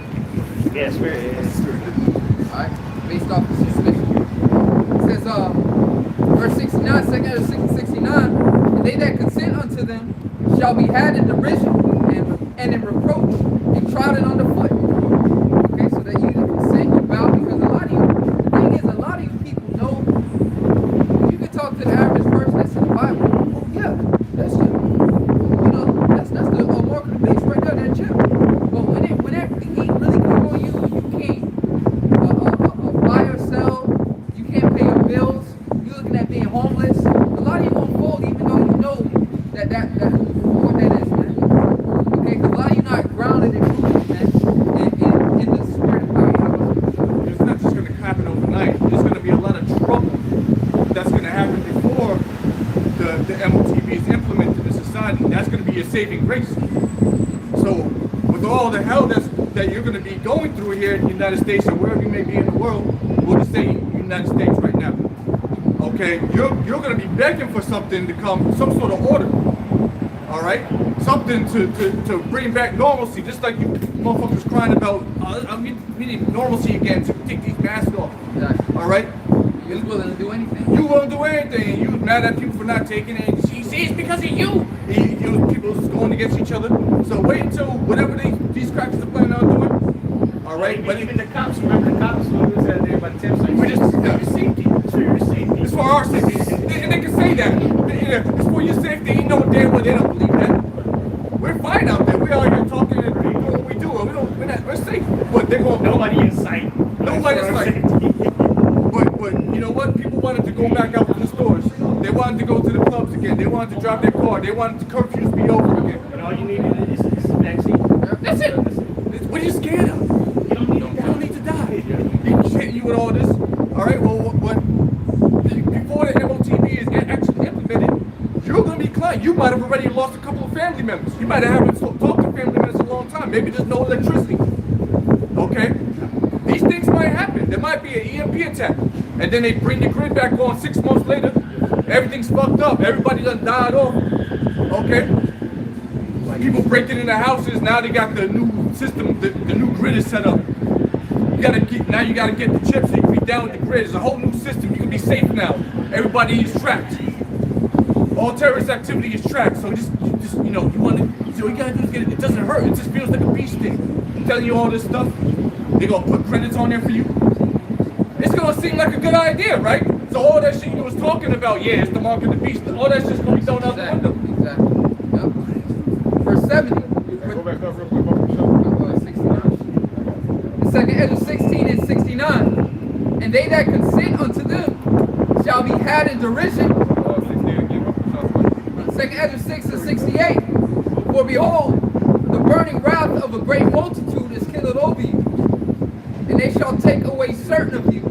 Yes, very. Alright? Based off of suspicion. It says, verse 69, second of 69, and they that consent unto them shall be had in derision and in reproach and trodden underfoot. Okay, so that you consent, you bow, because a lot of you, the thing is, a lot of you people know, you can talk to the average person that's in the Bible. Oh, yeah, that's it. You know, that's the mark of the beast right there, that chip. But when that heat really come on you, you can't buy or sell, you can't pay your bills, you're looking at being homeless. A lot of you won't fold even though you know that what that is, man. Okay, because a lot of you not grounded in truth, man, in the spirit of God. It's not just going to happen overnight. There's going to be a lot of trouble that's going to happen before the MOTB is implemented in society. That's going to be your saving grace. So with all the hell that you're going to be going through here in the United States or wherever you may be in the world, we'll just say United States right now. Okay, you're going to be begging for something to come, some sort of order. All right, something to bring back normalcy, just like you motherfuckers crying about. We need normalcy again to take these masks off. Exactly. All right, You're willing to do anything. you won't do anything. You mad at people for not taking it. See, it's because of you. People is going against each other. So wait until whatever these crackers are planning on doing. All right, but Even the cops, remember the cops who was out there by the tips, like, we just for your safety. It's for your safety. it's for our safety, and they can say that. It's for your safety. You know damn well they don't believe that. We're fine out there. We're out here talking and doing what we do. We're safe. But they're going. Nobody in sight. Nobody in sight. But you know what? People wanted to go back out to the stores. They wanted to go to the clubs again. They wanted to drive their car. They wanted the curfews be over again. But all you need is a vaccine. That's it. What are you scared of? You don't need to You don't need to die. You can't you with all this. All right. Well, before the MOTB is actually implemented, you're going to be client. You might have already lost a couple of family members. You might have haven't talked to family members in a long time. Maybe there's no electricity. Okay? These things might happen. There might be an EMP attack. And then they bring the grid back on 6 months later. Everything's fucked up. Everybody done died off. Okay? People breaking into houses. Now they got the new system. The new grid is set up. You gotta get the chips so you can be down with the grid. It's a whole new system. You can be safe now. Everybody is tracked. All terrorist activity is tracked. So just you know, so you gotta do is get it. It doesn't hurt. It just feels like a bee sting. I'm telling you all this stuff. They're gonna put credits on there for you. It's gonna seem like a good idea, right? So all that shit you was talking about, yeah, it's the mark of the beast. All that's just gonna be thrown out the window. Exactly. Yep. Verse 70. Go back up real quick. Bubba. 69. The second Ezra 16 and 69. And they that consent unto them shall be had in derision. 16 again. Bubba. Second Ezra 6 and 68. For behold, the burning wrath of a great multitude is kindled over you. And they shall take away certain of you,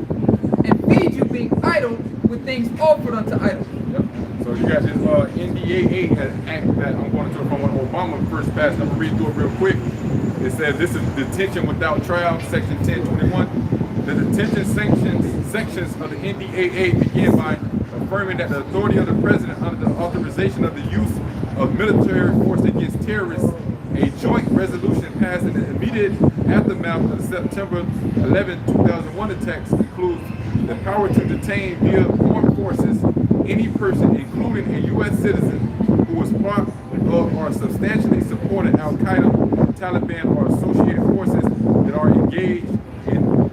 and feed you being idle with things offered unto idols. Yep. So you got this NDAA has an act that I'm going to from when Obama first passed. I'm going to read through it real quick. It says this is detention without trial, section 1021. The detention sections of the NDAA begin by affirming that the authority of the president under the authorization of the use of military force against terrorists. A joint resolution passed in the immediate aftermath of the September 11, 2001 attacks includes the power to detain via armed forces any person, including a U.S. citizen, who was part of or substantially supported Al-Qaeda, Taliban, or associated forces that are engaged in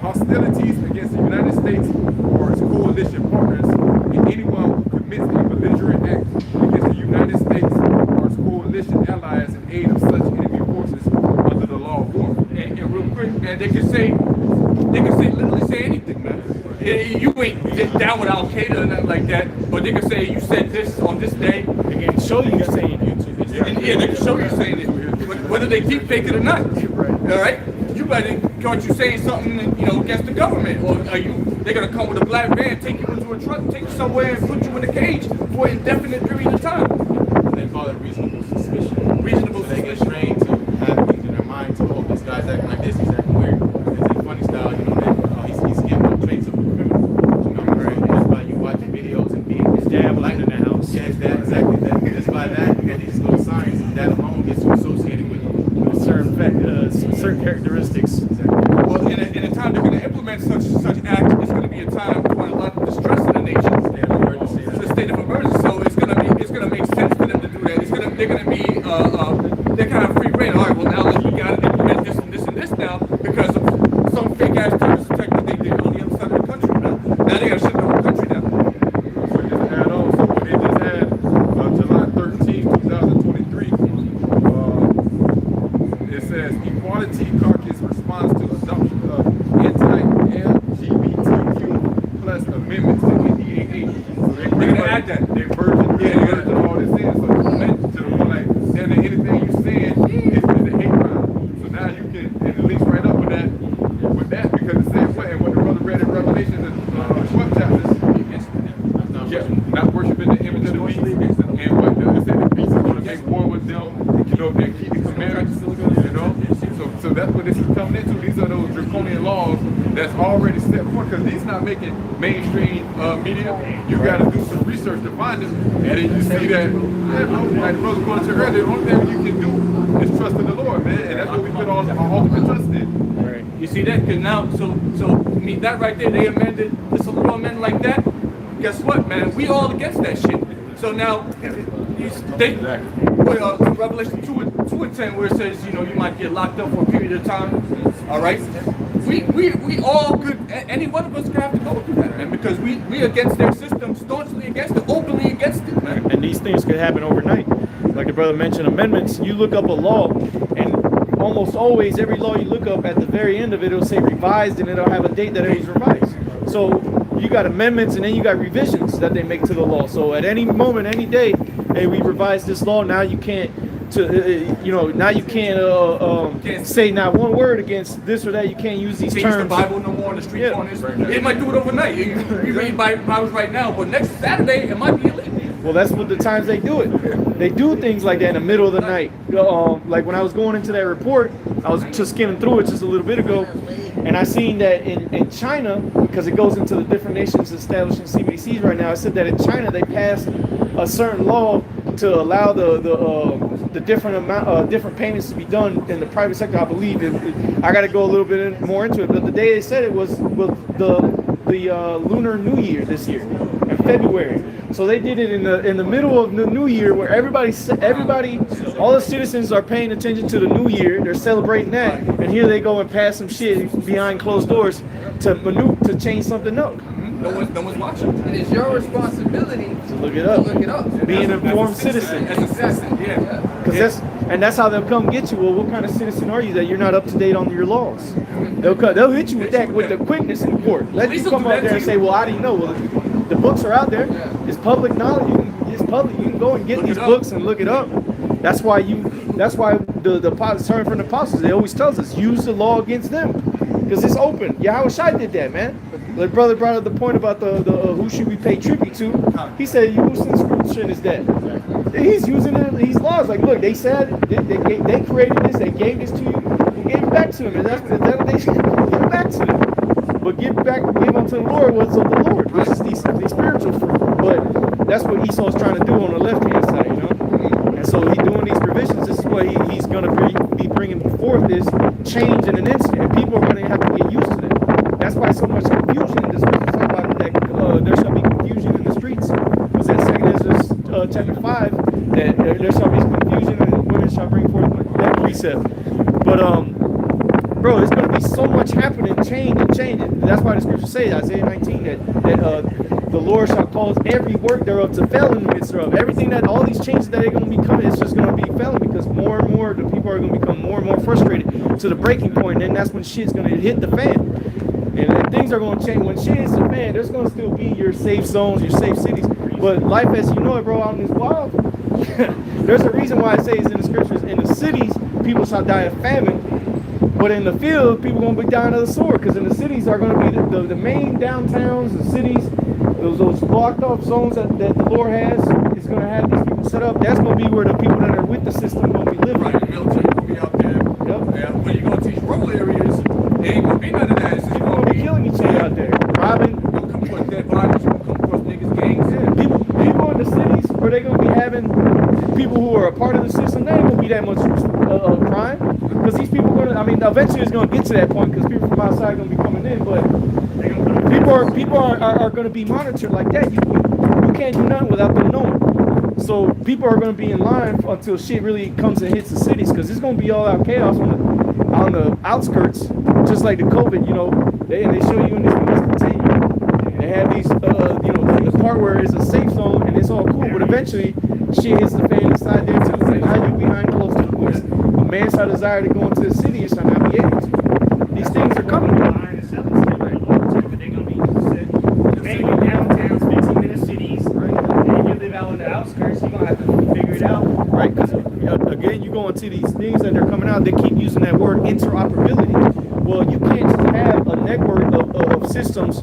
hostilities against the United States or its coalition partners, and anyone who commits a belligerent act against the United States or its coalition allies in aid of such enemy forces under the law of war. And real quick, and they can literally say anything, man. You ain't down with Al Qaeda or nothing like that, but they can say you said this on this day. They can show you saying it. And yeah, they can show you saying it, whether they deep fake it or not. All right, you better caught you saying something, against the government, or they're gonna come with a black van, take you into a truck, take you somewhere, and put you in a cage for an indefinite period of time. They call it reasonable suspicion. Reasonable They get suspicion. trained to have things in their mind to hold this guy guy's acting like this, he's acting weird. It's a funny style, you know, that he's giving them traits of a criminal. You know, right. So that's why you watch videos and being Gambling in the house. Yeah, exactly. Just by that, you get these little signs, and that alone gets you associated with certain characteristics. Well, in a time they're going to implement such acts, it's going to be a time when a lot of distress in the nation. It's a state of emergency, so it's going to make sense for them to do that. They're going to be they're kind of free reign. All right, well now we got to implement this and this and this now because of some fake ass terrorist attack that they did on the other side of the country. Now they got to shut the whole country down. So just add on, so when they just had July 13, 2023, it says Equality Caucus responds to adoption of anti-LGBTQ plus amendments to NDAA. So they're gonna add that. They version all this in, so to the point like, then anything you saying is a hate crime. So now you can at least write up with that because it says what, and what the brother read in Revelations and 12 chapters. Yeah, not worshiping the image of the beast, and what it said the beast is going to make war with them, you know, if they keep the commandments, you know. So that's what this is coming into. These are those draconian laws that's already set forth because these not making mainstream media. You got to do some research to find them, and then you see that, like the brother pointed to earlier, the only thing you can do is trust in the Lord, man, and that's what we put all our ultimate trust in. Right. You see that? Because now, so I mean, that right there, they amended this little amendment like that. Guess what, man? We all against that shit. So now, Revelation 2 and 10, where it says, you know, you might get locked up for a period of time. All right, we all could. Any one of us could have to go through that, man, because we against their system, staunchly against it, openly against it, man. And these things could happen overnight. Like the brother mentioned, amendments. You look up a law, and almost always every law you look up at the very end of it, it'll say revised, and it'll have a date that it was revised. So you got amendments, and then you got revisions that they make to the law. So at any moment, any day, hey, we revised this law. Now you can't, now you can't say not one word against this or that. You can't use these Change terms. the Bible no more on the street corners. They might do it overnight. We read Bibles right now, but next Saturday it might be illegal. Well, that's what the times they do it. They do things like that in the middle of the night. Like when I was going into that report, I was just skimming through it just a little bit ago, and I seen that in China, because it goes into the different nations establishing CBDCs right now, I said that in China they passed a certain law to allow the different payments to be done in the private sector. I believe I got to go a little bit more into it, but the day they said it was the Lunar New Year this year in February. So they did it in the middle of the New Year, where everybody, all the citizens are paying attention to the New Year. They're celebrating that, and here they go and pass some shit behind closed doors to change something up. No one's watching. And it's your responsibility to look it up. Be an informed citizen. Yeah. That's how they'll come get you. Well, what kind of citizen are you that you're not up to date on your laws? They'll hit you with that with the quickness in court. Let you come out there and say, well, I didn't know. Well, the books are out there. It's public knowledge. It's public. You can go and get these books and look it up. That's why the sermon from the apostles, they always tells us, use the law against them, because it's open. Yahweh Shai did that, man. The brother brought up the point about the who should we pay tribute to. He said, whose inscription is that? He's using these laws. Like, look, they said they created this. They gave this to you. We gave it back to them. And that's what they should give it back to them. But give unto the Lord what's of the Lord, which is these spiritual fruit. But that's what Esau's trying to do on the left-hand side, you know. And so he's doing these provisions. This is what he's going to be bringing forth, this change in an instant. And people are going to have to get used to that. That's why so much confusion in the scriptures talk about that there shall be confusion in the streets. It was that 2 Ezra chapter 5 that there shall be confusion and women shall bring forth that precept. But bro, there's going to be so much happening, changing. That's why the scriptures say, Isaiah 19, that the Lord shall cause every work thereof to fail in the midst thereof. Everything that, all these changes that are going to be coming, it's just going to be failing, because more and more the people are going to become more and more frustrated to the breaking point. And then that's when shit's going to hit the fan. And things are going to change. When shit hits the fan, there's going to still be your safe zones, your safe cities. But life as you know it, bro, out in this wild, there's a reason why it says in the scriptures, in the cities, people shall die of famine. But in the field, people are going to be dying of the sword, because in the cities are going to be the main downtowns, the cities, those blocked off zones that the Lord has, is going to have these people set up. That's going to be where the people that are with the system are going to be living. Right, the military will be out there. Yep. Yeah, when you go to teach areas, there ain't gonna be none of that. It's just People gonna be killing each other out there, robbing. You'll come across dead bodies, you'll come across niggas, gangs. Yeah, people in the cities where they gonna be having people who are a part of the system. There ain't gonna be that much crime because these people gonna. I mean, eventually it's gonna get to that point because people from outside are gonna be coming in, but people are gonna be monitored like that. You can't do nothing without them knowing. So people are gonna be in line until shit really comes and hits the cities because it's gonna be all out chaos on the outskirts, just like the COVID. You know, they show you in this must continue. They have these, the part where it's a safe zone and it's all cool, but eventually shit hits the fan inside there too. And now you behind closed doors. A man shall desire to go into the city and shall not be able to. These things are coming. They're gonna be maybe downtowns, 15-minute cities, and you live out on the outskirts. You're gonna have to figure it out. Right, because again, you go into these things that they're coming out, they keep using that word interoperability. Well, you can't just have a network of systems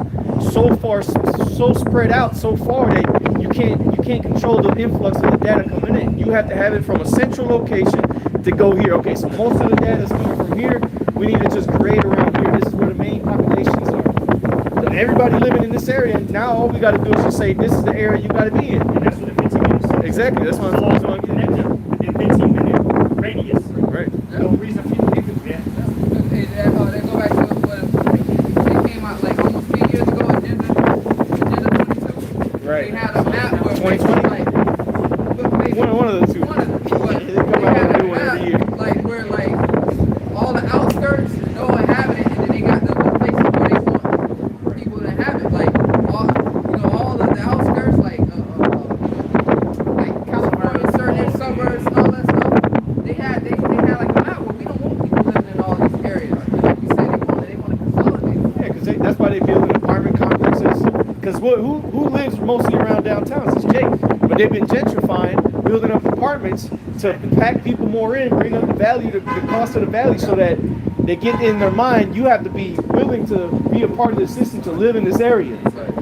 so spread out so far that you can't control the influx of the data coming in. You have to have it from a central location to go here. Okay, so most of the data is coming from here. We need to just grade around here. This is where the main populations are. And everybody living in this area, now all we got to do is just say, this is the area you got to be in. And that's what the 15 minutes is. Exactly, that's what I'm So talking connect about. them in 15-minute radius. Right. No reason for you to think of that. They go back to what they came out like almost 10 years ago, Agenda 22. Right. They had a map where 2020? like One of the two. one of the but They come they out had and a do one every year. map like where like all the outskirts, no inhabitant, and then they got the places where they want people to inhabit, like all of the outskirts, like California, certain suburbs, and all that stuff. They had like a map where we don't want people living in all these areas. And like you said, they want to consolidate. Yeah, because that's why they build apartment complexes. Because who lives mostly around downtown? It's Jake. But they've been gentrifying, building up apartments to pack people more in, bring up the value, the cost of the value, so that they get in their mind, you have to be willing to be a part of the system to live in this area.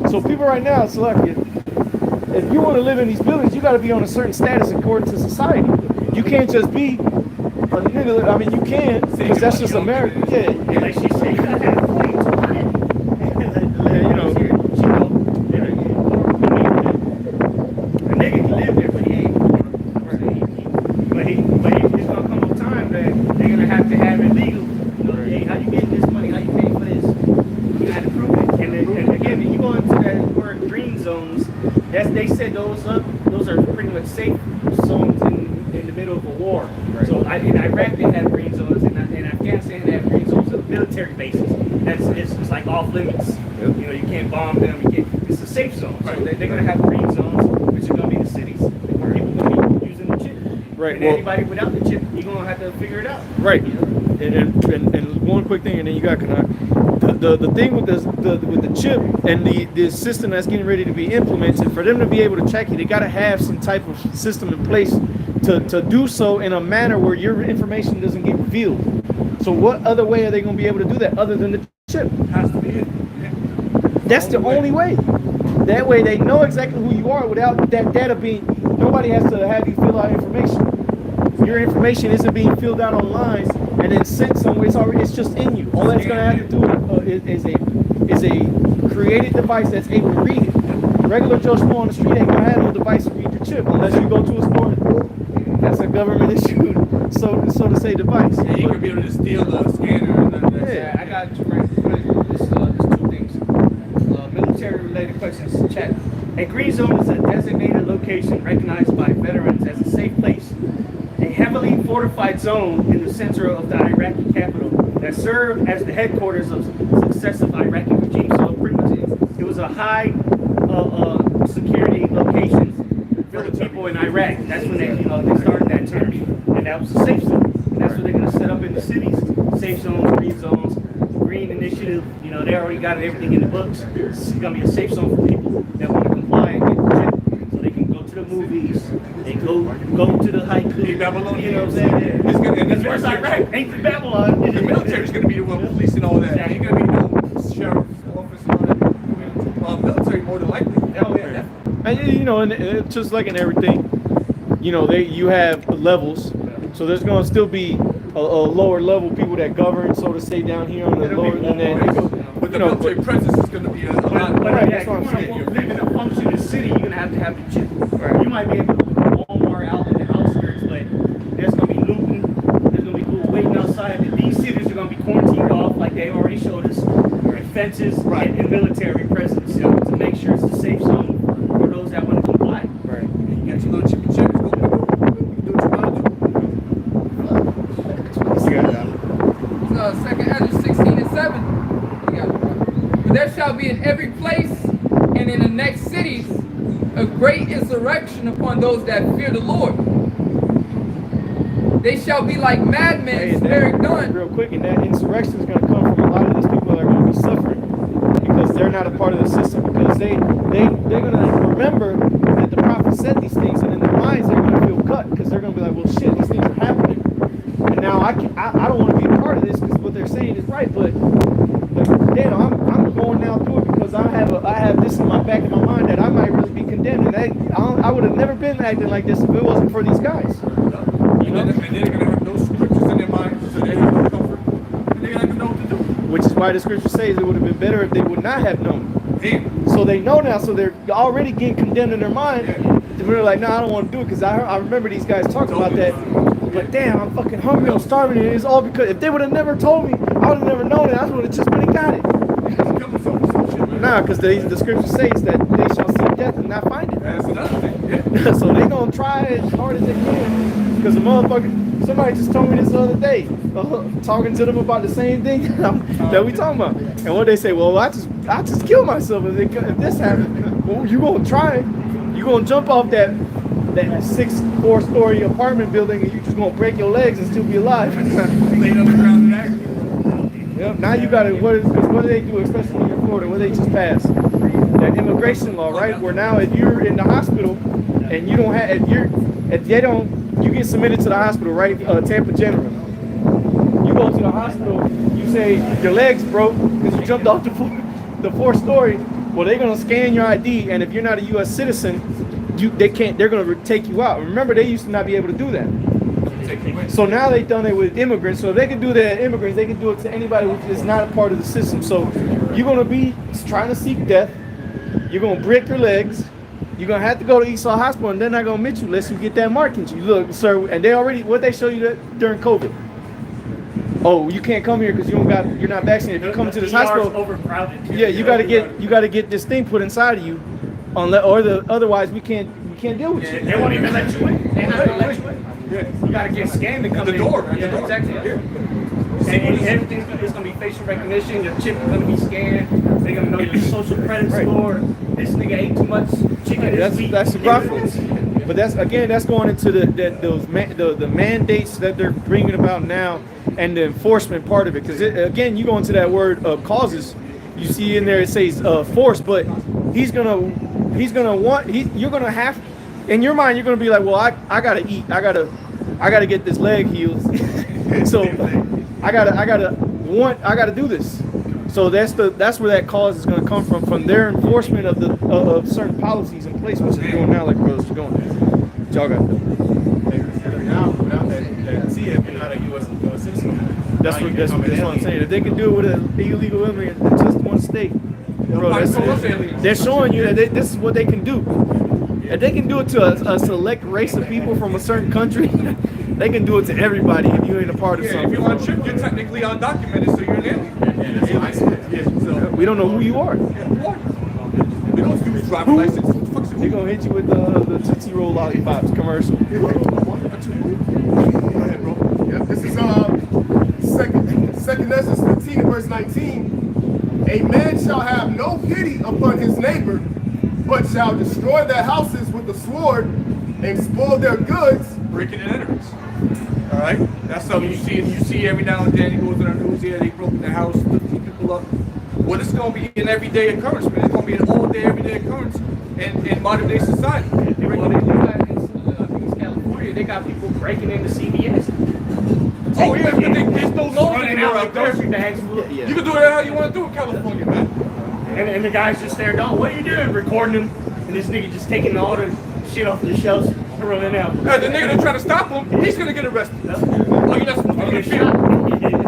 So people right now, it's like, if you want to live in these buildings, you got to be on a certain status according to society. You can't just be a nigga. I mean, you can, because that's just America. Yeah, And like she said, you gotta have a point to run it. you know. A nigga can live there, but he ain't. But it's gonna come a time that they're gonna have to have it legal. You know, hey, how you getting this money? How you paying for this? You gotta prove it. And again, you go into that word green zones. They said those are pretty much safe zones in the middle of a war. Right. So in Iraq they have green zones, in Afghanistan they have green zones of military bases. It's like off limits. Yep. You know, you can't bomb them. It's a safe zone. So they're gonna have green zones, which are gonna be the cities. Where people gonna be using the chip. Right. And Well, anybody without the chip, you're gonna have to figure it out. right. And one quick thing, and then you got the thing with the chip and the system that's getting ready to be implemented, for them to be able to check it, they got to have some type of system in place to do so in a manner where your information doesn't get revealed. So what other way are they going to be able to do that other than the chip? Has to be it. That's the only way. That way they know exactly who you are without that data being, nobody has to have you fill out information. Your information isn't being filled out online and then sent somewhere. It's just in you. All that's going to have to do is a created device that's able to read it. Regular Joe Schmo on the street ain't going to have no device to read your chip unless you go to a store. That's a government issued, so to say, device. Yeah, you could be able to steal the scanner and none of that. Yeah. I got you right. There's two things. Military related questions. Chat. A green zone is a designated location recognized by veterans as a safe place. A heavily fortified zone in the center of the Iraqi capital that served as the headquarters of successive Iraqi regimes. So pretty much it was a high security location for the people in Iraq. That's when they started that term, and that was a safe zone. And that's what they're going to set up in the cities: safe zones, green zones, green initiative. You know, they already got everything in the books. It's going to be a safe zone for people that want to comply and get the chip, so they can go to the movies. They go to the haiku. Babylon, you know what I'm saying? Yeah. It's gonna, and That's where's Iraq? Ain't the Babylon? the military's going to be the one policing all that. Ain't going to be no sheriff's office and all that. Military more than likely. Oh yeah. And you know, and it's just like in everything, you know, you have levels. So there's going to still be lower level people that govern, so to say, down here on the It'll be lower, and then But the military presence is going to be a lot. But Right, yeah, that's what I'm if you saying. want to live in a functioning city, you're gonna have the chip. Right. You might be able to put Walmart out in the outskirts, but there's gonna be looting. There's gonna be people waiting outside. And these cities are gonna be quarantined off, like they already showed us, and fences and military presence to make sure it's a safe zone for those that want to comply. Right. You got your little chippy chips. Go do what you want to do. Second Ezra 16:7. You got it, bro. But there shall be in every place and in the next cities a great insurrection upon those that fear the Lord. They shall be like madmen, sparing none. Real quick, and that insurrection is going to come from a lot of these people that are going to be suffering because they're not a part of the system, because they're going to remember that the prophet said these things, and in their minds they're going to feel cut because they're going to be like, well, shit, these things are happening, and now I don't want to be a part of this because what they're saying is right, but damn, I'm going now through it because I have this in my back of my mind that I might really be condemned, and I would have never been acting like this if it wasn't for these guys. And then they're going to have those scriptures in their mind, so they have no comfort. And they're going to know what to do. Which is why the scripture says it would have been better if they would not have known. Yeah. So they know now, so they're already getting condemned in their mind. They're like, no, I don't want to do it because I remember these guys talking about that. But damn, I'm fucking hungry, I'm starving, and it's all because if they would have never told me, I would have never known it. I would have just been and got it. Nah, because the scripture says that they shall see death and not find it. That's another thing. Yeah. So they gonna try as hard as they can. Because the motherfucker, somebody just told me this the other day, talking to them about the same thing that we talking about. And what they say, well, I just kill myself if this happens. Well, you gonna try? You gonna jump off that 4-story apartment building and you just gonna break your legs and still be alive? Laid on the ground and act. Yep. Now you gotta, what do they do, especially in Florida, what they just passed? That immigration law, right? Where now if you're in the hospital and you don't have, you get submitted to the hospital, right? Tampa General. You go to the hospital, you say your legs broke because you jumped off the 4th story. Well, they're gonna scan your ID, and if you're not a U.S. citizen, they're gonna take you out. Remember, they used to not be able to do that. So now they've done it with immigrants. So if they can do that to immigrants, they can do it to anybody who is not a part of the system. So you're gonna be trying to seek death. You're gonna break your legs. You're gonna have to go to Esau Hospital, and they're not gonna admit you unless you get that marking. You look, sir, and they already what they show you that during COVID. Oh, you can't come here because you're not vaccinated. If you come to this hospital, overcrowded. yeah, you gotta get this thing put inside of you, otherwise we can't deal with you. They won't even let you in. They're not gonna let you in. You gotta get scanned to come The in. door. Yeah, exactly. And everything's gonna be facial recognition. Your chip is gonna be scanned. They're gonna know your social credit score. This nigga ate too much chicken this week. That's the profits. But that's going into the mandates that they're bringing about now and the enforcement part of it. Because again, you go into that word causes. You see in there it says force, but you're gonna have in your mind you're gonna be like, well, I gotta eat, I gotta get this leg healed, so I gotta do this. So that's where that cause is gonna come from their enforcement of certain policies in place, which is doing now, like brothers are doing. Y'all got to do. Now, without that T, if you're not a U.S. citizen, That's what I'm saying. If they can do it with an illegal immigrant in just one state, bro, they're showing you that this is what they can do. If they can do it to a select race of people from a certain country, they can do it to everybody if you ain't a part of something. If you're on a trip, you're technically undocumented, so you're an alien. We don't know who you are. We don't use driver's license. They're gonna hit you with the Tootsie Roll lollipops commercial. Go ahead, bro. Yep, this is second Ezra 15 verse 19. A man shall have no pity upon his neighbor, but shall destroy their houses with the sword and spoil their goods. Breaking and entering. All right, that's something you see every now and then. He goes on the news here. They broke the house, 50 people up. Well, it's going to be an everyday occurrence, man. It's going to be an all-day, everyday occurrence in modern-day society. I think it's California. They got people breaking into CVS. Oh yeah, but there's no laws Running anymore out out with there. grocery bags. You can do it how you want to do in California, man. And the guy's just there, dog. What are you doing? Recording him, and this nigga just taking all the shit off the shelves and running out. Now, the nigga that's trying to stop him, he's gonna get arrested. you're not supposed to interfere.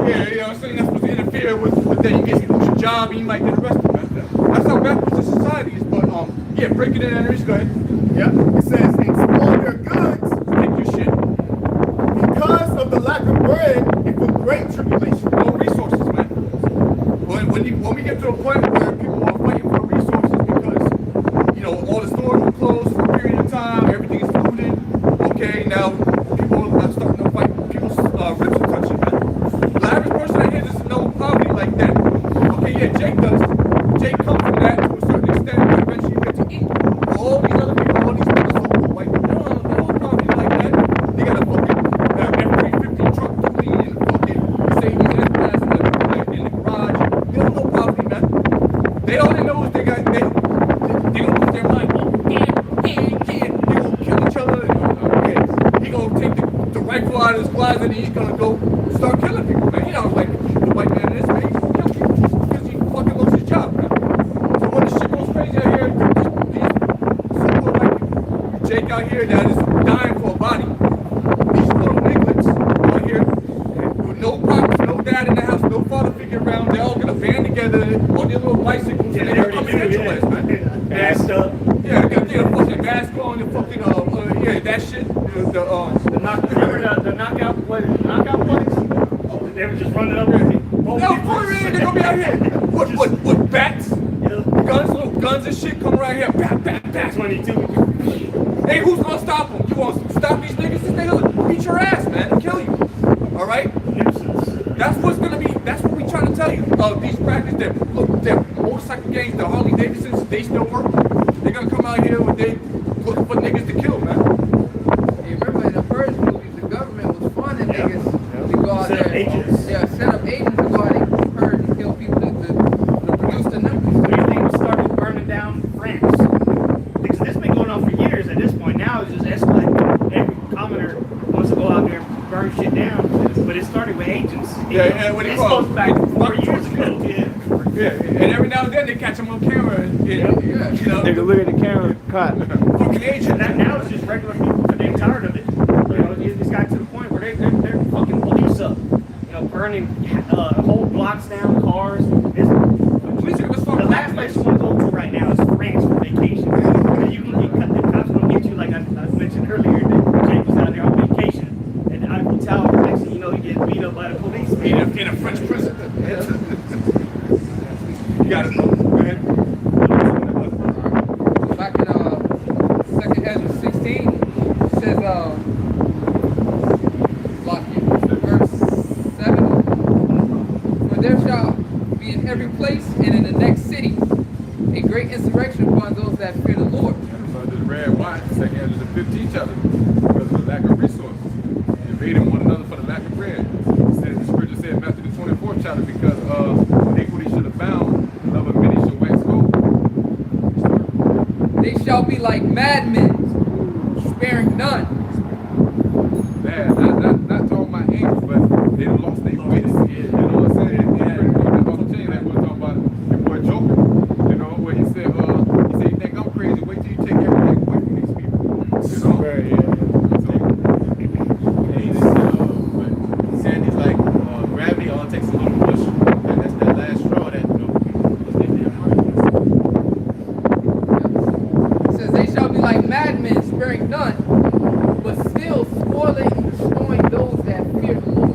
Yeah, you know what I'm saying? You're not supposed to interfere with that. You get lose your job and you might get arrested, man. That's how backwards the society is. But yeah, break it in and go ahead. Yep. It says, and spoil their goods Take your shit. because of the lack of bread and for great tribulation. No resources, man. When we get to a point where people are fighting for resources because, you know, all the stores were closed for a period of time, everything is polluted. Okay, now people are starting to fight. People's ribs are touching, man. The average person out here doesn't know poverty like that. Okay, yeah, Jake does. Jake comes from that to a certain extent, but eventually you get to eat. All these other people, all these people, so white, they don't know poverty like that. They got a fucking F-350 truck to clean and fucking Mercedes S-Class in the garage. They don't know poverty, man. They all they know is they don't lose their mind. Oh, can't. They gonna kill each other. He gonna take the rifle out of his closet and he's gonna go start killing people, man. You know, like the white man is, man. He's gonna kill people because he fucking lost his job, man. So when the shit goes crazy out here, these super white people, Jake out here that is dying for a body. These little nigglets out here with no pops, no dad in the house, no father figure around. They're all gonna band together on their little bicycles and they're coming at your ass, man. Gassed up. Yeah, they got their fucking mask on and fucking yeah, that shit. Remember the knockout plays? They were just running up with me. No, for real, they're gonna be out here. What bats? Guns, little guns and shit come around here. Bat. 22. Hey, who's gonna stop them? You want to stop these niggas? These niggas beat your ass, man, and kill you. All right? That's what's gonna be. That's what we trying to tell you. These crackers, they're motorcycle gangs, the Harley Davidsons, they still work. They're gonna come out here when they looking for niggas to kill, man. Hey, remember in the first movies, the government was funding niggas to go out Set up there. agents. Yeah, set up agents to go out and purge and kill people to produce the numbers. What do you think started burning down France? Because this has been going on for years at this point. Now it's just escalating. Every commoner wants to go out there and burn shit down. But it started with agents. Yeah, what do you This call goes it? back 4 years ago. Yeah, and every now and then they catch them on camera. And, you know, Nigga, look at the camera. Caught. fucking agent. And now it's just regular people, but they're tired of it. You know, it's got to the point where they're fucking police up. You know, burning whole blocks down, cars. The last place you want to go to right now is France for vacation. And you can get the cops gonna get you, like I mentioned earlier, that Jake was out there on vacation. And the Eiffel Tower, next thing you know, you get beat up by the police. In a French prison. You got it, bro. Go ahead. Back in 2 Ezra 16, it says, verse 7, for there shall be in every place and in the next city a great insurrection upon those that fear the Lord. So this red wine, 2 Ezra the 15th chapter, because of the lack of resources, invading one another for the lack of bread. It says, the scripture said in Matthew the 24th chapter, because iniquity should abound, the love of many shall wax cold. They shall be like madmen, sparing none. Bad, not talking about angels, but they done lost their wits. You know what I'm saying? Yeah. Also tell you that we were talking about your boy Joker. You know, where he said, you think I'm crazy, wait till you take everything away from these people. You know? But Sandy's like gravity all it takes a little push. And that's that last straw that was making him It says they shall be like madmen, sparing none, but still spoiling and destroying those that fear the Lord.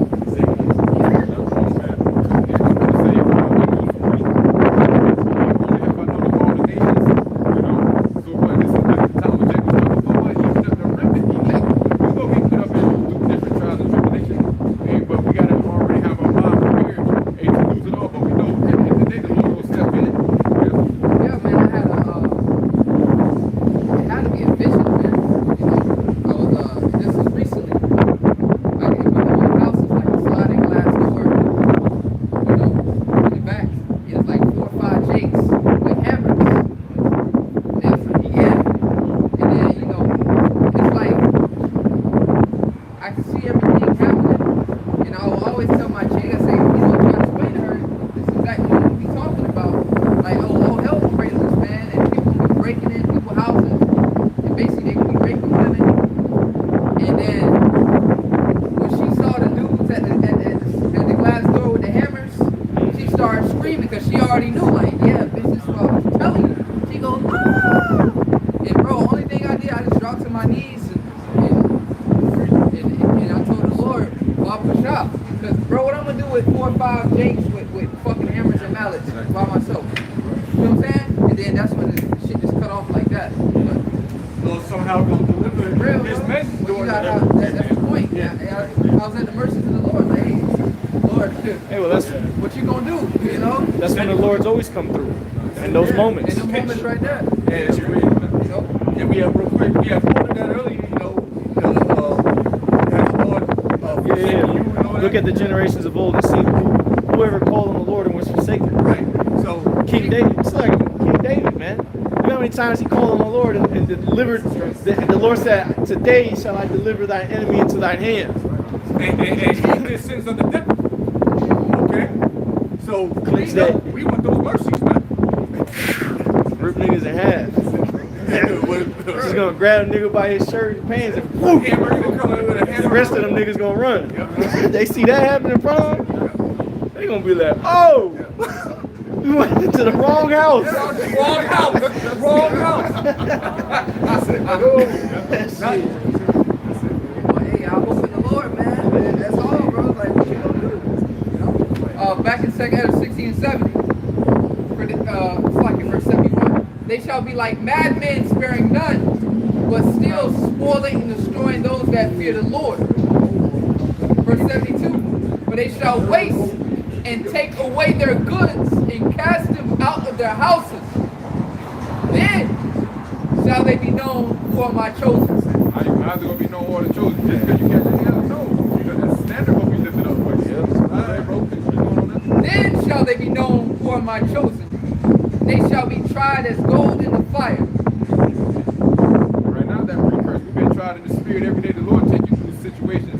screaming because she already knew, like, yeah, bitch, this is what I was telling you. She goes, ah! And bro, only thing I did, I just dropped to my knees and I told the Lord, Bob shop. Because bro, what I'm gonna do with 4 or 5 jakes with fucking hammers and mallets by myself? You know what I'm saying? And then that's when the shit just cut off like that. But Lord somehow gonna deliver real, his bro. message. Well, you gotta, that's the point. Yeah. I was at the mercy of the Lord. Like, hey, Lord, Hey, well, that's what you gonna do? You know? when the Lord's always come through. In those moments. In the moments right there. And You know? and we have real quick, we have quoted that earlier, you know, that the Lord forsaken you and all that. Look at the generations of old and see whoever called on the Lord and was forsaken. Right. So King David, it's like King David, man. You know how many times he called on the Lord and delivered. The Lord said, "Today shall I deliver thine enemy into thine hand." and he did sins of the devil. Okay? So we want those mercies, man. Rip niggas in half. Just gonna grab a nigga by his shirt and pants and whoop. Hammer, you gonna come in with a The hammer. rest of them niggas gonna run. They see that happen in front of them, they gonna be like, "Oh, we went into the wrong house." Wrong house. Wrong house. But hey, I hope in the Lord, man. That's all, bro. Like, what you gonna do? You know? Back in 2 Ezra 16 and 70, it's like in verse 71. They shall be like madmen, sparing none, but still spoiling and destroying those that fear the Lord. Verse 72. For they shall waste and take away their goods and cast them out of their houses. Then shall they be known for my chosen. How's it gonna be no order chosen? Just because you catch your hands? No. Because that's standard what we lifted up for you. Alright, bro. What's going on there? Then shall they be known for my chosen. They shall be tried as gold in the fire. Right now, that precursor, we've been tried in the spirit every day. The Lord take you through situations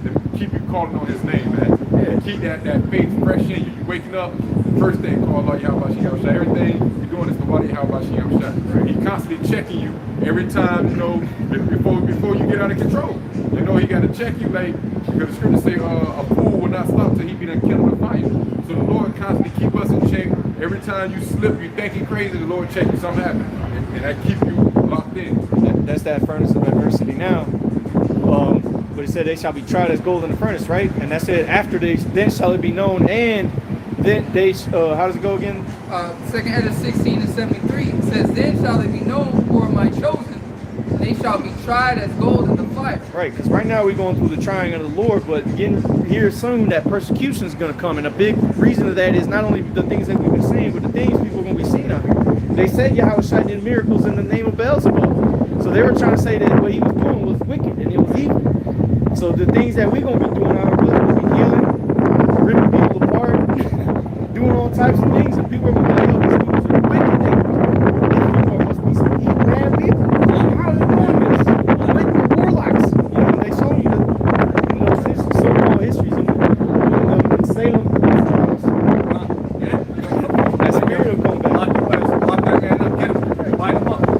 to keep you calling on His name, man. And keep that faith fresh in you. You waking up, the first thing, call Allah Yahweh Shem Shah. Everything you're doing is the Wadi Yahweh Shem Shah. He constantly checking you every time, you know, before you get out of control. You know, He got to check you, like, because the scripture say, a fool will not stop till he be done killing the fire. So the Lord constantly keep us in check. Every time you slip, you think you're crazy, the Lord check you, something happens. And that keep you locked in. That's that furnace of adversity now. But it said they shall be tried as gold in the furnace, right? And that said after they, then shall it be known, and then they, how does it go again? 2 Ezra 16 and 73 it says, then shall they be known for my chosen. They shall be tried as gold in the fire. Right, because right now we're going through the trying of the Lord, but getting here soon that persecution is going to come. And a big reason of that is not only the things that we've been saying, but the things people are going to be seeing out here. They said Yahweh did miracles in the name of Beelzebub. So they were trying to say that what he was doing was wicked and it was evil. So the things that we're going to be doing out here, we're going to be healing, ripping people apart, doing all types of things, and people are going to be like, yo, these people are wicked. These people must be some evil, bad people. How are they doing this? Wicked warlocks. You know, they show you the so-called histories of Salem. That spirit will come back.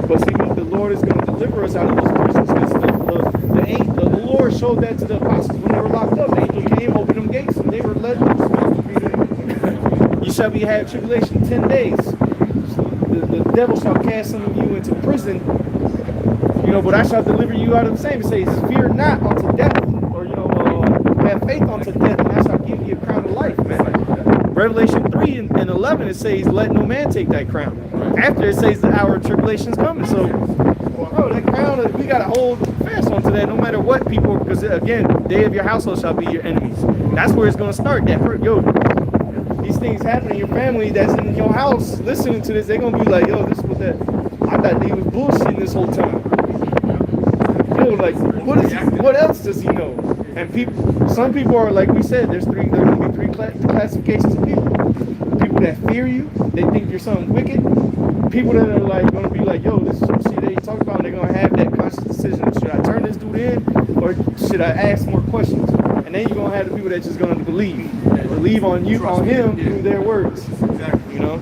But see, the Lord is going to deliver us out of those prisons. Because the Lord showed that to the apostles when they were locked up. The angel came, opened them gates, and they were led loose. You shall be had tribulation 10 days. The devil shall cast some of you into prison. You know, but I shall deliver you out of the same. It says, fear not unto death, or have faith unto death, and I shall give you a crown of life, man. Revelation 3 and 11, it says, let no man take thy crown. After it says the hour of tribulation is coming. So, bro, that crown, we got to hold fast onto that no matter what people, because again, day of your household shall be your enemies. That's where it's going to start. These things happen in your family that's in your house listening to this, they're going to be like, yo, this was that. I thought he was bullshitting this whole time. You know, like, what else does he know? And some people are, like we said, there's going to be three classifications of people. People that fear you, they think you're something wicked. People that are like going to be like, yo, this is some shit that you talk about, and they're going to have that conscious decision. Should I turn this dude in, or should I ask more questions? And then you're going to have the people that just going to believe on you, on him, through their words. Exactly. You know?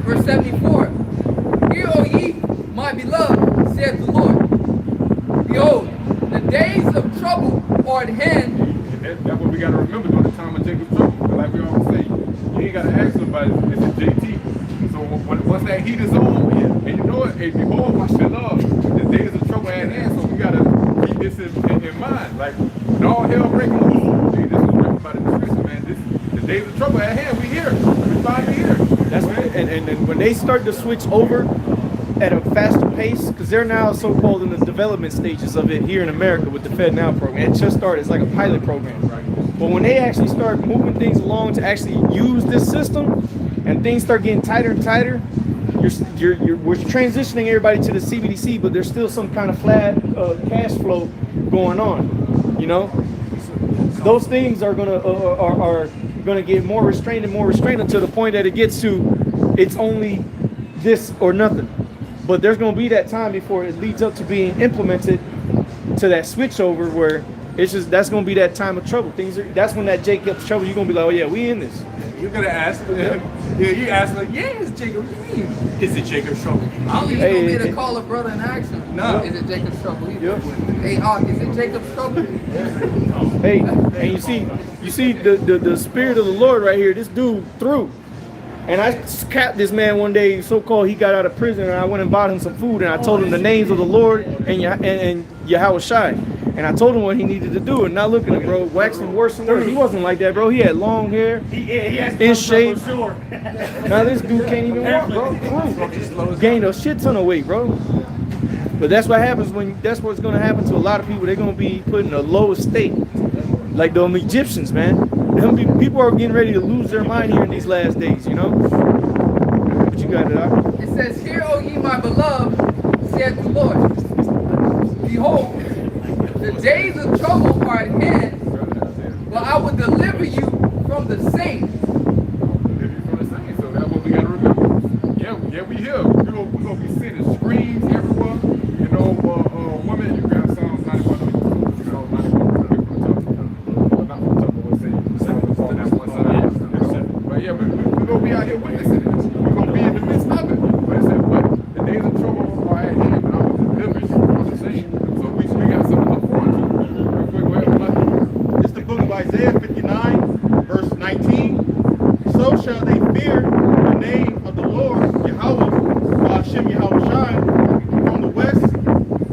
Verse 74. Hear, O ye, my beloved, saith the Lord. Behold, the days of trouble are at hand. That's what we got to remember during the time of Jacob's trouble. Like we about is a JT. So once that heat is on, and you know what, hey, behold, my shit love, the days of trouble at hand, so we gotta keep this in mind. Like, when all hell breaking loose, hey, this is written by the description, man. The days of trouble at hand, we here. We finally here. That's what, and when they start to switch over at a faster pace, because they're now so-called in the development stages of it here in America with the Fed Now program. It just started, it's like a pilot program. But when they actually start moving things along to actually use this system, and things start getting tighter and tighter, we're transitioning everybody to the CBDC, but there's still some kind of flat cash flow going on. You know, those things are gonna get more restrained until the point that it gets to it's only this or nothing. But there's gonna be that time before it leads up to being implemented to that switch over where it's just that's gonna be that time of trouble. That's when that Jacob's trouble. You're gonna be like, oh yeah, we in this. You're gonna ask, you ask like, yeah, it's Jacob. What do you mean? Is it Jacob's trouble? I don't think you're gonna be able to call a brother and ask him. No. Is it Jacob's trouble either? Yep. Hey, is it Jacob's trouble? Hey, and you see the spirit of the Lord right here. This dude threw. And I capped this man one day, so-called, he got out of prison, and I went and bought him some food, and I told him the names of the Lord and Yahweh Shai. And I told him what he needed to do, and not looking at bro, waxing worse and worse. He wasn't like that, bro. He had long hair, in shape. Now this dude can't even walk, bro. Gained a shit ton of weight, bro. But that's what happens that's what's gonna happen to a lot of people. They're gonna be put in a lower state, like the Egyptians, man. People are getting ready to lose their mind here in these last days, you know? What you got, Doc? It says, "Hear, O ye my beloved, saith the Lord. Behold, the days of trouble are at hand, but I will deliver you from the same." So that's what we gotta remember. Yeah, we here. We're gonna be sending screens everywhere. You know, women, you grab Psalms 91. But yeah, we're gonna be out here witnessing it. We're gonna be in the midst of it. But it said, what? The days of trouble are at hand, but I will deliver you from the same. So we got something to look forward to. Real quick, go ahead, Mike. It's the book of Isaiah 59, verse 19. So shall they fear the name of the Lord, Yahweh, Hashem Yahweh Shai, from the west,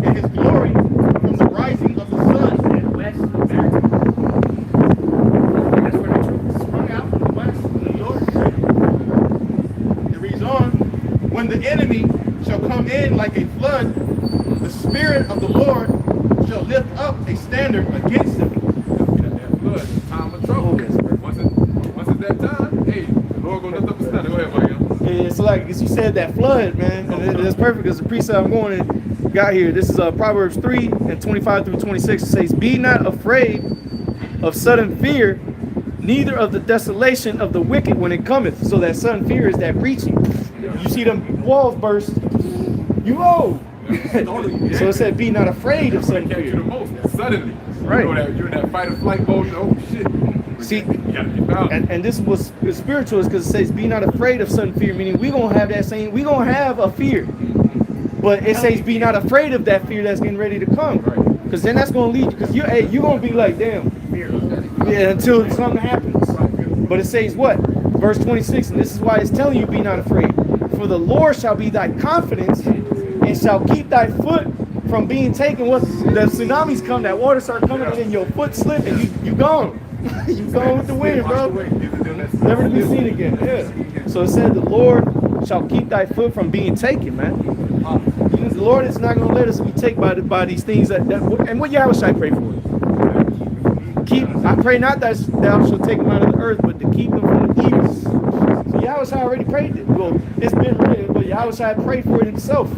and his glory from the rising of the sun. West America. That's where the truth sprung out from the west, from New York. It reads on, when the enemy shall come in like a flood, the Spirit of the Lord shall lift up a standard against him. That flood, time of trouble. Once it's that time, hey, the Lord gonna lift up a standard. Go ahead, Mike. Yeah, so like as you said, that flood, man, and that's perfect because the precept I'm going and got here. This is Proverbs 3 and 25 through 26. It says, "Be not afraid of sudden fear, neither of the desolation of the wicked when it cometh." So that sudden fear is that breaching. You see them walls burst, you owe. So it said, "Be not afraid of sudden Catch you fear." the most suddenly. Right. You know that you're in that fight or flight mode. Oh shit. See, You gotta get out. and this was spiritual because it says, "Be not afraid of sudden fear," meaning we gonna have that same, we gonna have a fear, but it says, "Be not afraid of that fear that's getting ready to come," because then that's gonna lead you, because you're gonna be like, damn, yeah, until something happens. But it says what? Verse 26, and this is why it's telling you, "Be not afraid, for the Lord shall be thy confidence, and shall keep thy foot from being taken." What the tsunamis come, that water start coming, and then your foot slip, and you gone. You gone with the wind, bro. Never to be seen again. Yeah. So it said, "The Lord shall keep thy foot from being taken," man. The Lord is not going to let us be taken by these things that and what Yahweh shall I pray for? I pray not that thou shalt take them out of the earth, but to keep them from the evils. So Yahweh shall already prayed it. Well, it's been read, but Yahweh shall prayed for it himself.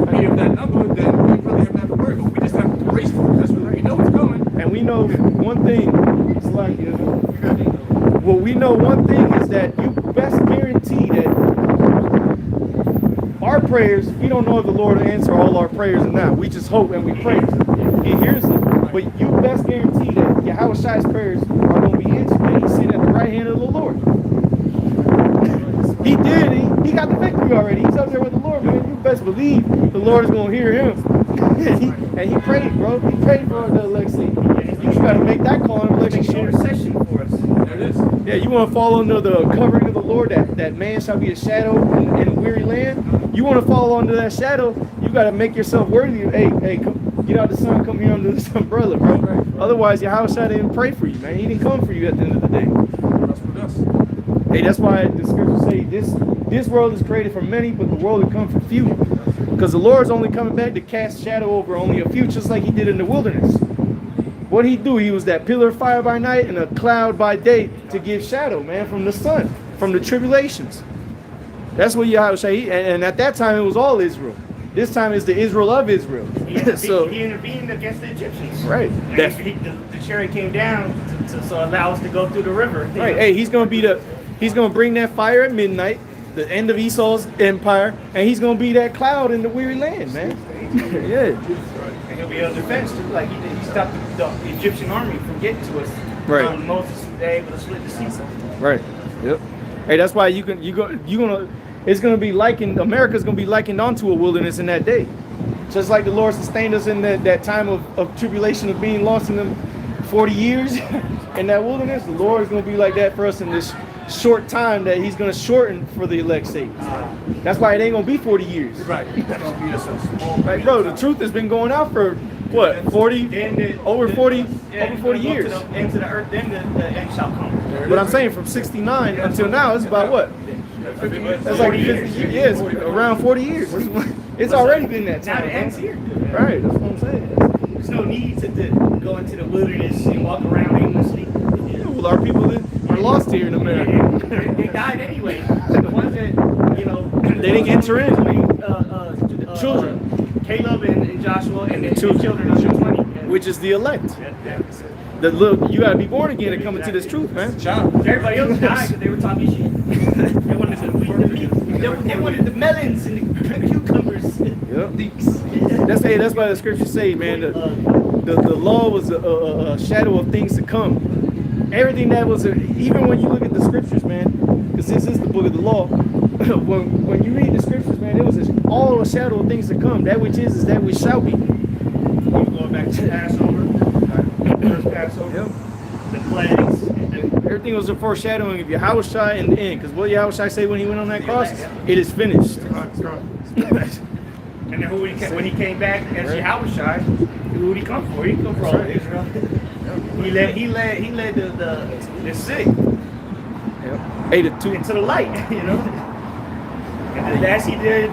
I give that number, then we really have not to worry, but we just have to brace for it. That's what we know it's coming. And we know one thing. It's like, well, we know one thing is that you best guarantee that our prayers, we don't know if the Lord will answer all our prayers or not. We just hope and we pray. He hears it. But you best guarantee that Yahweh Shai's prayers are going to be answered. And he's sitting at the right hand of the Lord. He did. He got the victory already. He's up there with the Lord, man. You best believe the Lord is going to hear him. and he prayed, bro. He prayed for the election. You got to make that call in election. Short session for us. It is. Yeah, you want to fall under the covering of the Lord, that man shall be a shadow in a weary land. You want to fall under that shadow, you got to make yourself worthy. Hey, come, get out the sun, come here under this umbrella, bro. Otherwise, Yahushua didn't pray for you, man. He didn't come for you at the end of the day. That's with us. Hey, that's why the scriptures say this world is created for many, but the world will come for few. Because the Lord's only coming back to cast shadow over only a few, just like he did in the wilderness. What he do? He was that pillar of fire by night and a cloud by day to give shadow, man, from the sun, from the tribulations. That's what Yahweh say. And at that time, it was all Israel. This time, it's the Israel of Israel. He intervened against the Egyptians. Right. The chariot came down to allow us to go through the river. Right. Hey, he's gonna bring that fire at midnight, the end of Esau's empire, and he's gonna be that cloud in the weary land, man. Yeah. And he'll be able to defense too, like he did. He stopped the Egyptian army from getting to us. Right. Moses was able to split the sea. Right. Yep. Hey, that's why it's gonna be likened. America's gonna be likened onto a wilderness in that day, just like the Lord sustained us in that time of tribulation of being lost in them 40 years in that wilderness. The Lord is gonna be like that for us in this short time that He's gonna shorten for the elect's sake. That's why it ain't gonna be 40 years. Right. It's gonna be just a small. Like, bro, the truth has been going out for what, 40, over 40 years. Into the earth, then the end shall come. But I'm saying from 69 until now, it's about what? That's like 50 years. Yeah, it's around 40 years. It's already been that Now time. the end's here. Right, that's what I'm saying. There's no need to go into the wilderness and walk around aimlessly. Yeah, well, our people are lost here in America. They died anyway. The ones that, They didn't enter in. Children. Caleb and Joshua and the two children under 20. Which is the elect. You gotta be born again to come into this truth, man. Everybody else died because they were talking shit. They wanted they wanted the melons and the cucumbers. Yep. That's why the scriptures say, man, the law was a shadow of things to come. Everything that was, even when you look at the scriptures, man, because this is the book of the law, when you read the scriptures, man, it was all a shadow of things to come. That which is that which shall be. Going back to Passover, first Passover, Yep. the plagues. Everything was a foreshadowing of Yahushua in the end. Because what Yahushua say when he went on that cross? It is finished. And then when he came back as Yahushua, who did he come for? He come for all of Israel. He led the sick into the light, And as he did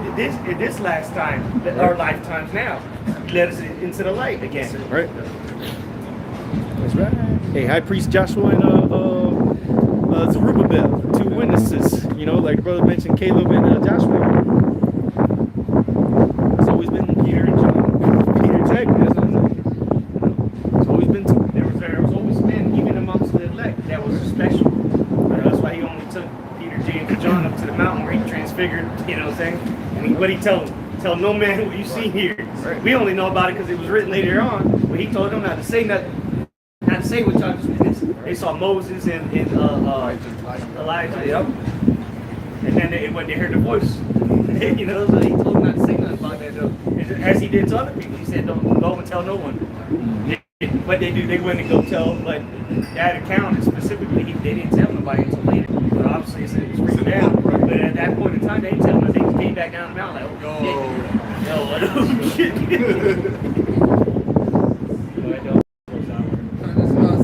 this last time, our lifetimes now, he led us into the light again. Right. That's right. Hey, High Priest Joshua and Zerubbabel, two witnesses. Like brother mentioned, Caleb and Joshua. It's always been Peter and John. Peter, exactly. It's always been two. There was always been, even amongst the elect, that was special. That's why he only took Peter, James, and John up to the mountain where he transfigured. You know what I'm saying? And what he told them? Tell no man what you see here. Right. We only know about it because it was written later on. But he told them not to say nothing. Not to say what y'all just witnessed. They saw Moses and Elijah. Yep. And then when they heard the voice, so he told them not to say nothing about that. As he did to other people, he said, "Don't go and tell no one." What they do, they went and go tell, but that account specifically, they didn't tell nobody until later. But obviously, it's written down. But at that point in time, they didn't tell them. They just came back down the mountain like, oh shit.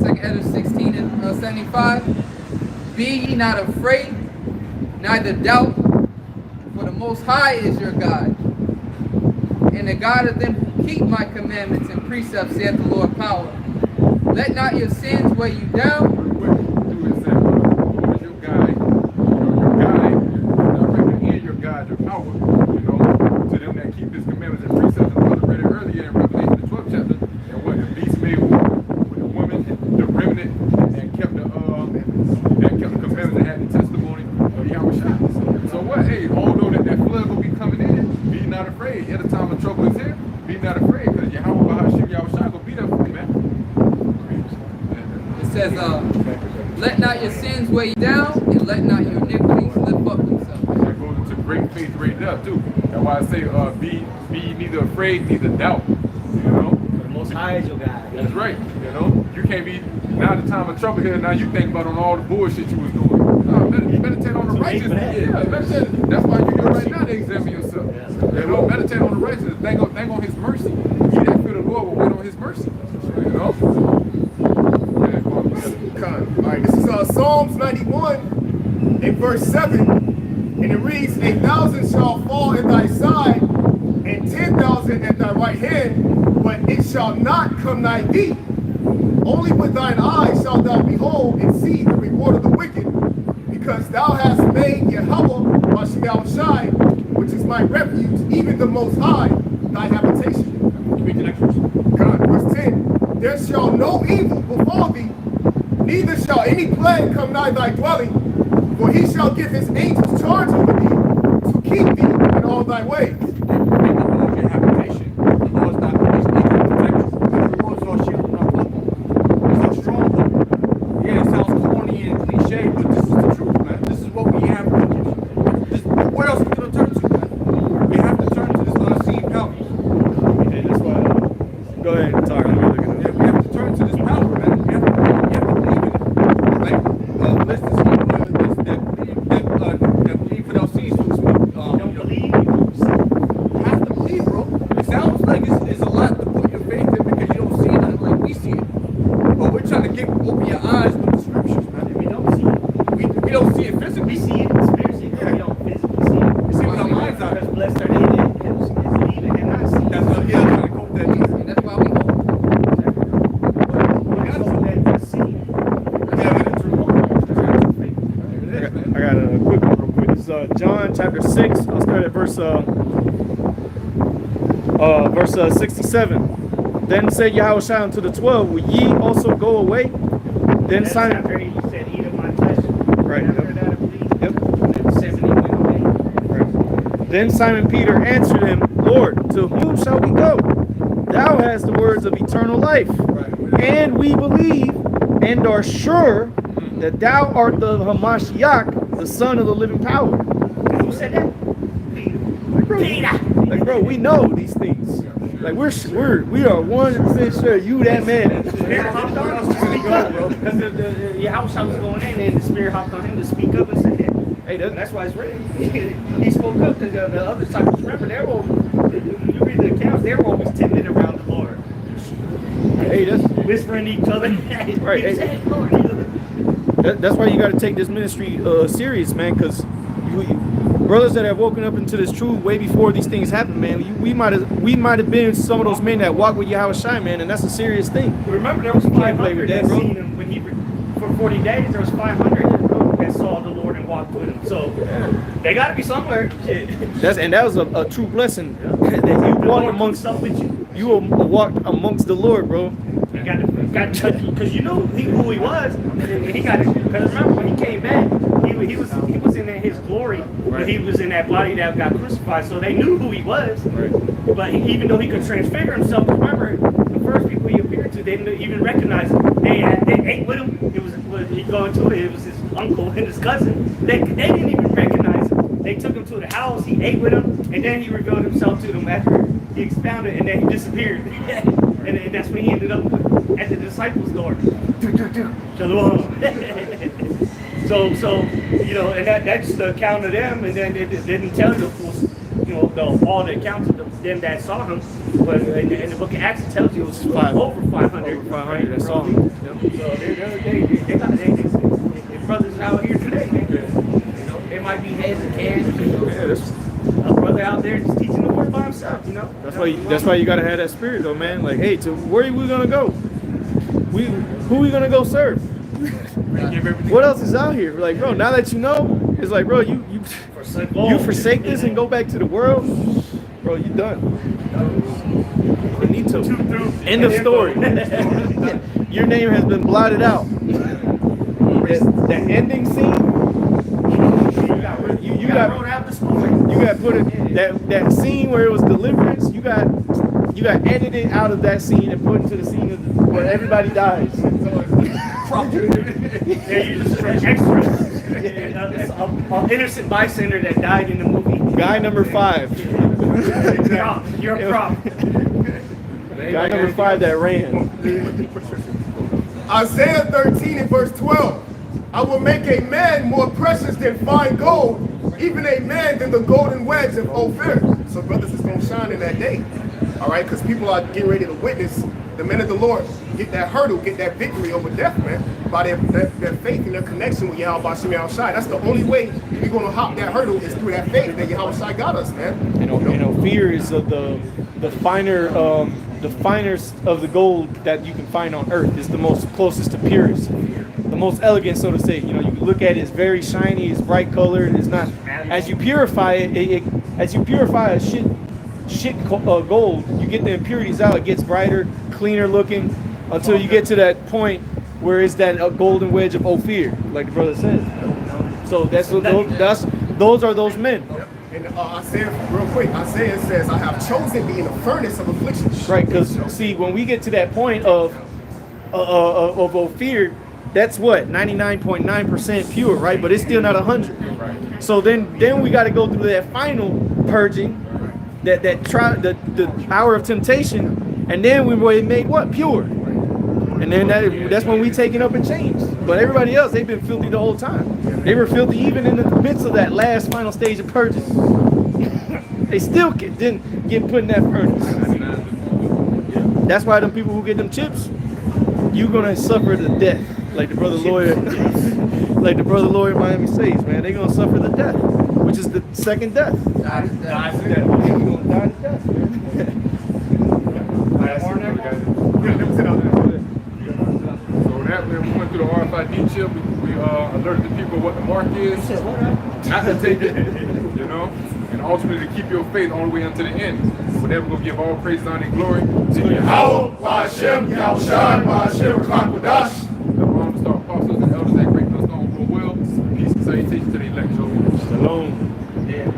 Second Edit 16 and 75. Be ye not afraid, neither doubt, for the Most High is your God, and the God of them who keep my commandments and precepts, saith the Lord power. Let not your sins weigh you down. Your guide, and your God, your power, to them that keep His commandments and precepts. And Brother read it earlier in Revelation, the 12th chapter, and what the beast made with the woman, the remnant, and kept the commandments and had the testimony of Yahweh. So what? Hey, although that flood will be coming in, be not afraid. At the time of trouble is here, be not afraid, because Yahweh will be there for you, man. It says, let not your sins weigh you down, and let not your iniquities lift up themselves. That goes into great faith right there too. That's why I say, be neither afraid, neither doubt. Most High is your God. That's right. You know, you can't be now the time of trouble here. Now you think about on all the bullshit you was doing. No, meditate on the righteousness. Yeah, meditate. That's why you're here right now to examine yourself. You know, meditate on the righteousness. Thank on His mercy. He that fear the Lord will wait on His mercy. You know. All right, this is Psalms 91 in verse 7, and it reads, 1,000 shall fall at thy side, and 10,000 at thy right hand, but it shall not come nigh thee. Only with thine eyes shalt thou behold and see the reward of the wicked, because thou hast made Yahweh, Shai, which is my refuge, even the Most High, thy habitation. God, verse 10, there shall no evil befall thee, neither shall any plague come nigh thy dwelling, for he shall give his angels charge over thee, to keep thee in all thy ways. Your habitation. The Lord's not just making you protect you. The Lord's our shield and our buckler. He's our stronghold. Yeah, it sounds corny and cliche, but this is the truth, man. This is what we have. Where else are we going to turn to, man? We have to turn to this unseen power. Okay, that's why. Go ahead, sorry. Let me look at it. Yeah, we have to turn to this power, man. We have to believe in it. Like, let's just that believe without seeing, so to speak. Don't believe. You have to believe, bro. It sounds like it's a lot to put your faith in because you don't see it like we see it. But we're trying to open your eyes with the scriptures, man. We don't see it. We don't see it physically. We see it spiritually, but we don't physically see it. We see it with our minds out. Because blessed are they that believe and have not seen. That's what, yeah, I'm trying to quote that. And that's why we hope. We gotta hope that they see. Yeah, that's true. I got a quick one real quick. This is John chapter 6. I'll start at verse 67. Then said Yahushua unto the 12, will ye also go away? Then That's Simon, after he said, eat of my flesh. Right, After yep. that, I believe. Yep. And 70 went away. Right. Then Simon Peter answered him, Lord, to whom shall we go? Thou hast the words of eternal life, and we believe and are sure that thou art the Hamashiach, the Son of the living power. Who said that? Like, bro, we know these things. Like, we are 100% sure you that man. Spirit hopped on him to speak up, bro. Because the house was going in, and the Spirit hopped on him to speak up and say that. Hey, And that's why it's written. He spoke up because the other disciples, remember, they were always, you read the accounts, they were always timid around the Lord. hey, that's Whispering each other. Right, He hey. said, Lord. that's why you got to take this ministry serious, man. Because brothers that have woken up into this truth way before these things happen, man. We might have been some of those men that walk with Yahushua, man, and that's a serious thing. Remember, there was can't play with 500 that, that bro. seen him when he for 40 days. There was 500 that saw the Lord and walked with him. So they got to be somewhere. Shit. That was a true blessing that you The walked Lord amongst. stuff with you. You walked amongst the Lord, bro. You got to because you knew who he was, and he got it. Because remember when he came back, he was in his glory, but he was in that body that got crucified. So they knew who he was. But even though he could transfigure himself, remember the first people he appeared to, they didn't even recognize him. They ate with him. It was he going to it. It was his uncle and his cousin. They didn't even recognize him. They took him to the house. He ate with him, and then he revealed himself to them after he expounded, and then he disappeared. And that's when he ended up at the disciples' door. Shalom. So you know, and that's the account of them, and then it didn't tell you the full, you know, all the accounts of them that saw him. But in the book of Acts, it tells you it was over 500. Over 500 that saw him. So they got brothers out here today, man. You know, they might be heads and hands. You know, Yeah, a brother out there just teaching the word by himself. You know. that's why you gotta have that spirit, though, man. Like, hey, to where are we gonna go? Who we gonna go serve? What else is out here? Like, bro, now that you know, it's like, bro, you forsake this and go back to the world, bro, you done. You need to. End of story. Your name has been blotted out. The ending scene. You got put in that scene where it was deliverance. You got edited out of that scene and put into the scene where everybody dies. Yeah, you just extra. An innocent bystander that died in the movie. Guy number 5. You're a prop. Guy number 5 that ran. Isaiah 13 and verse 12. I will make a man more precious than fine gold, even a man than the golden wedge of Ophir. So brothers, it's going to shine in that day. All right, because people are getting ready to witness the men of the Lord get that hurdle, get that victory over death, man, by their faith and their connection with Yahweh Shem Yahushai. That's the only way we're going to hop that hurdle is through that faith that Yahushai got us, man. And Ophir is the finer, the finest of the gold that you can find on earth. Is the most closest to purest, the most elegant, so to say. You know, you look at it, it's very shiny, it's bright colored. It's not, as you purify it, as you purify a gold, you get the impurities out. It gets brighter, cleaner looking, until you get to that point where it's that golden wedge of Ophir, like the brother said. So those are those men. And Isaiah, real quick, Isaiah says, I have chosen thee in the furnace of affliction. Right, because see, when we get to that point of Ophir, that's what 99.9% pure, right? But it's still not 100. So then we got to go through that final purging, the hour of temptation, and then we were made what? Pure. And then that's when we taken up and changed. But everybody else, they've been filthy the whole time. They were filthy even in the midst of that last final stage of purging. They still didn't get put in that furnace. That's why them people who get them chips, you're gonna suffer the death, like the brother lawyer, like the brother lawyer in Miami says, man. They're gonna suffer the death, which is the second death. Die to death. You're gonna die to death. So that when we went through the RFID chip, we alerted the people what the mark is, not to take it, you know, and ultimately to keep your faith all the way unto the end. But then we're going to give all praise, honor, and glory to Yahweh, Hashem, Yahushai, Hashem, Kakwadash. The Roman Star Apostles and elders that great millstone will. Peace and salutation to the elect. Shalom. Yeah.